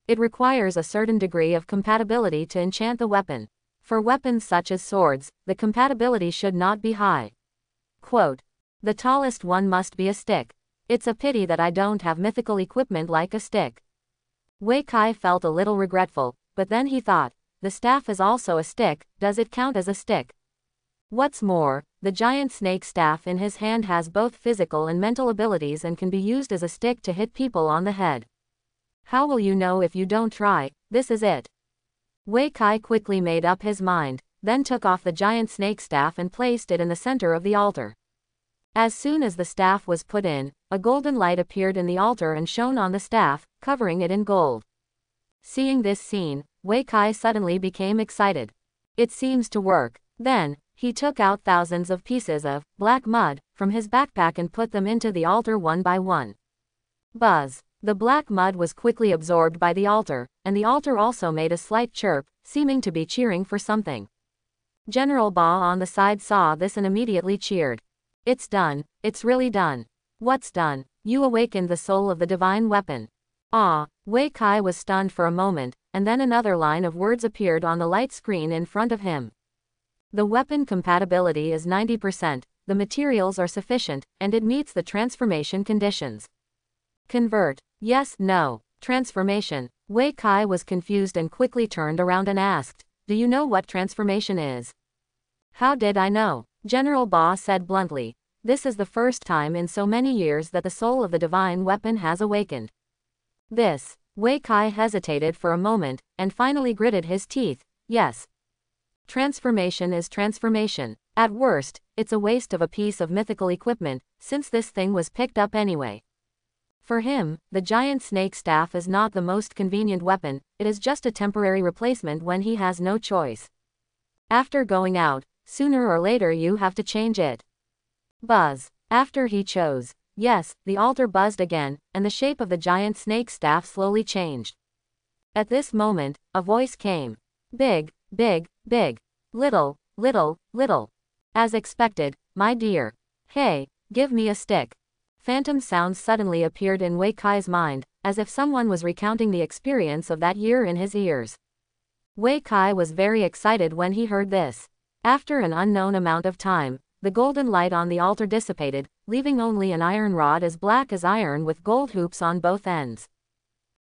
It requires a certain degree of compatibility to enchant the weapon. For weapons such as swords, the compatibility should not be high. Quote, "The tallest one must be a stick. It's a pity that I don't have mythical equipment like a stick." Wei Kai felt a little regretful, but then he thought, the staff is also a stick, does it count as a stick? What's more, the giant snake staff in his hand has both physical and mental abilities and can be used as a stick to hit people on the head. How will you know if you don't try? This is it. Wei Kai quickly made up his mind, then took off the giant snake staff and placed it in the center of the altar. As soon as the staff was put in, a golden light appeared in the altar and shone on the staff, covering it in gold. Seeing this scene, Wei Kai suddenly became excited. It seems to work. Then, he took out thousands of pieces of black mud from his backpack and put them into the altar one by one. Buzz. The black mud was quickly absorbed by the altar, and the altar also made a slight chirp, seeming to be cheering for something. General Ba on the side saw this and immediately cheered. "It's done. It's really done." "What's done?" "You awakened the soul of the divine weapon." Ah, Wei Kai was stunned for a moment, and then another line of words appeared on the light screen in front of him. "The weapon compatibility is 90%, the materials are sufficient, and it meets the transformation conditions." Convert. Yes, no. Transformation. Wei Kai was confused and quickly turned around and asked, "Do you know what transformation is?" "How did I know?" General Ba said bluntly. "This is the first time in so many years that the soul of the divine weapon has awakened." This. Wei Kai hesitated for a moment, and finally gritted his teeth. Yes. Transformation is transformation. At worst, it's a waste of a piece of mythical equipment, since this thing was picked up anyway. For him, the giant snake staff is not the most convenient weapon, it is just a temporary replacement when he has no choice. After going out, sooner or later you have to change it. Buzz. After he chose, yes, the altar buzzed again, and the shape of the giant snake staff slowly changed. At this moment, a voice came. Big, big, big. Little, little, little. As expected, my dear. Hey, give me a stick. Phantom sounds suddenly appeared in Wei Kai's mind, as if someone was recounting the experience of that year in his ears. Wei Kai was very excited when he heard this. After an unknown amount of time, the golden light on the altar dissipated, leaving only an iron rod as black as iron with gold hoops on both ends.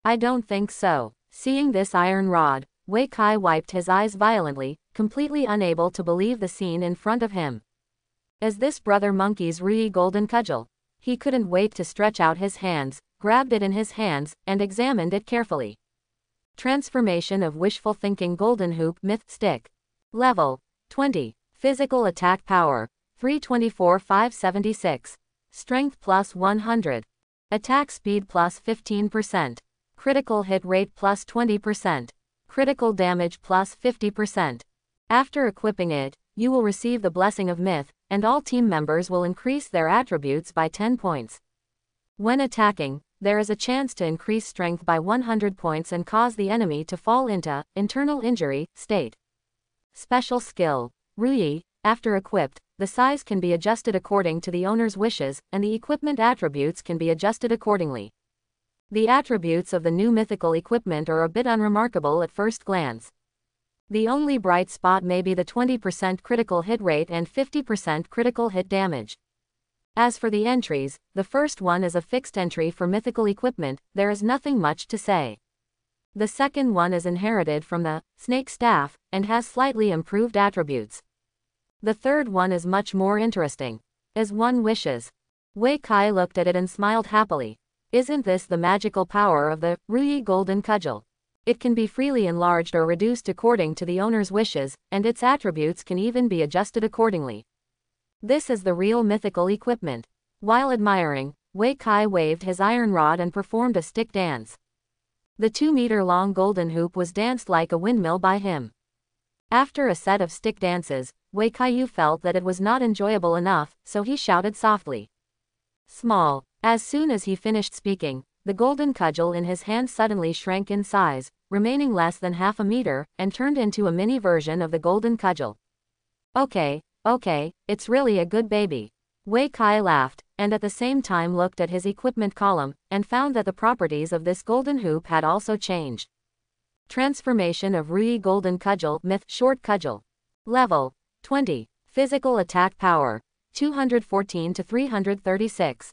I don't think so. Seeing this iron rod, Wei Kai wiped his eyes violently, completely unable to believe the scene in front of him. Is this Brother Monkey's Ruyi golden cudgel? He couldn't wait to stretch out his hands, grabbed it in his hands, and examined it carefully. Transformation of wishful thinking golden hoop myth stick. Level 20. Physical attack power 324-576. Strength plus 100. Attack speed plus 15%. Critical hit rate plus 20%. Critical damage plus 50%. After equipping it, you will receive the Blessing of Myth, and all team members will increase their attributes by 10 points. When attacking, there is a chance to increase strength by 100 points and cause the enemy to fall into internal injury state. Special skill. Ruyi. After equipped, the size can be adjusted according to the owner's wishes, and the equipment attributes can be adjusted accordingly. The attributes of the new mythical equipment are a bit unremarkable at first glance. The only bright spot may be the 20% critical hit rate and 50% critical hit damage. As for the entries, the first one is a fixed entry for mythical equipment, there is nothing much to say. The second one is inherited from the snake staff, and has slightly improved attributes. The third one is much more interesting. As one wishes. Wei Kai looked at it and smiled happily. Isn't this the magical power of the Ruyi golden cudgel? It can be freely enlarged or reduced according to the owner's wishes, and its attributes can even be adjusted accordingly. This is the real mythical equipment. While admiring, Wei Kai waved his iron rod and performed a stick dance. The 2-meter-long golden hoop was danced like a windmill by him. After a set of stick dances, Wei Kai felt that it was not enjoyable enough, so he shouted softly. Small. As soon as he finished speaking, the golden cudgel in his hand suddenly shrank in size, remaining less than half a meter, and turned into a mini version of the golden cudgel. Okay, it's really a good baby. Wei Kai laughed, and at the same time looked at his equipment column, and found that the properties of this golden hoop had also changed. Transformation of Ruyi golden cudgel myth short cudgel. Level 20. Physical attack power 214-336.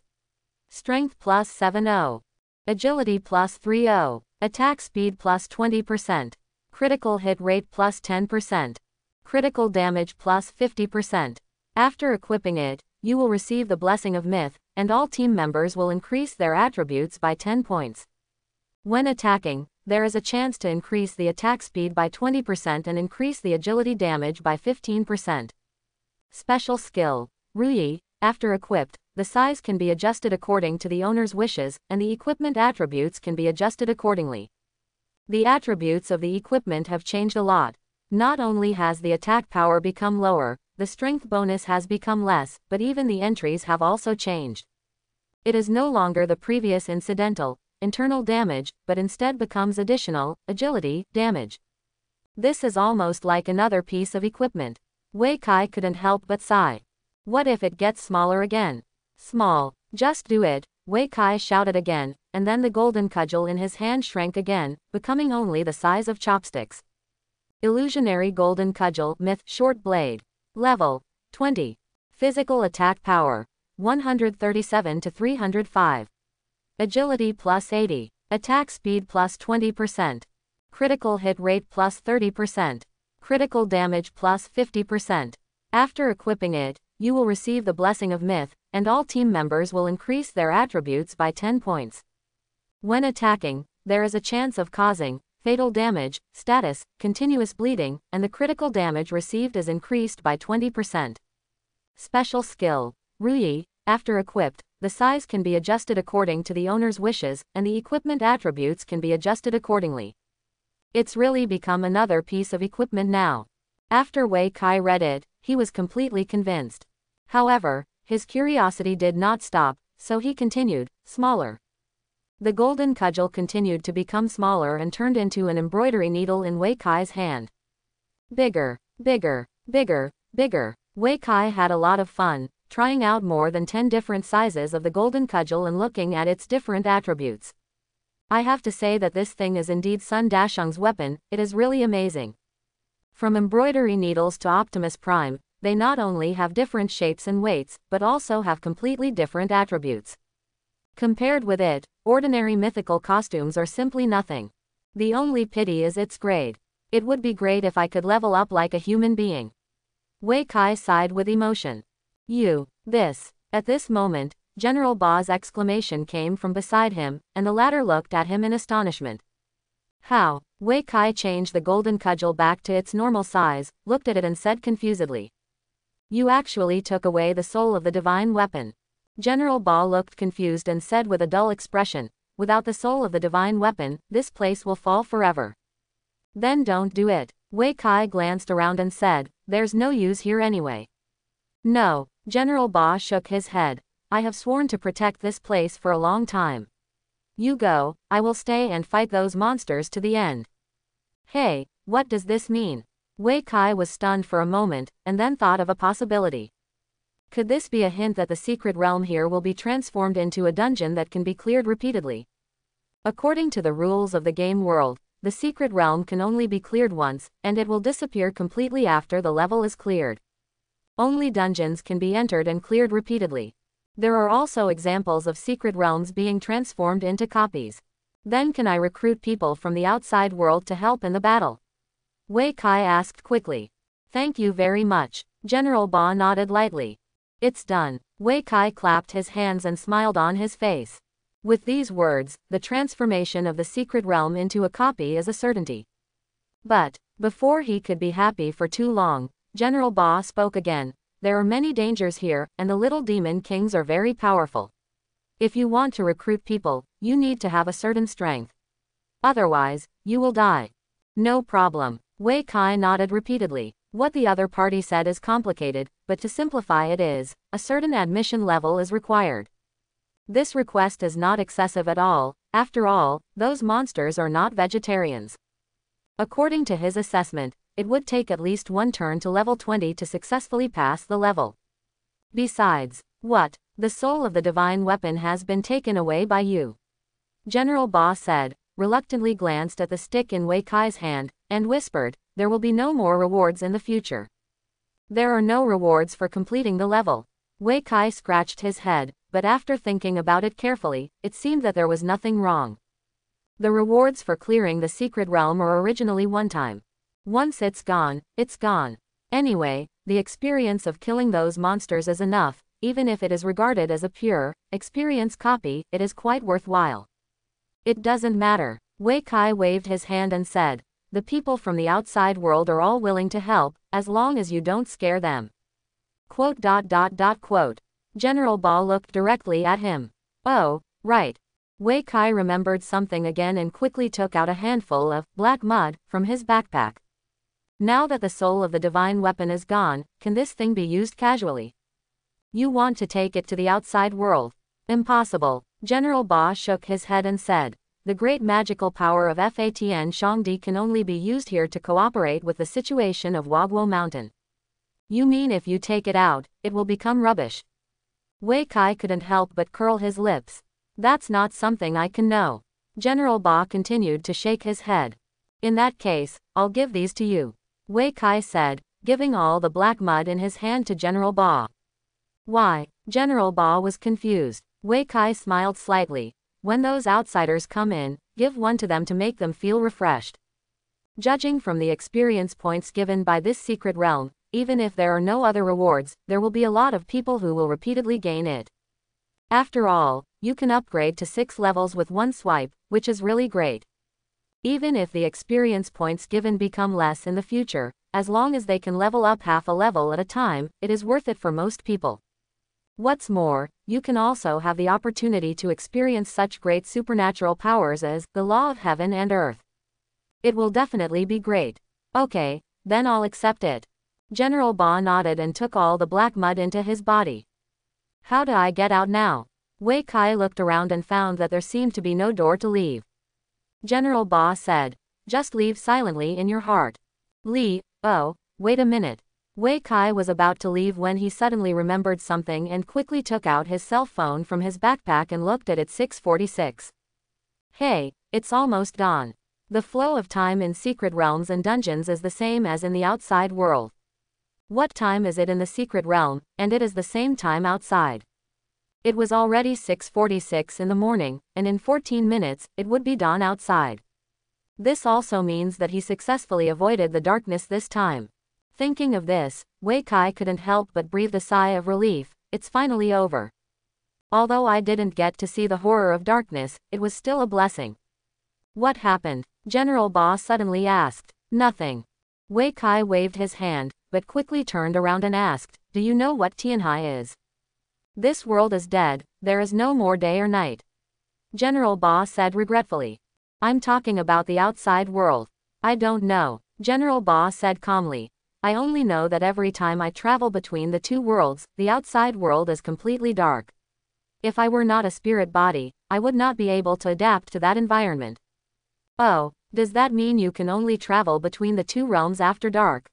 Strength plus 70. Agility plus 30. Attack speed plus 20%. Critical hit rate plus 10%. Critical damage plus 50%. After equipping it, you will receive the Blessing of Myth, and all team members will increase their attributes by 10 points. When attacking, there is a chance to increase the attack speed by 20% and increase the agility damage by 15%. Special skill. Ruyi. After equipped, the size can be adjusted according to the owner's wishes, and the equipment attributes can be adjusted accordingly. The attributes of the equipment have changed a lot. Not only has the attack power become lower, the strength bonus has become less, but even the entries have also changed. It is no longer the previous incidental, internal damage, but instead becomes additional, agility, damage. This is almost like another piece of equipment. Wei Kai couldn't help but sigh. What if it gets smaller again? Small. Just do it, Wei Kai shouted again, and then the golden cudgel in his hand shrank again, becoming only the size of chopsticks. Illusionary golden cudgel myth short blade. Level 20. Physical attack power 137-305. Agility plus 80. Attack speed plus 20%. Critical hit rate plus 30%. Critical damage plus 50%. After equipping it, you will receive the Blessing of Myth, and all team members will increase their attributes by 10 points. When attacking, there is a chance of causing fatal damage, status, continuous bleeding, and the critical damage received is increased by 20%. Special skill. Ruyi. After equipped, the size can be adjusted according to the owner's wishes, and the equipment attributes can be adjusted accordingly. It's really become another piece of equipment now. After Wei Kai read it, he was completely convinced. However, his curiosity did not stop, so he continued, smaller. The golden cudgel continued to become smaller and turned into an embroidery needle in Wei Kai's hand. Bigger, bigger, bigger, bigger. Wei Kai had a lot of fun, trying out more than 10 different sizes of the golden cudgel and looking at its different attributes. I have to say that this thing is indeed Sun Dashung's weapon, it is really amazing. From embroidery needles to Optimus Prime, they not only have different shapes and weights, but also have completely different attributes. Compared with it, ordinary mythical costumes are simply nothing. The only pity is its grade. It would be great if I could level up like a human being. Wei Kai sighed with emotion. This. At this moment, General Ba's exclamation came from beside him, and the latter looked at him in astonishment. How? Wei Kai changed the golden cudgel back to its normal size, looked at it and said confusedly. You actually took away the soul of the divine weapon. General Ba looked confused and said with a dull expression, without the soul of the divine weapon, this place will fall forever. Then don't do it. Wei Kai glanced around and said, there's no use here anyway. No, General Ba shook his head. I have sworn to protect this place for a long time. You go, I will stay and fight those monsters to the end. Hey, what does this mean? Wei Kai was stunned for a moment, and then thought of a possibility. Could this be a hint that the secret realm here will be transformed into a dungeon that can be cleared repeatedly? According to the rules of the game world, the secret realm can only be cleared once, and it will disappear completely after the level is cleared. Only dungeons can be entered and cleared repeatedly. There are also examples of secret realms being transformed into copies. Then can I recruit people from the outside world to help in the battle? Wei Kai asked quickly. Thank you very much. General Ba nodded lightly. It's done. Wei Kai clapped his hands and smiled on his face. With these words, the transformation of the secret realm into a copy is a certainty. But, before he could be happy for too long, General Ba spoke again. There are many dangers here, and the little demon kings are very powerful. If you want to recruit people, you need to have a certain strength. Otherwise, you will die. No problem. Wei Kai nodded repeatedly. What the other party said is complicated, but to simplify it is, a certain admission level is required. This request is not excessive at all, after all, those monsters are not vegetarians. According to his assessment, it would take at least one turn to level 20 to successfully pass the level. Besides, what? The soul of the divine weapon has been taken away by you. General Ba said, reluctantly glanced at the stick in Wei Kai's hand, and whispered, there will be no more rewards in the future. There are no rewards for completing the level. Wei Kai scratched his head, but after thinking about it carefully, it seemed that there was nothing wrong. The rewards for clearing the secret realm are originally one time. Once it's gone, it's gone. Anyway, the experience of killing those monsters is enough, even if it is regarded as a pure experience copy, it is quite worthwhile. It doesn't matter. Wei Kai waved his hand and said, the people from the outside world are all willing to help, as long as you don't scare them. Quote. General Ba looked directly at him. Oh, right. Wei Kai remembered something again and quickly took out a handful of black mud from his backpack. Now that the soul of the divine weapon is gone, can this thing be used casually? You want to take it to the outside world? Impossible. General Ba shook his head and said, the great magical power of Fatn Shangdi can only be used here to cooperate with the situation of Wagwo Mountain. You mean if you take it out, it will become rubbish? Wei Kai couldn't help but curl his lips. That's not something I can know. General Ba continued to shake his head. In that case, I'll give these to you. Wei Kai said, giving all the black mud in his hand to General Ba. Why? General Ba was confused. Wei Kai smiled slightly. When those outsiders come in, give one to them to make them feel refreshed. Judging from the experience points given by this secret realm, even if there are no other rewards, there will be a lot of people who will repeatedly gain it. After all, you can upgrade to 6 levels with one swipe, which is really great. Even if the experience points given become less in the future, as long as they can level up half a level at a time, it is worth it for most people. What's more, you can also have the opportunity to experience such great supernatural powers as the law of heaven and earth. It will definitely be great. Okay, then I'll accept it. General Ba nodded and took all the black mud into his body. How do I get out now? Wei Kai looked around and found that there seemed to be no door to leave. General Ba said, just leave silently in your heart. Oh, wait a minute. Wei Kai was about to leave when he suddenly remembered something and quickly took out his cell phone from his backpack and looked at it. 6:46. Hey, it's almost dawn. The flow of time in secret realms and dungeons is the same as in the outside world. What time is it in the secret realm, and it is the same time outside? It was already 6:46 in the morning, and in 14 minutes, it would be dawn outside. This also means that he successfully avoided the darkness this time. Thinking of this, Wei Kai couldn't help but breathe a sigh of relief. It's finally over. Although I didn't get to see the horror of darkness, it was still a blessing. What happened? General Ba suddenly asked. Nothing. Wei Kai waved his hand, but quickly turned around and asked, do you know what Tianhai is? This world is dead, there is no more day or night. General Ba said regretfully. I'm talking about the outside world. I don't know, General Ba said calmly. I only know that every time I travel between the two worlds, the outside world is completely dark. If I were not a spirit body, I would not be able to adapt to that environment. Oh, does that mean you can only travel between the two realms after dark?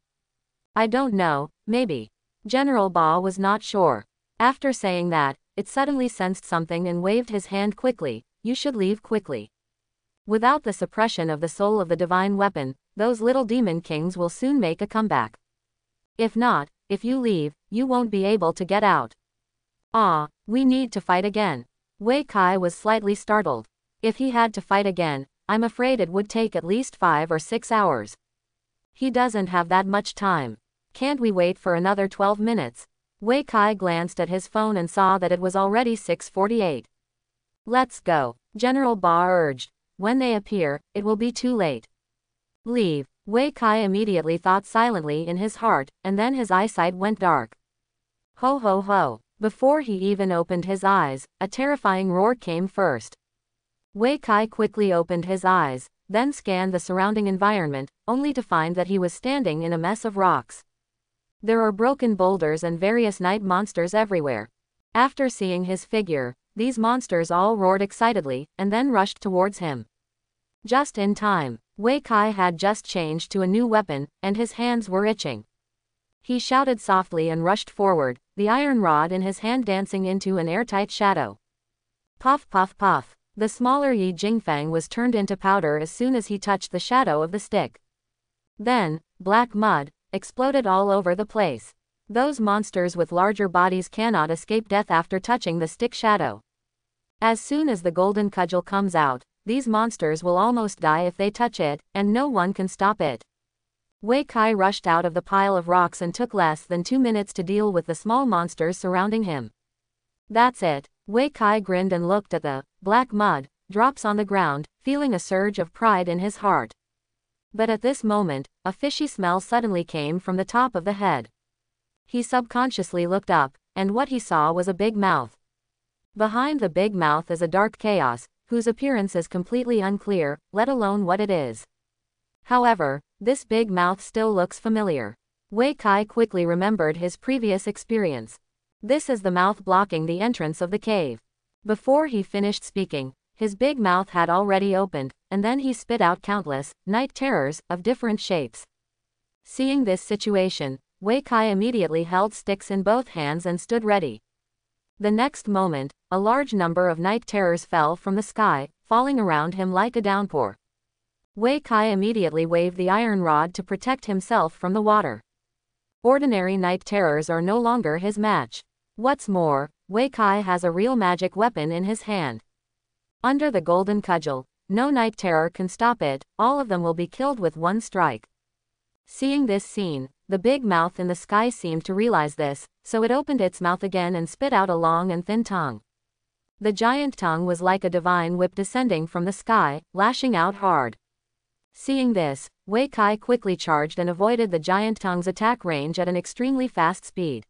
I don't know, maybe. General Ba was not sure. After saying that, it suddenly sensed something and waved his hand quickly. You should leave quickly. Without the suppression of the soul of the divine weapon, those little demon kings will soon make a comeback. If not, if you leave, you won't be able to get out. Ah, we need to fight again. Wei Kai was slightly startled. If he had to fight again, I'm afraid it would take at least 5 or 6 hours. He doesn't have that much time. Can't we wait for another 12 minutes? Wei Kai glanced at his phone and saw that it was already 6:48. Let's go, General Ba urged. When they appear, it will be too late. Leave. Wei Kai immediately thought silently in his heart, and then his eyesight went dark. Ho ho ho. Before he even opened his eyes, a terrifying roar came first. Wei Kai quickly opened his eyes, then scanned the surrounding environment, only to find that he was standing in a mess of rocks. There are broken boulders and various night monsters everywhere. After seeing his figure, these monsters all roared excitedly, and then rushed towards him. Just in time, Wei Kai had just changed to a new weapon, and his hands were itching. He shouted softly and rushed forward, the iron rod in his hand dancing into an airtight shadow. Puff puff puff. The smaller Yi Jingfang was turned into powder as soon as he touched the shadow of the stick. Then, black mud exploded all over the place. Those monsters with larger bodies cannot escape death after touching the stick shadow. As soon as the golden cudgel comes out, these monsters will almost die if they touch it, and no one can stop it. Wei Kai rushed out of the pile of rocks and took less than 2 minutes to deal with the small monsters surrounding him. That's it. Wei Kai grinned and looked at the black mud drops on the ground, feeling a surge of pride in his heart. But at this moment, a fishy smell suddenly came from the top of the head. He subconsciously looked up, and what he saw was a big mouth. Behind the big mouth is a dark chaos, whose appearance is completely unclear, let alone what it is. However, this big mouth still looks familiar. Wei Kai quickly remembered his previous experience. This is the mouth blocking the entrance of the cave. Before he finished speaking, his big mouth had already opened, and then he spit out countless night terrors of different shapes. Seeing this situation, Wei Kai immediately held sticks in both hands and stood ready. The next moment, a large number of night terrors fell from the sky, falling around him like a downpour. Wei Kai immediately waved the iron rod to protect himself from the water. Ordinary night terrors are no longer his match. What's more, Wei Kai has a real magic weapon in his hand. Under the golden cudgel, no night terror can stop it, all of them will be killed with one strike. Seeing this scene, the big mouth in the sky seemed to realize this, so it opened its mouth again and spit out a long and thin tongue. The giant tongue was like a divine whip descending from the sky, lashing out hard. Seeing this, Wei Kai quickly charged and avoided the giant tongue's attack range at an extremely fast speed.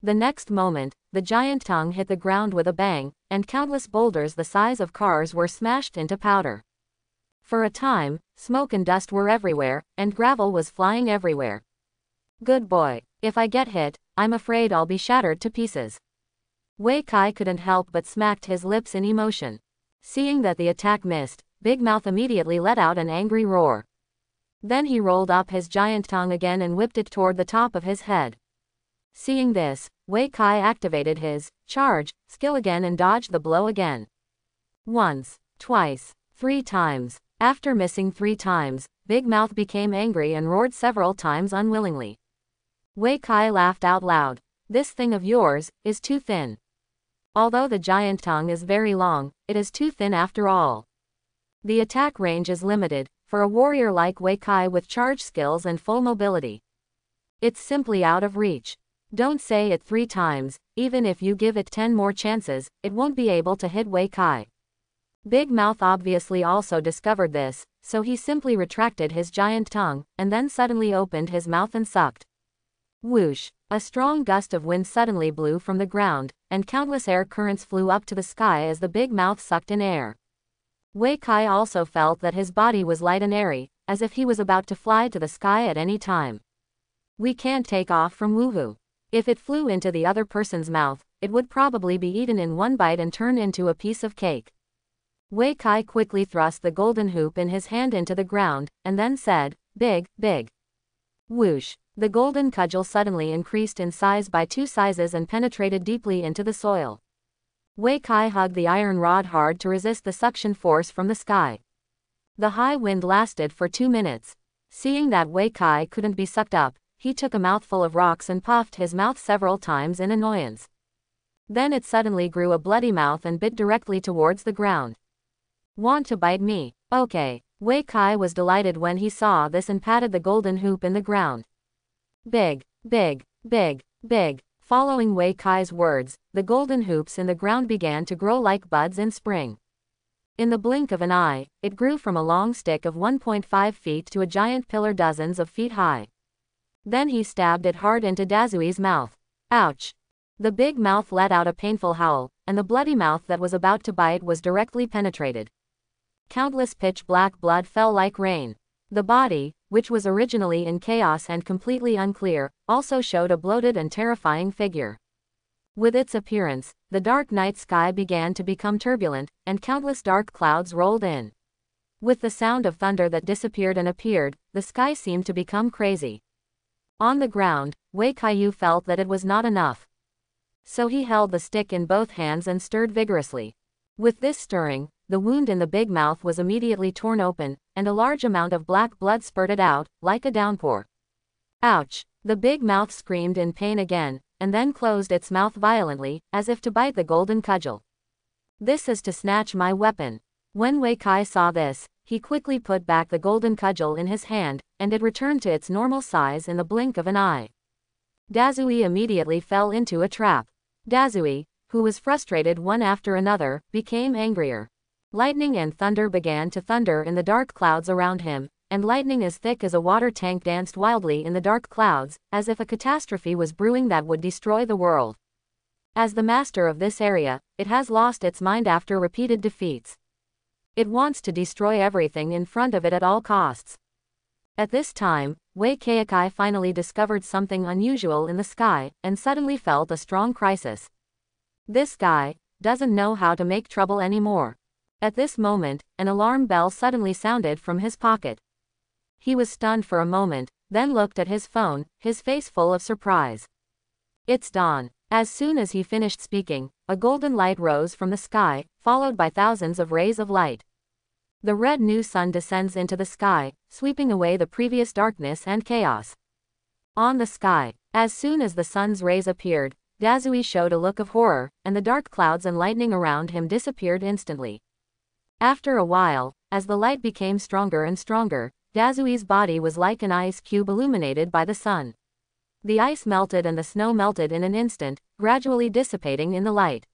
The next moment, the giant tongue hit the ground with a bang, and countless boulders the size of cars were smashed into powder. For a time, smoke and dust were everywhere, and gravel was flying everywhere. Good boy. If I get hit, I'm afraid I'll be shattered to pieces. Wei Kai couldn't help but smacked his lips in emotion. Seeing that the attack missed, Big Mouth immediately let out an angry roar. Then he rolled up his giant tongue again and whipped it toward the top of his head. Seeing this, Wei Kai activated his charge skill again and dodged the blow again. Once, twice, 3 times. After missing 3 times, Big Mouth became angry and roared several times unwillingly. Wei Kai laughed out loud. This thing of yours is too thin. Although the giant tongue is very long, it is too thin after all. The attack range is limited, for a warrior like Wei Kai with charge skills and full mobility. It's simply out of reach. Don't say it 3 times, even if you give it 10 more chances, it won't be able to hit Wei Kai. Big Mouth obviously also discovered this, so he simply retracted his giant tongue, and then suddenly opened his mouth and sucked. Whoosh! A strong gust of wind suddenly blew from the ground, and countless air currents flew up to the sky as the Big Mouth sucked in air. Wei Kai also felt that his body was light and airy, as if he was about to fly to the sky at any time. We can't take off from woohoo. If it flew into the other person's mouth, it would probably be eaten in one bite and turn into a piece of cake. Wei Kai quickly thrust the golden hoop in his hand into the ground, and then said, "Big, big." Whoosh! The golden cudgel suddenly increased in size by 2 sizes and penetrated deeply into the soil. Wei Kai hugged the iron rod hard to resist the suction force from the sky. The high wind lasted for 2 minutes. Seeing that Wei Kai couldn't be sucked up, he took a mouthful of rocks and puffed his mouth several times in annoyance. Then it suddenly grew a bloody mouth and bit directly towards the ground. Want to bite me? Okay. Wei Kai was delighted when he saw this and patted the golden hoop in the ground. Big, big, big, big. Following Wei Kai's words, the golden hoops in the ground began to grow like buds in spring. In the blink of an eye, it grew from a long stick of 1.5 feet to a giant pillar dozens of feet high. Then he stabbed it hard into Dazui's mouth. Ouch! The Big Mouth let out a painful howl, and the bloody mouth that was about to bite was directly penetrated. Countless pitch black blood fell like rain. The body, which was originally in chaos and completely unclear, also showed a bloated and terrifying figure. With its appearance, the dark night sky began to become turbulent, and countless dark clouds rolled in. With the sound of thunder that disappeared and appeared, the sky seemed to become crazy. On the ground, Wei Kai felt that it was not enough. So he held the stick in both hands and stirred vigorously. With this stirring, the wound in the Big Mouth was immediately torn open, and a large amount of black blood spurted out, like a downpour. Ouch! The Big Mouth screamed in pain again, and then closed its mouth violently, as if to bite the golden cudgel. This is to snatch my weapon. When Wei Kai saw this, he quickly put back the golden cudgel in his hand, and it returned to its normal size in the blink of an eye. Dazui immediately fell into a trap. Dazui, who was frustrated one after another, became angrier. Lightning and thunder began to thunder in the dark clouds around him, and lightning as thick as a water tank danced wildly in the dark clouds, as if a catastrophe was brewing that would destroy the world. As the master of this area, it has lost its mind after repeated defeats. It wants to destroy everything in front of it at all costs. At this time, Wei Kai finally discovered something unusual in the sky, and suddenly felt a strong crisis. This guy doesn't know how to make trouble anymore. At this moment, an alarm bell suddenly sounded from his pocket. He was stunned for a moment, then looked at his phone, his face full of surprise. It's dawn. As soon as he finished speaking, a golden light rose from the sky, followed by thousands of rays of light. The red new sun descends into the sky, sweeping away the previous darkness and chaos. On the sky, as soon as the sun's rays appeared, Dazui showed a look of horror, and the dark clouds and lightning around him disappeared instantly. After a while, as the light became stronger and stronger, Dazui's body was like an ice cube illuminated by the sun. The ice melted and the snow melted in an instant, gradually dissipating in the light.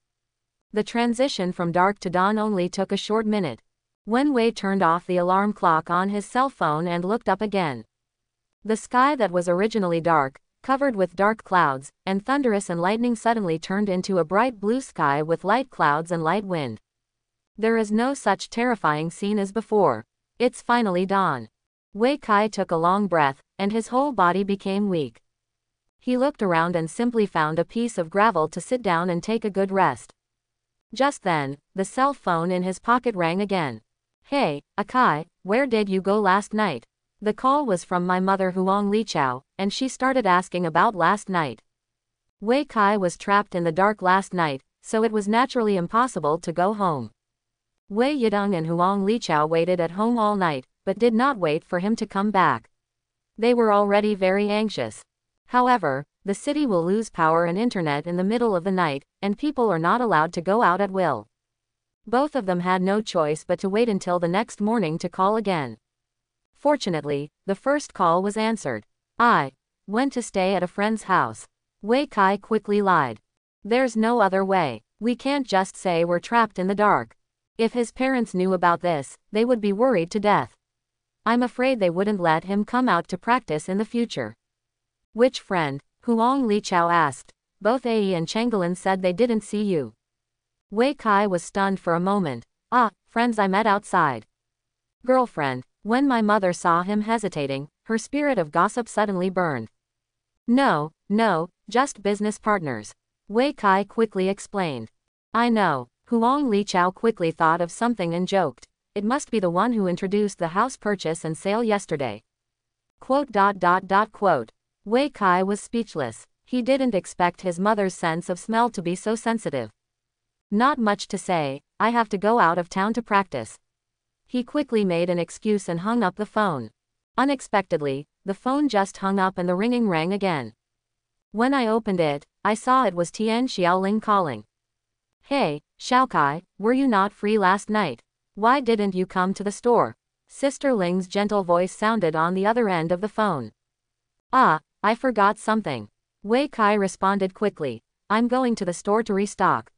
The transition from dark to dawn only took a short minute. When Wei turned off the alarm clock on his cell phone and looked up again. The sky that was originally dark, covered with dark clouds, and thunderous and lightning suddenly turned into a bright blue sky with light clouds and light wind. There is no such terrifying scene as before. It's finally dawn. Wei Kai took a long breath, and his whole body became weak. He looked around and simply found a piece of gravel to sit down and take a good rest. Just then, the cell phone in his pocket rang again. Hey, Akai, where did you go last night? The call was from my mother Huang Liqiao, and she started asking about last night. Wei Kai was trapped in the dark last night, so it was naturally impossible to go home. Wei Yidong and Huang Liqiao waited at home all night, but did not wait for him to come back. They were already very anxious. However, the city will lose power and internet in the middle of the night, and people are not allowed to go out at will. Both of them had no choice but to wait until the next morning to call again. Fortunately, the first call was answered. I went to stay at a friend's house. Wei Kai quickly lied. There's no other way. We can't just say we're trapped in the dark. If his parents knew about this, they would be worried to death. I'm afraid they wouldn't let him come out to practice in the future. Which friend? Huang Liqiao asked. Both Ai and Chengelin said they didn't see you. Wei Kai was stunned for a moment. Friends I met outside. Girlfriend. When my mother saw him hesitating, her spirit of gossip suddenly burned. No, just business partners. Wei Kai quickly explained. I know. Huang Liqiao quickly thought of something and joked. It must be the one who introduced the house purchase and sale yesterday. Quote. Wei Kai was speechless. He didn't expect his mother's sense of smell to be so sensitive. Not much to say, I have to go out of town to practice. He quickly made an excuse and hung up the phone. Unexpectedly, the phone just hung up and the ringing rang again. When I opened it, I saw it was Tian Xiaoling calling. Hey, Xiaokai, were you not free last night? Why didn't you come to the store? Sister Ling's gentle voice sounded on the other end of the phone. I forgot something. Wei Kai responded quickly. I'm going to the store to restock.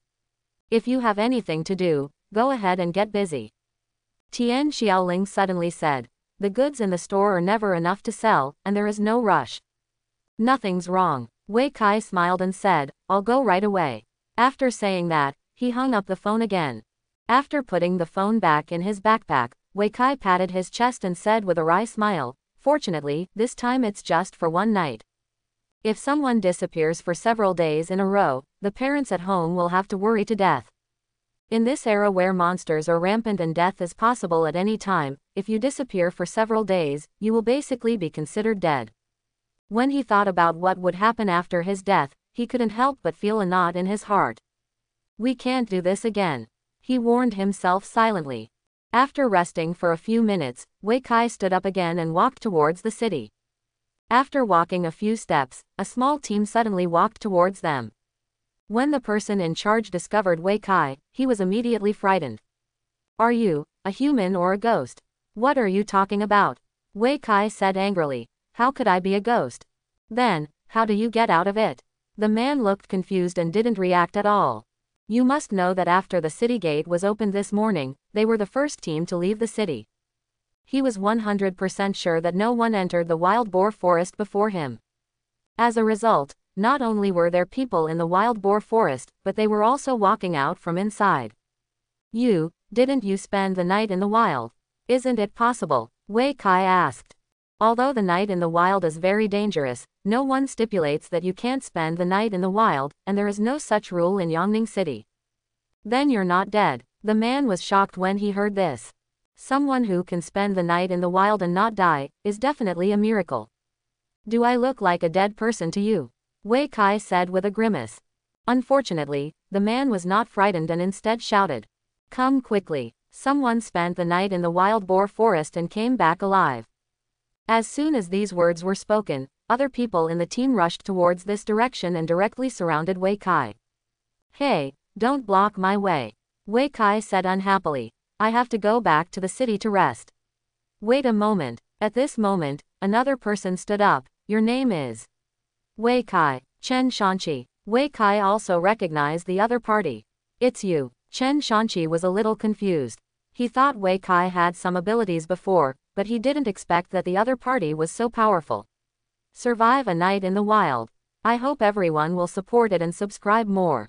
If you have anything to do, go ahead and get busy. Tian Xiaoling suddenly said. The goods in the store are never enough to sell, and there is no rush. Nothing's wrong. Wei Kai smiled and said, I'll go right away. After saying that, he hung up the phone again. After putting the phone back in his backpack, Wei Kai patted his chest and said with a wry smile, Fortunately, this time it's just for one night. If someone disappears for several days in a row, the parents at home will have to worry to death. In this era where monsters are rampant and death is possible at any time, if you disappear for several days, you will basically be considered dead. When he thought about what would happen after his death, he couldn't help but feel a knot in his heart. We can't do this again. He warned himself silently. After resting for a few minutes, Wei Kai stood up again and walked towards the city. After walking a few steps, a small team suddenly walked towards them. When the person in charge discovered Wei Kai, he was immediately frightened. Are you a human or a ghost? What are you talking about? Wei Kai said angrily. How could I be a ghost? Then, how do you get out of it? The man looked confused and didn't react at all. You must know that after the city gate was opened this morning, they were the first team to leave the city. He was 100% sure that no one entered the wild boar forest before him. As a result, not only were there people in the wild boar forest, but they were also walking out from inside. Didn't you spend the night in the wild? Isn't it possible? Wei Kai asked. Although the night in the wild is very dangerous, no one stipulates that you can't spend the night in the wild, and there is no such rule in Yongning City. Then you're not dead. The man was shocked when he heard this. Someone who can spend the night in the wild and not die, is definitely a miracle. Do I look like a dead person to you? Wei Kai said with a grimace. Unfortunately, the man was not frightened and instead shouted. Come quickly. Someone spent the night in the wild boar forest and came back alive. As soon as these words were spoken, other people in the team rushed towards this direction and directly surrounded Wei Kai. Hey, don't block my way. Wei Kai said unhappily. I have to go back to the city to rest. Wait a moment. At this moment, another person stood up. Your name is? Wei Kai. Chen Shanqi. Wei Kai also recognized the other party. It's you. Chen Shanqi was a little confused. He thought Wei Kai had some abilities before, but he didn't expect that the other party was so powerful. Survive a night in the wild. I hope everyone will support it and subscribe more.